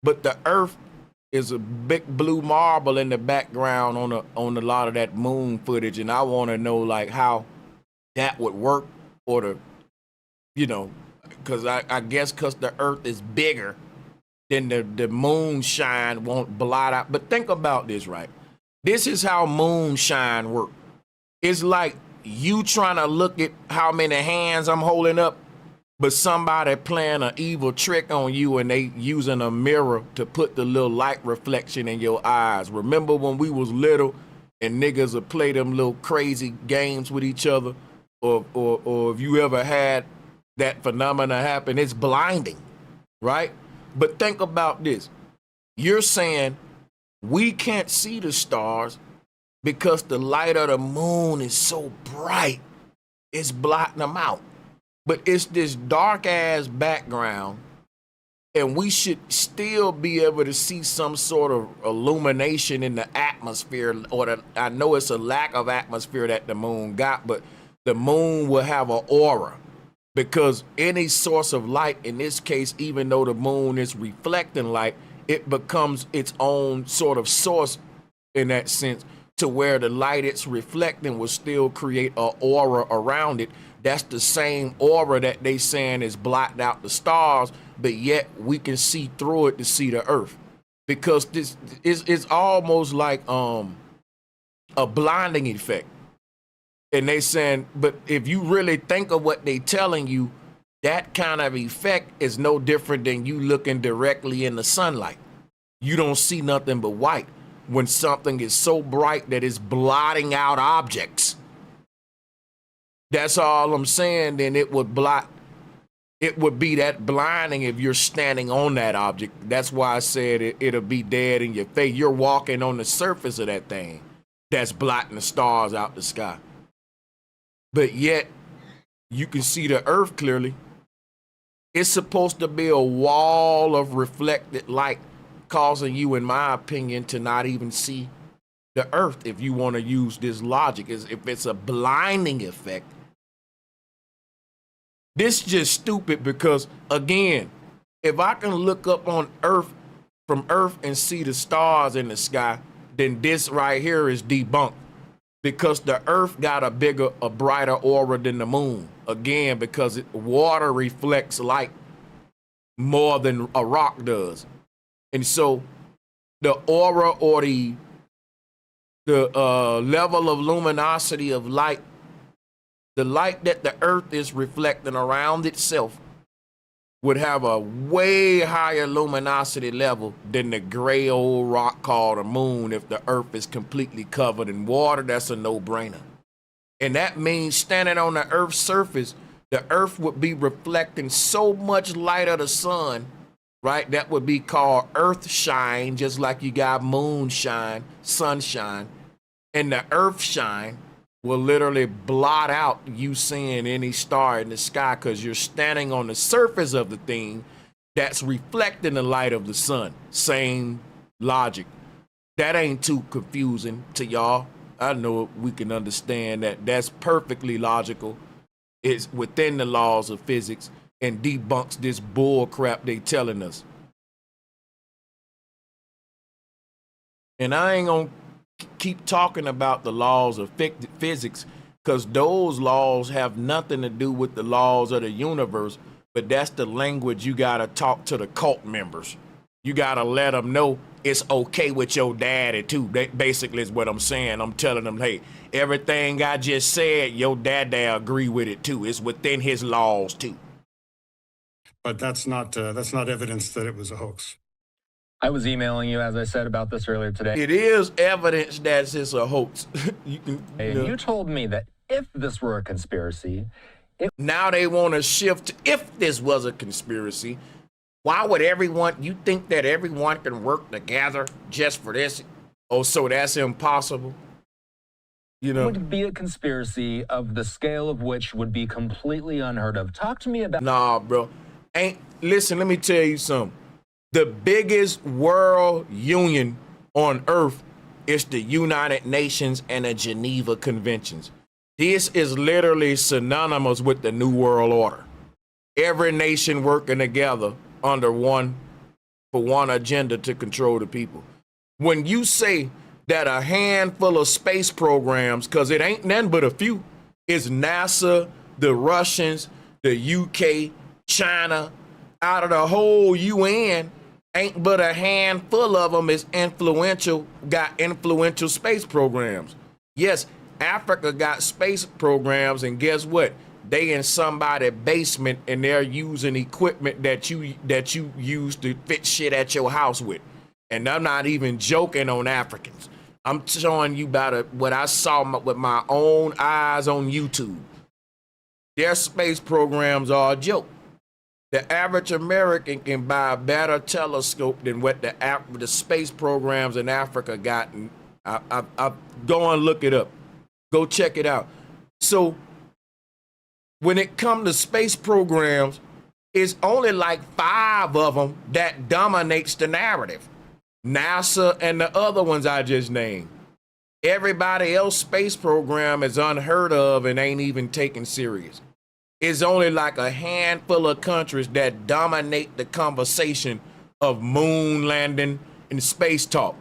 but the Earth is a big blue marble in the background on a lot of that moon footage, and I want to know like how that would work, or the, you know, because I guess because the Earth is bigger, then the moonshine won't blot out. But think about this, right? This is how moonshine work. It's like you trying to look at how many hands I'm holding up, but somebody playing an evil trick on you and they using a mirror to put the little light reflection in your eyes. Remember when we was little and niggas would play them little crazy games with each other? Or if you ever had that phenomena happen, it's blinding, right? But think about this. You're saying we can't see the stars because the light of the moon is so bright, it's blotting them out. But it's this dark ass background, and we should still be able to see some sort of illumination in the atmosphere, or I know it's a lack of atmosphere that the moon got, but the moon will have an aura, because any source of light, in this case, even though the moon is reflecting light, it becomes its own sort of source in that sense, to where the light it's reflecting will still create an aura around it. That's the same aura that they saying is blocked out the stars, but yet we can see through it to see the Earth, because this is almost like a blinding effect. And they saying, but if you really think of what they telling you, that kind of effect is no different than you looking directly in the sunlight. You don't see nothing but white when something is so bright that it's blotting out objects. That's all I'm saying. Then it would blot. It would be that blinding if you're standing on that object. That's why I said it'll be dead in your face. You're walking on the surface of that thing that's blotting the stars out the sky. But yet you can see the Earth clearly. It's supposed to be a wall of reflected light, causing you, in my opinion, to not even see the Earth. If you want to use this logic, is if it's a blinding effect. This is just stupid because, again, if I can look up on Earth from Earth and see the stars in the sky, then this right here is debunked because the Earth got a brighter aura than the moon. Again, because water reflects light more than a rock does. And so the aura or the level of luminosity of light, the light that the Earth is reflecting around itself would have a way higher luminosity level than the gray old rock called a moon. If the Earth is completely covered in water, that's a no-brainer. And that means standing on the Earth's surface, the Earth would be reflecting so much light of the sun, right? That would be called earth shine, just like you got moonshine, sunshine. And the earth shine will literally blot out you seeing any star in the sky because you're standing on the surface of the thing that's reflecting the light of the sun. Same logic. That ain't too confusing to y'all. I know we can understand that. That's perfectly logical. It's within the laws of physics and debunks this bull crap they telling us. And I ain't gonna keep talking about the laws of physics because those laws have nothing to do with the laws of the universe, but that's the language you gotta talk to the cult members. You gotta let them know it's okay with your daddy too. That basically is what I'm saying. I'm telling them, hey, everything I just said, your daddy agree with it too. It's within his laws too. But that's not evidence that it was a hoax. I was emailing you, as I said, about this earlier today. It is evidence that it's a hoax. You told me that if this were a conspiracy, now they want to shift. If this was a conspiracy, why would you think that everyone can work together just for this? Oh, so that's impossible? You know, it would be a conspiracy of the scale of which would be completely unheard of. Talk to me about. Nah, bro. Listen, let me tell you something. The biggest world union on earth is the United Nations and the Geneva Conventions. This is literally synonymous with the New World Order. Every nation working together under one agenda to control the people. When you say that a handful of space programs, because it ain't nothing but a few, is NASA, the Russians, the UK, China, out of the whole UN, ain't but a handful of them is got influential space programs. Yes, Africa got space programs, and guess what? They in somebody's basement and they're using equipment that you use to fit shit at your house with. And I'm not even joking on Africans. I'm showing you about what I saw with my own eyes on YouTube. Their space programs are a joke. The average American can buy a better telescope than what the space programs in Africa got. And I go and look it up. Go check it out. So when it comes to space programs, it's only like 5 of them that dominates the narrative. NASA and the other ones I just named. Everybody else space program is unheard of and ain't even taken serious. It's only like a handful of countries that dominate the conversation of moon landing and space talk.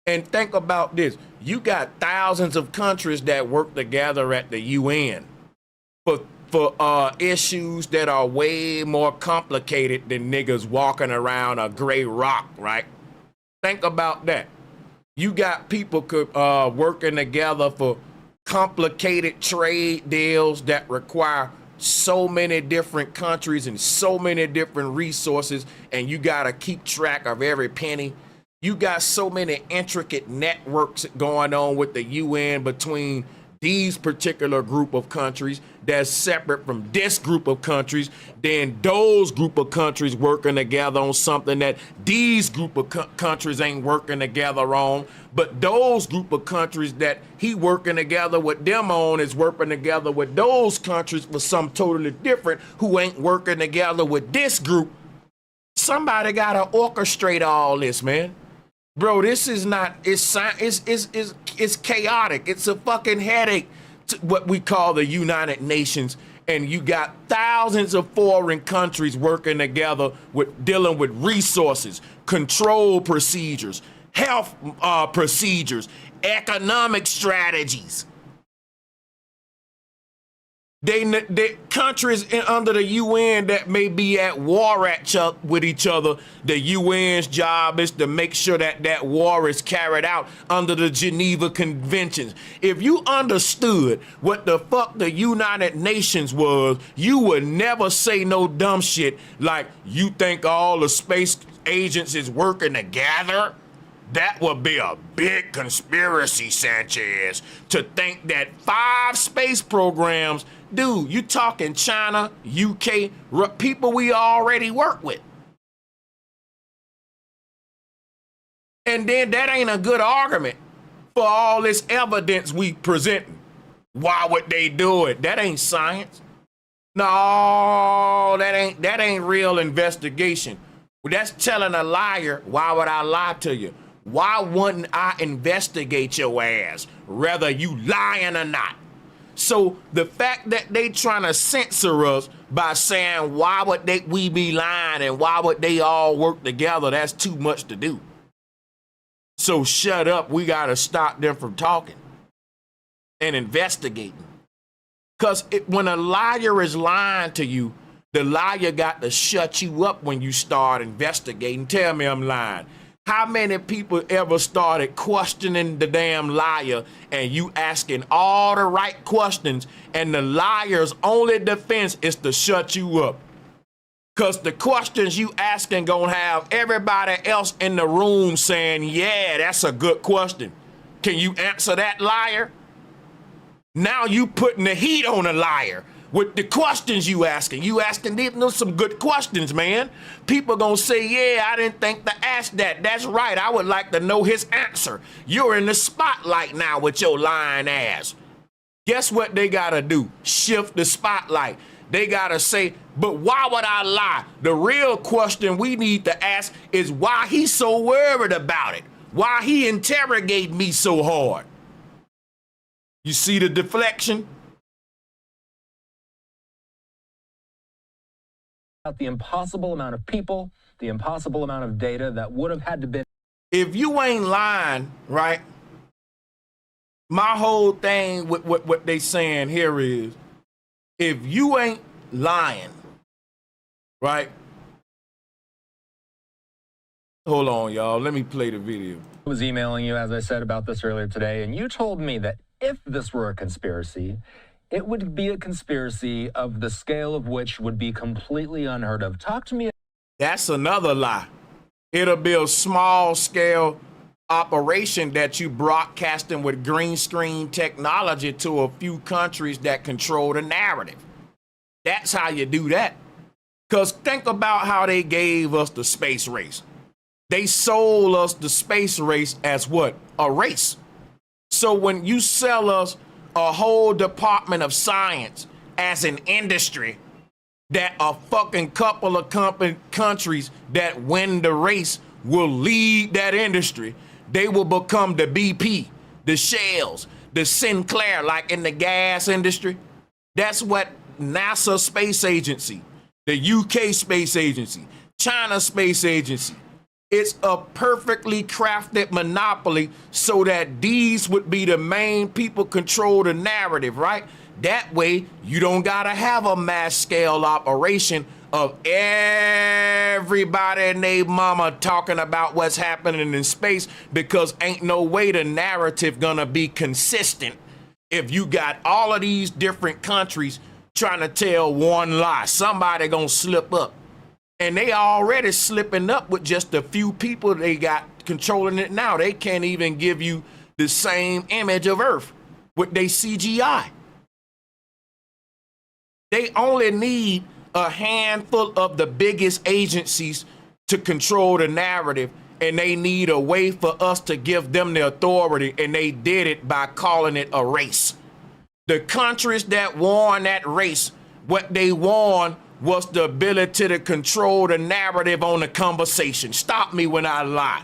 And think about this. You got thousands of countries that work together at the UN for issues that are way more complicated than niggas walking around a gray rock, right? Think about that. You got people working together for complicated trade deals that require so many different countries and so many different resources, and you got to keep track of every penny. You got so many intricate networks going on with the UN between these particular group of countries that's separate from this group of countries, then those group of countries working together on something that these group of countries ain't working together on, but those group of countries that he working together with them on is working together with those countries for some totally different who ain't working together with this group. Somebody gotta orchestrate all this, man. Bro, this is not, it's chaotic. It's a fucking headache to what we call the United Nations. And you got thousands of foreign countries working together with dealing with resources, control procedures, health procedures, economic strategies. They countries under the UN that may be at war with each other, the UN's job is to make sure that that war is carried out under the Geneva Conventions. If you understood what the fuck the United Nations was, you would never say no dumb shit like, you think all the space agencies working together? That would be a big conspiracy, Sanchez, to think that 5 space programs. Dude, you talking China, UK, people we already work with. And then that ain't a good argument for all this evidence we presenting. Why would they do it? That ain't science. No, that ain't real investigation. That's telling a liar. Why would I lie to you? Why wouldn't I investigate your ass, whether you lying or not? So the fact that they trying to censor us by saying, why would we be lying and why would they all work together? That's too much to do. So shut up. We got to stop them from talking and investigating. Because when a liar is lying to you, the liar got to shut you up when you start investigating. Tell me I'm lying. How many people ever started questioning the damn liar and you asking all the right questions and the liar's only defense is to shut you up? Because the questions you asking gonna have everybody else in the room saying, yeah, that's a good question. Can you answer that, liar? Now you putting the heat on a liar with the questions you asking. You asking them some good questions, man. People gonna say, yeah, I didn't think to ask that. That's right, I would like to know his answer. You're in the spotlight now with your lying ass. Guess what they gotta do? Shift the spotlight. They gotta say, but why would I lie? The real question we need to ask is why he's so worried about it. Why he interrogate me so hard. You see the deflection? The impossible amount of people, the impossible amount of data that would have had to be. If you ain't lying, right? My whole thing with what they saying here is, if you ain't lying, right? Hold on, y'all. Let me play the video. I was emailing you, as I said, about this earlier today, and you told me that if this were a conspiracy, it would be a conspiracy of the scale of which would be completely unheard of. Talk to me. That's another lie. It'll be a small scale operation that you broadcasting with green screen technology to a few countries that control the narrative. That's how you do that. Because think about how they gave us the space race. They sold us the space race as what? A race. So when you sell us a whole department of science as an industry, that a fucking couple of countries that win the race will lead that industry. They will become the BP, the Shells, the Sinclair, like in the gas industry. That's what NASA Space Agency, the UK Space Agency, China Space Agency. It's a perfectly crafted monopoly so that these would be the main people control the narrative, right? That way, you don't gotta have a mass scale operation of everybody and their mama talking about what's happening in space, because ain't no way the narrative gonna be consistent if you got all of these different countries trying to tell one lie. Somebody gonna slip up. And they already slipping up with just a few people they got controlling it now. They can't even give you the same image of Earth. with their CGI. They only need a handful of the biggest agencies to control the narrative, and they need a way for us to give them the authority, and they did it by calling it a race. The countries that won that race, what they won was the ability to control the narrative on the conversation. Stop me when I lie.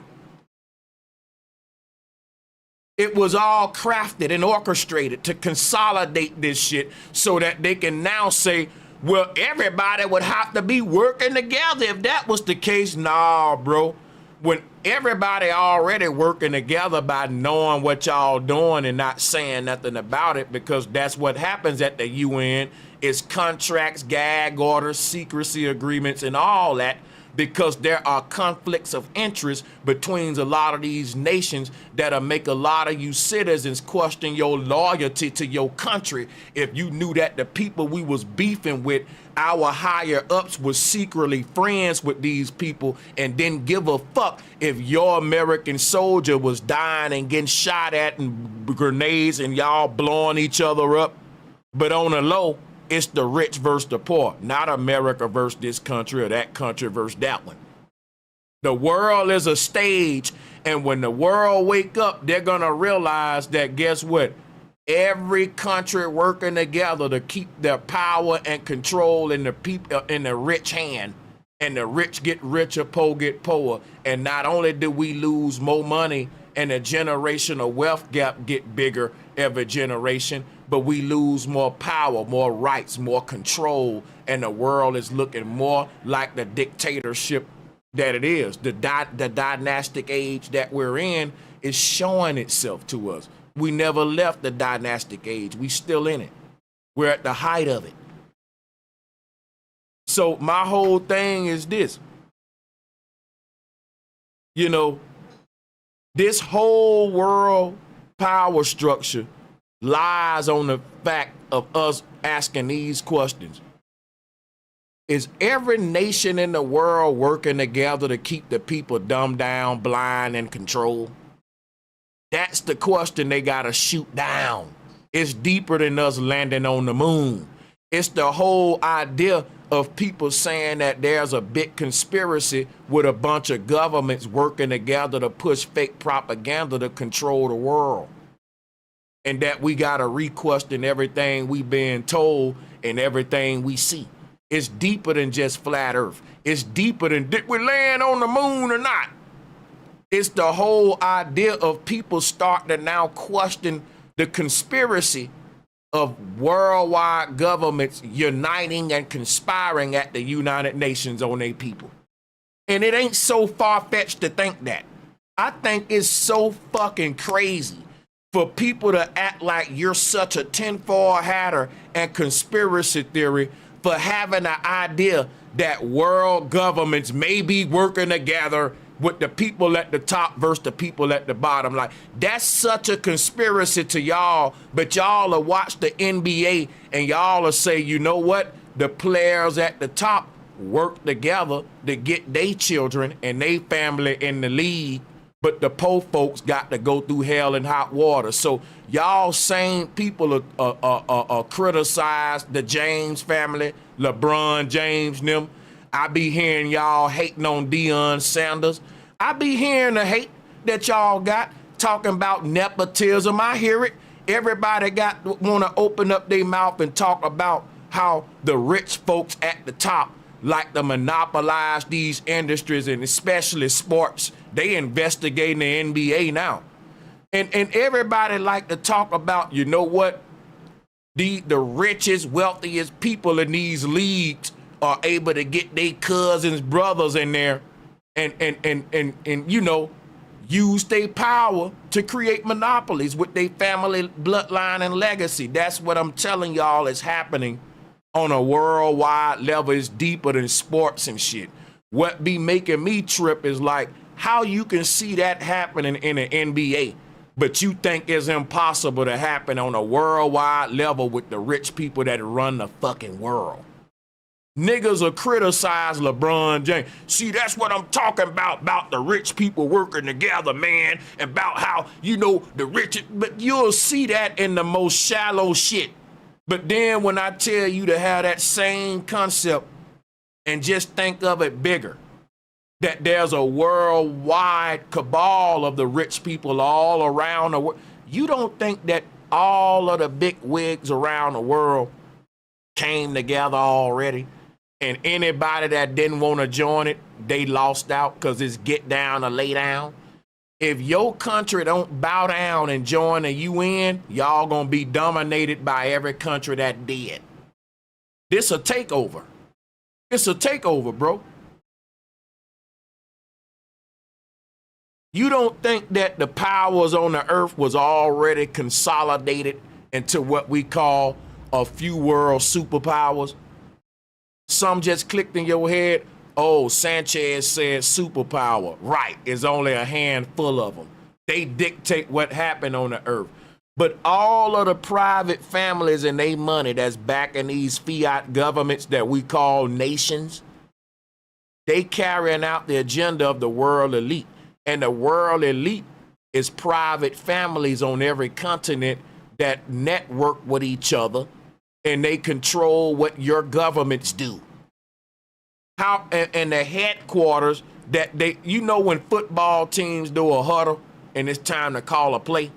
It was all crafted and orchestrated to consolidate this shit so that they can now say, well, everybody would have to be working together. If that was the case, nah, bro. When everybody already working together by knowing what y'all doing and not saying nothing about it, because that's what happens at the UN, is contracts, gag orders, secrecy agreements, and all that, because there are conflicts of interest between a lot of these nations that'll make a lot of you citizens question your loyalty to your country. If you knew that the people we was beefing with, our higher ups was secretly friends with these people and didn't give a fuck if your American soldier was dying and getting shot at and grenades and y'all blowing each other up. But on the low, it's the rich versus the poor, not America versus this country or that country versus that one. The world is a stage, and when the world wake up, they're gonna realize that, guess what? Every country working together to keep their power and control in the people in the rich hand, and the rich get richer, poor get poorer. And not only do we lose more money and the generational wealth gap get bigger every generation, but we lose more power, more rights, more control, and the world is looking more like the dictatorship that it is. The dynastic age that we're in is showing itself to us. We never left the dynastic age. We still in it. We're at the height of it. So my whole thing is this. You know, this whole world power structure lies on the fact of us asking these questions. Is every nation in the world working together to keep the people dumbed down, blind, and controlled? That's the question they gotta shoot down. It's deeper than us landing on the moon. It's the whole idea of people saying that there's a big conspiracy with a bunch of governments working together to push fake propaganda to control the world. And that we gotta re-question everything we been told and everything we see. It's deeper than just flat earth. It's deeper than did we land on the moon or not? It's the whole idea of people starting to now question the conspiracy of worldwide governments uniting and conspiring at the United Nations on their people. And it ain't so far-fetched to think that. I think it's so fucking crazy for people to act like you're such a tinfoil hatter and conspiracy theory for having an idea that world governments may be working together with the people at the top versus the people at the bottom. Like, that's such a conspiracy to y'all, but y'all will watch the NBA and y'all will say, you know what? The players at the top work together to get their children and their family in the league, but the poor folks got to go through hell and hot water. So y'all same people criticize the James family, LeBron James, them. I be hearing y'all hating on Deion Sanders. I be hearing the hate that y'all got talking about nepotism. I hear it. Everybody want to open up their mouth and talk about how the rich folks at the top like to monopolize these industries, and especially sports. They investigating the NBA now. And everybody like to talk about, you know what? The richest, wealthiest people in these leagues are able to get their cousins, brothers in there and you know, use their power to create monopolies with their family bloodline and legacy. That's what I'm telling y'all is happening on a worldwide level. Is deeper than sports and shit. What be making me trip is like how you can see that happening in the NBA, but you think it's impossible to happen on a worldwide level with the rich people that run the fucking world. Niggas will criticize LeBron James. See, that's what I'm talking about the rich people working together, man, and about how, you know, the rich, but you'll see that in the most shallow shit. But then when I tell you to have that same concept and just think of it bigger, that there's a worldwide cabal of the rich people all around the world, you don't think that all of the big wigs around the world came together already? And anybody that didn't want to join it, they lost out because it's get down or lay down. If your country don't bow down and join the UN, y'all gonna be dominated by every country that did. This a takeover. It's a takeover, bro. You don't think that the powers on the earth was already consolidated into what we call a few world superpowers? Some just clicked in your head. Oh, Sanchez said superpower. Right, it's only a handful of them. They dictate what happened on the earth. But all of the private families and their money that's backing these fiat governments that we call nations, they carrying out the agenda of the world elite. And the world elite is private families on every continent that network with each other, and they control what your governments do. How and the headquarters that they, you know, when football teams do a huddle and it's time to call a play,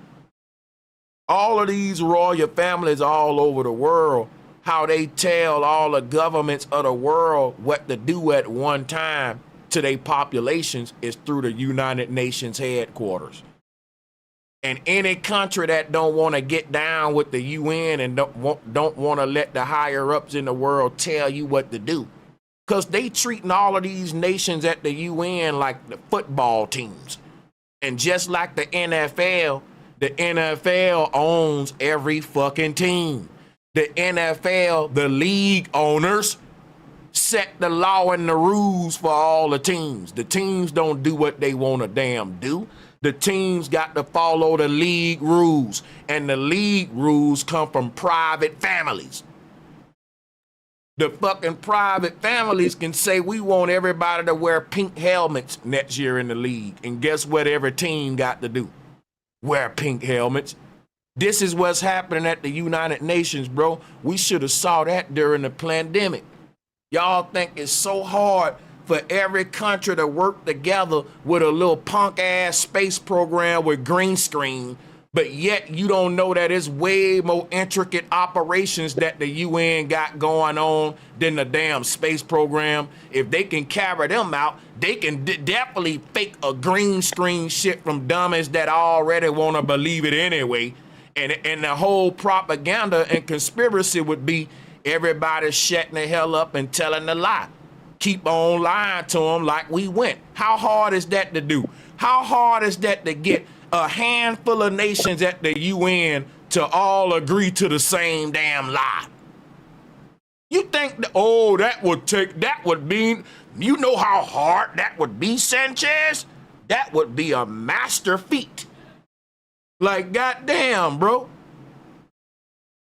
all of these royal families all over the world, how they tell all the governments of the world what to do at one time to their populations is through the United Nations headquarters. And any country that don't want to get down with the UN and don't want to let the higher ups in the world tell you what to do, because they treating all of these nations at the UN like the football teams. And just like the NFL owns every fucking team. The NFL, the league owners, set the law and the rules for all the teams. The teams don't do what they want to damn do. The teams got to follow the league rules, and the league rules come from private families. The fucking private families can say, we want everybody to wear pink helmets next year in the league. And guess what every team got to do? Wear pink helmets. This is what's happening at the United Nations, bro. We should have saw that during the pandemic. Y'all think it's so hard for every country to work together with a little punk ass space program with green screen, but yet you don't know that it's way more intricate operations that the UN got going on than the damn space program. If they can carry them out, they can definitely fake a green screen shit from dummies that already want to believe it anyway. And the whole propaganda and conspiracy would be everybody shutting the hell up and telling the lie. Keep on lying to them like we went. How hard is that to do? How hard is that to get a handful of nations at the UN to all agree to the same damn lie? You think, that would be, you know how hard that would be, Sanchez? That would be a master feat. Like, goddamn, bro.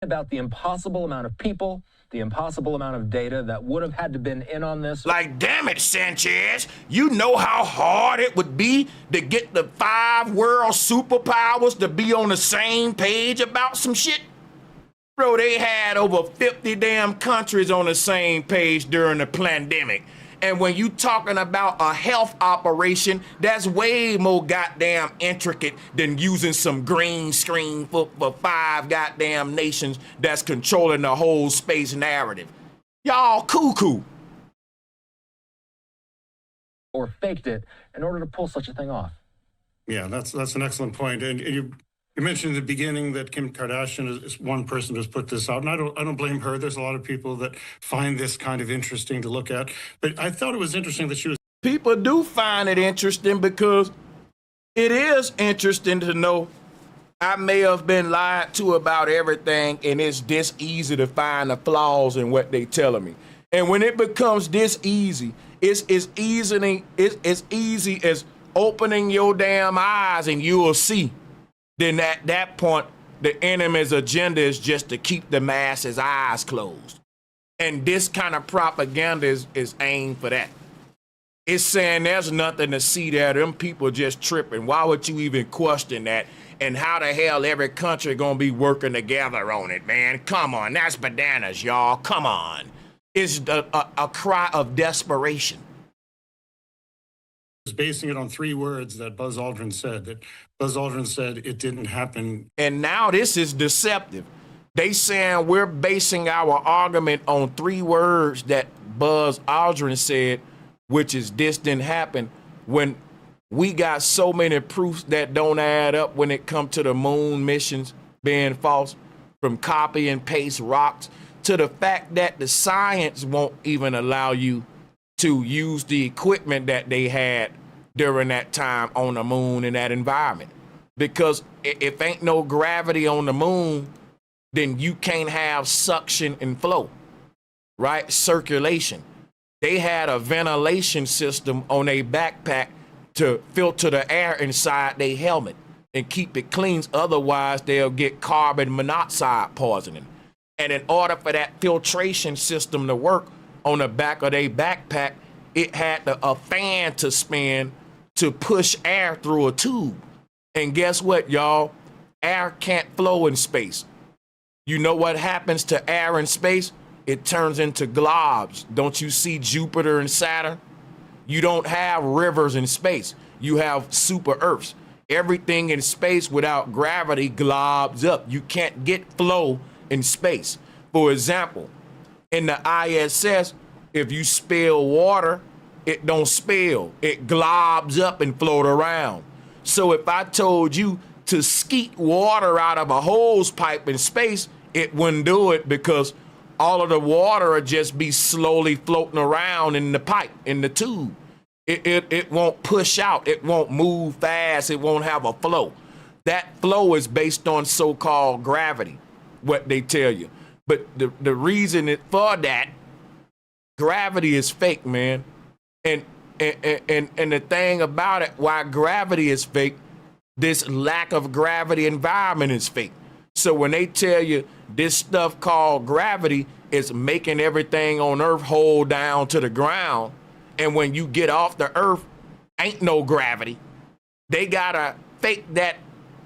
About the impossible amount of people, the impossible amount of data that would have had to been in on this. Like, damn it, Sanchez. You know how hard it would be to get the 5 world superpowers to be on the same page about some shit? Bro, they had over 50 damn countries on the same page during the pandemic. And when you talking about a health operation, that's way more goddamn intricate than using some green screen for 5 goddamn nations that's controlling the whole space narrative. Y'all cuckoo. Or faked it in order to pull such a thing off. Yeah, that's an excellent point. And you mentioned in the beginning that Kim Kardashian is one person who's put this out, and I don't blame her. There's a lot of people that find this kind of interesting to look at. But I thought it was interesting that she was. People do find it interesting because it is interesting to know I may have been lied to about everything, and it's this easy to find the flaws in what they telling me. And when it becomes this easy, it's as easy as opening your damn eyes and you will see. Then at that point, the enemy's agenda is just to keep the masses' eyes closed. And this kind of propaganda is aimed for that. It's saying there's nothing to see there. Them people just tripping. Why would you even question that? And how the hell every country gonna be working together on it, man? Come on, that's bananas, y'all. Come on. It's a cry of desperation. Was basing it on 3 words that Buzz Aldrin said. That Buzz Aldrin said it didn't happen. And now this is deceptive. They saying we're basing our argument on 3 words that Buzz Aldrin said, which is this didn't happen, when we got so many proofs that don't add up when it comes to the moon missions being false, from copy and paste rocks to the fact that the science won't even allow you to use the equipment that they had during that time on the moon in that environment. Because if ain't no gravity on the moon, then you can't have suction and flow, right? Circulation. They had a ventilation system on a backpack to filter the air inside their helmet and keep it clean. Otherwise, they'll get carbon monoxide poisoning. And in order for that filtration system to work on the back of their backpack, it had a fan to spin to push air through a tube. And guess what, y'all? Air can't flow in space. You know what happens to air in space? It turns into globs. Don't you see Jupiter and Saturn? You don't have rivers in space. You have super Earths. Everything in space without gravity globs up. You can't get flow in space. For example, in the ISS, if you spill water, it don't spill. It globs up and float around. So if I told you to skeet water out of a hose pipe in space, it wouldn't do it, because all of the water would just be slowly floating around in the pipe, in the tube. It won't push out. It won't move fast. It won't have a flow. That flow is based on so-called gravity, what they tell you. But the reason for that, gravity is fake, man. And the thing about it, why gravity is fake, this lack of gravity environment is fake. So when they tell you this stuff called gravity is making everything on Earth hold down to the ground, and when you get off the Earth, ain't no gravity, they gotta fake that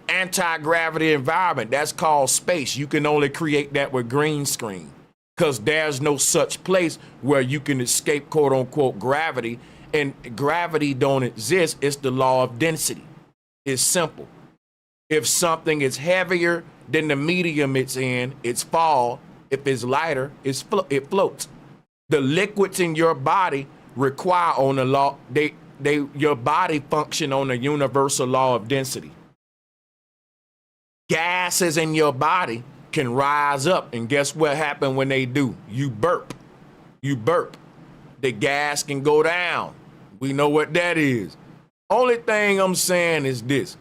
anti-gravity environment. That's called space. You can only create that with green screen, because there's no such place where you can escape quote unquote gravity, and gravity don't exist. It's the law of density. It's simple. If something is heavier than the medium it's in, it's fall. If it's lighter, it floats. The liquids in your body require on the law, your body function on the universal law of density. Gases in your body can rise up, and guess what happens when they do? You burp. You burp. The gas can go down. We know what that is. Only thing I'm saying is this.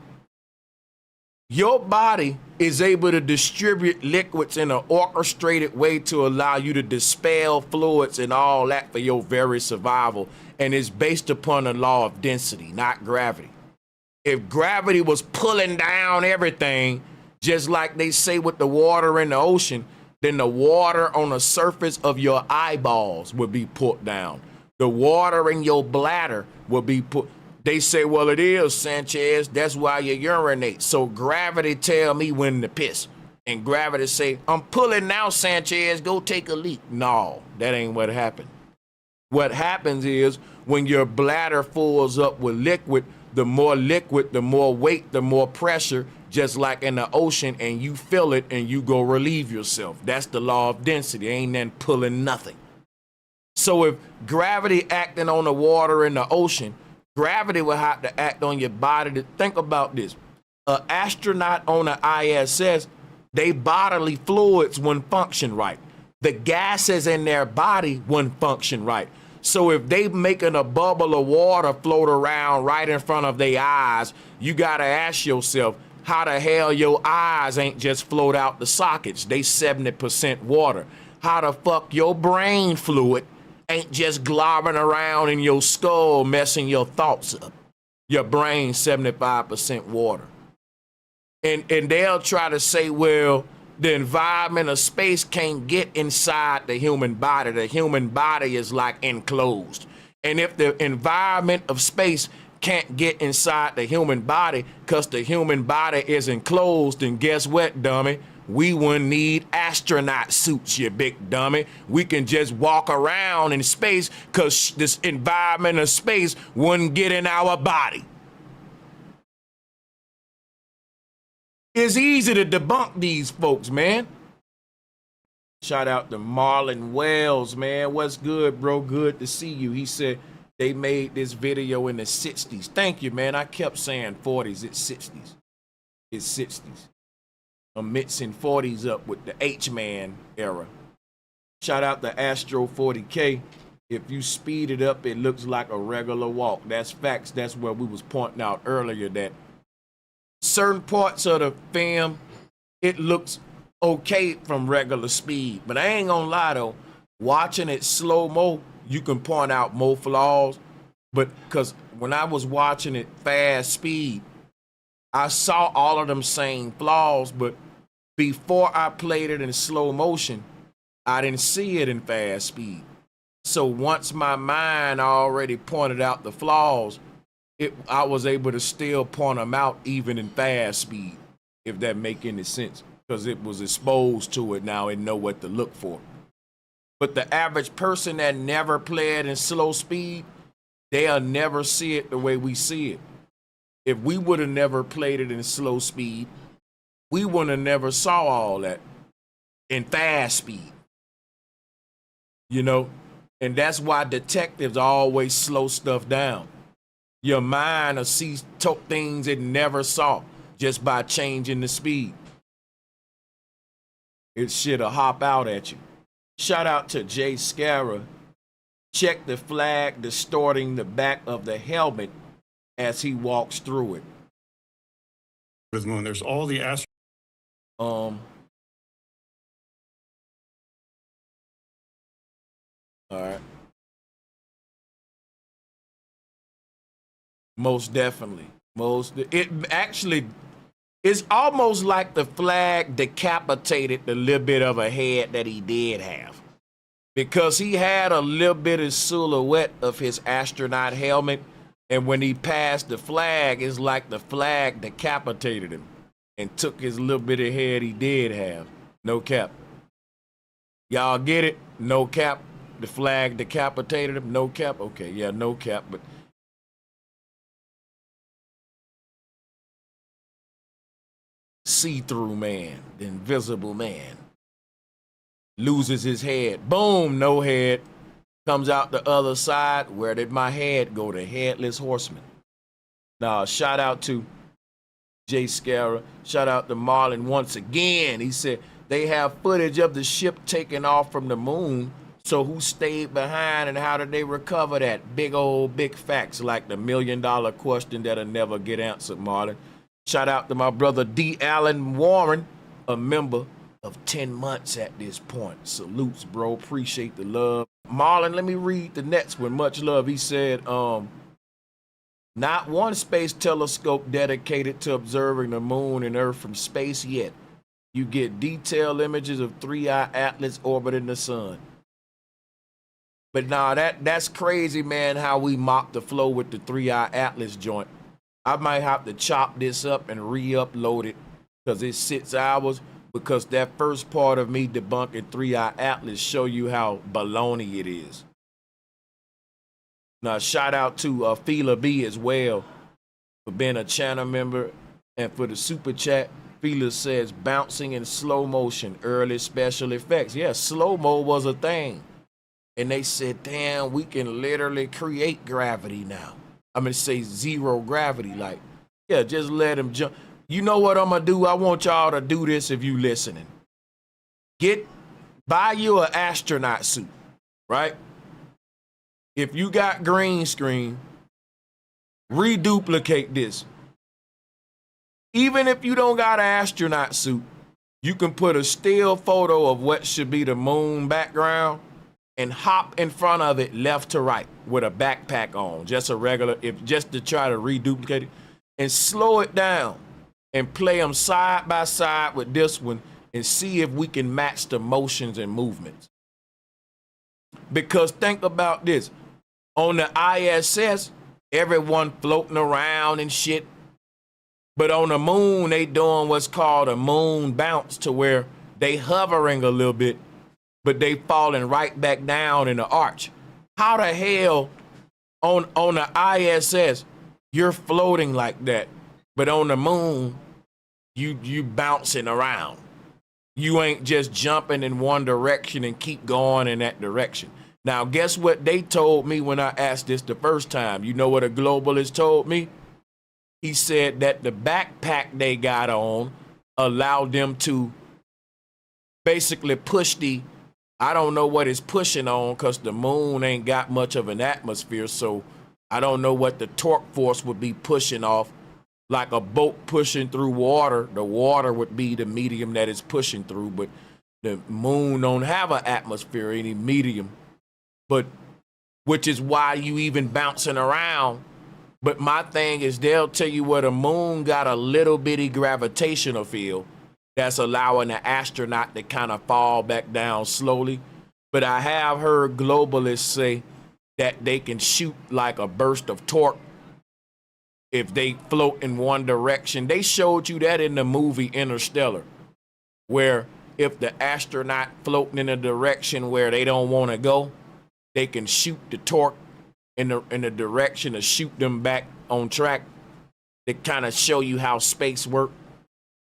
Your body is able to distribute liquids in an orchestrated way to allow you to dispel fluids and all that for your very survival. And it's based upon the law of density, not gravity. If gravity was pulling down everything, just like they say with the water in the ocean, then the water on the surface of your eyeballs would be put down. The water in your bladder will be put. They say, well, it is, Sanchez. That's why you urinate. So gravity tell me when to piss. And gravity say, I'm pulling now, Sanchez. Go take a leak. No, that ain't what happened. What happens is when your bladder fills up with liquid, the more weight, the more pressure, just like in the ocean, and you feel it and you go relieve yourself. That's the law of density. Ain't nothing pulling nothing. So if gravity acting on the water in the ocean, gravity will have to act on your body. To think about this. An astronaut on the ISS, they bodily fluids wouldn't function right. The gases in their body wouldn't function right. So if they making a bubble of water float around right in front of their eyes, you got to ask yourself, how the hell your eyes ain't just float out the sockets? They 70% water. How the fuck your brain fluid ain't just globbing around in your skull, messing your thoughts up? Your brain 75% water. And they'll try to say, well, The environment of space can't get inside the human body. The human body is like enclosed. And if the environment of space can't get inside the human body because the human body is enclosed, then guess what, dummy? We wouldn't need astronaut suits, you big dummy. We can just walk around in space because this environment of space wouldn't get in our body. It's easy to debunk these folks, man. Shout out to Marlon Wells, man. What's good, bro? Good to see you. He said they made this video in the 60s. Thank you, man. I kept saying 40s. It's 60s. It's 60s. I'm mixing 40s up with the H-Man era. Shout out to Astro 40K. If you speed it up, it looks like a regular walk. That's facts. That's where we was pointing out earlier that certain parts of the film, it looks okay from regular speed. But I ain't gonna lie though, watching it slow-mo, you can point out more flaws. But because when I was watching it fast speed, I saw all of them same flaws, but before I played it in slow motion, I didn't see it in fast speed. So once my mind already pointed out the flaws, I was able to still point them out even in fast speed, if that make any sense, because it was exposed to it now and know what to look for. But the average person that never played in slow speed, they'll never see it the way we see it. If we would have never played it in slow speed, we would have never saw all that in fast speed. You know? And that's why detectives always slow stuff down. Your mind will see things it never saw just by changing the speed. It shit'll hop out at you. Shout out to Jay Scarra. Check the flag distorting the back of the helmet as he walks through it. With Moon, there's all the All right. Most definitely. It actually, it's almost like the flag decapitated the little bit of a head that he did have. Because he had a little bit of silhouette of his astronaut helmet, and when he passed the flag, it's like the flag decapitated him and took his little bit of head he did have. No cap. Y'all get it? No cap. The flag decapitated him. No cap. Okay, yeah, no cap. But see-through man, the invisible man, loses his head. Boom, no head. Comes out the other side. Where did my head go? The headless horseman. Now, shout out to Jay Scarra. Shout out to Marlon once again. He said they have footage of the ship taking off from the moon. So who stayed behind and how did they recover that? Big facts like the $1 million question that'll never get answered, Marlon. Shout out to my brother D. Allen Warren, a member of 10 months at this point. Salutes, bro. Appreciate the love. Marlon, let me read the next one. Much love. He said, not one space telescope dedicated to observing the moon and Earth from space yet. You get detailed images of 3-eye Atlas orbiting the sun. But nah, that's crazy, man, how we mock the flow with the 3-eye Atlas joint. I might have to chop this up and re-upload it because it's 6 hours, because that first part of me debunking 3-eye Atlas show you how baloney it is. Now, shout out to Fila B as well for being a channel member, and for the super chat. Fila says bouncing in slow motion, early special effects. Yeah, slow-mo was a thing. And they said, damn, we can literally create gravity now. I'm going to say zero gravity. Like, yeah, just let him jump. You know what I'm going to do? I want y'all to do this if you listening. Buy you an astronaut suit, right? If you got green screen, reduplicate this. Even if you don't got an astronaut suit, you can put a still photo of what should be the moon background and hop in front of it left to right with a backpack on, just a regular, just to try to reduplicate it, and slow it down and play them side by side with this one and see if we can match the motions and movements. Because think about this. On the ISS, everyone floating around and shit. But on the moon, they doing what's called a moon bounce, to where they hovering a little bit, but they falling right back down in the arch. How the hell on the ISS, you're floating like that, but on the moon, you bouncing around. You ain't just jumping in one direction and keep going in that direction. Now, guess what they told me when I asked this the first time? You know what a globalist told me? He said that the backpack they got on allowed them to basically push the, I don't know what it's pushing on, because the moon ain't got much of an atmosphere, so I don't know what the torque force would be pushing off. Like a boat pushing through water, the water would be the medium that it's pushing through, but the moon don't have an atmosphere, any medium, but which is why you even bouncing around. But my thing is, they'll tell you where the moon got a little bitty gravitational field that's allowing the astronaut to kind of fall back down slowly. But I have heard globalists say that they can shoot like a burst of torque if they float in one direction. They showed you that in the movie Interstellar, where if the astronaut floating in a direction where they don't want to go, they can shoot the torque in the direction to shoot them back on track. They kind of show you how space works.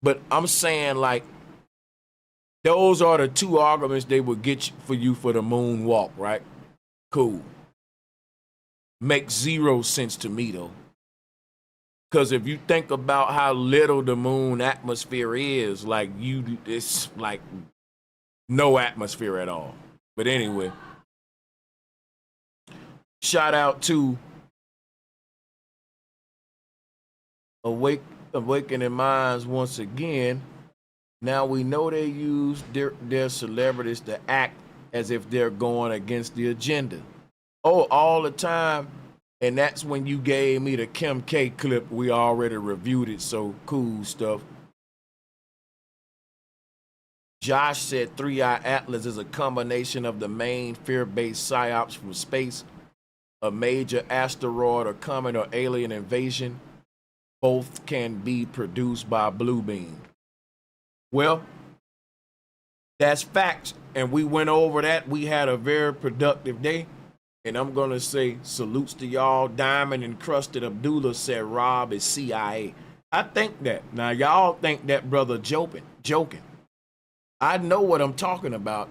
But I'm saying, like, those are the two arguments they would get for you for the moonwalk, right? Cool. Makes zero sense to me, though. Because if you think about how little the moon atmosphere is, like, it's like no atmosphere at all. But anyway, shout out to Awakening Minds once again. Now we know they use their celebrities to act as if they're going against the agenda. Oh, all the time. And that's when you gave me the Kim K clip. We already reviewed it, so cool stuff. Josh said 3-Eye Atlas is a combination of the main fear-based psyops from space, a major asteroid or comet or alien invasion. Both can be produced by Blue Beam. Well, that's facts, and we went over that. We had a very productive day. And I'm going to say salutes to y'all. Diamond Encrusted Abdullah said Rob is CIA. I think that. Now, y'all think that brother joking. I know what I'm talking about.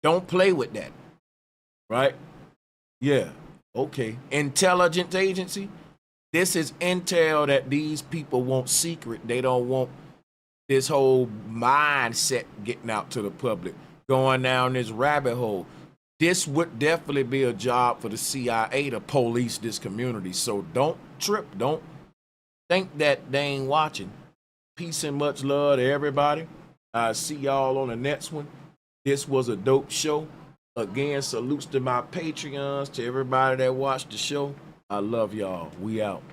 Don't play with that. Right? Yeah. Okay. Intelligence agency. This is intel that these people want secret. They don't want this whole mindset getting out to the public, going down this rabbit hole. This would definitely be a job for the CIA to police this community. So don't trip. Don't think that they ain't watching. Peace and much love to everybody. I'll see y'all on the next one. This was a dope show. Again, salutes to my Patreons, to everybody that watched the show. I love y'all. We out.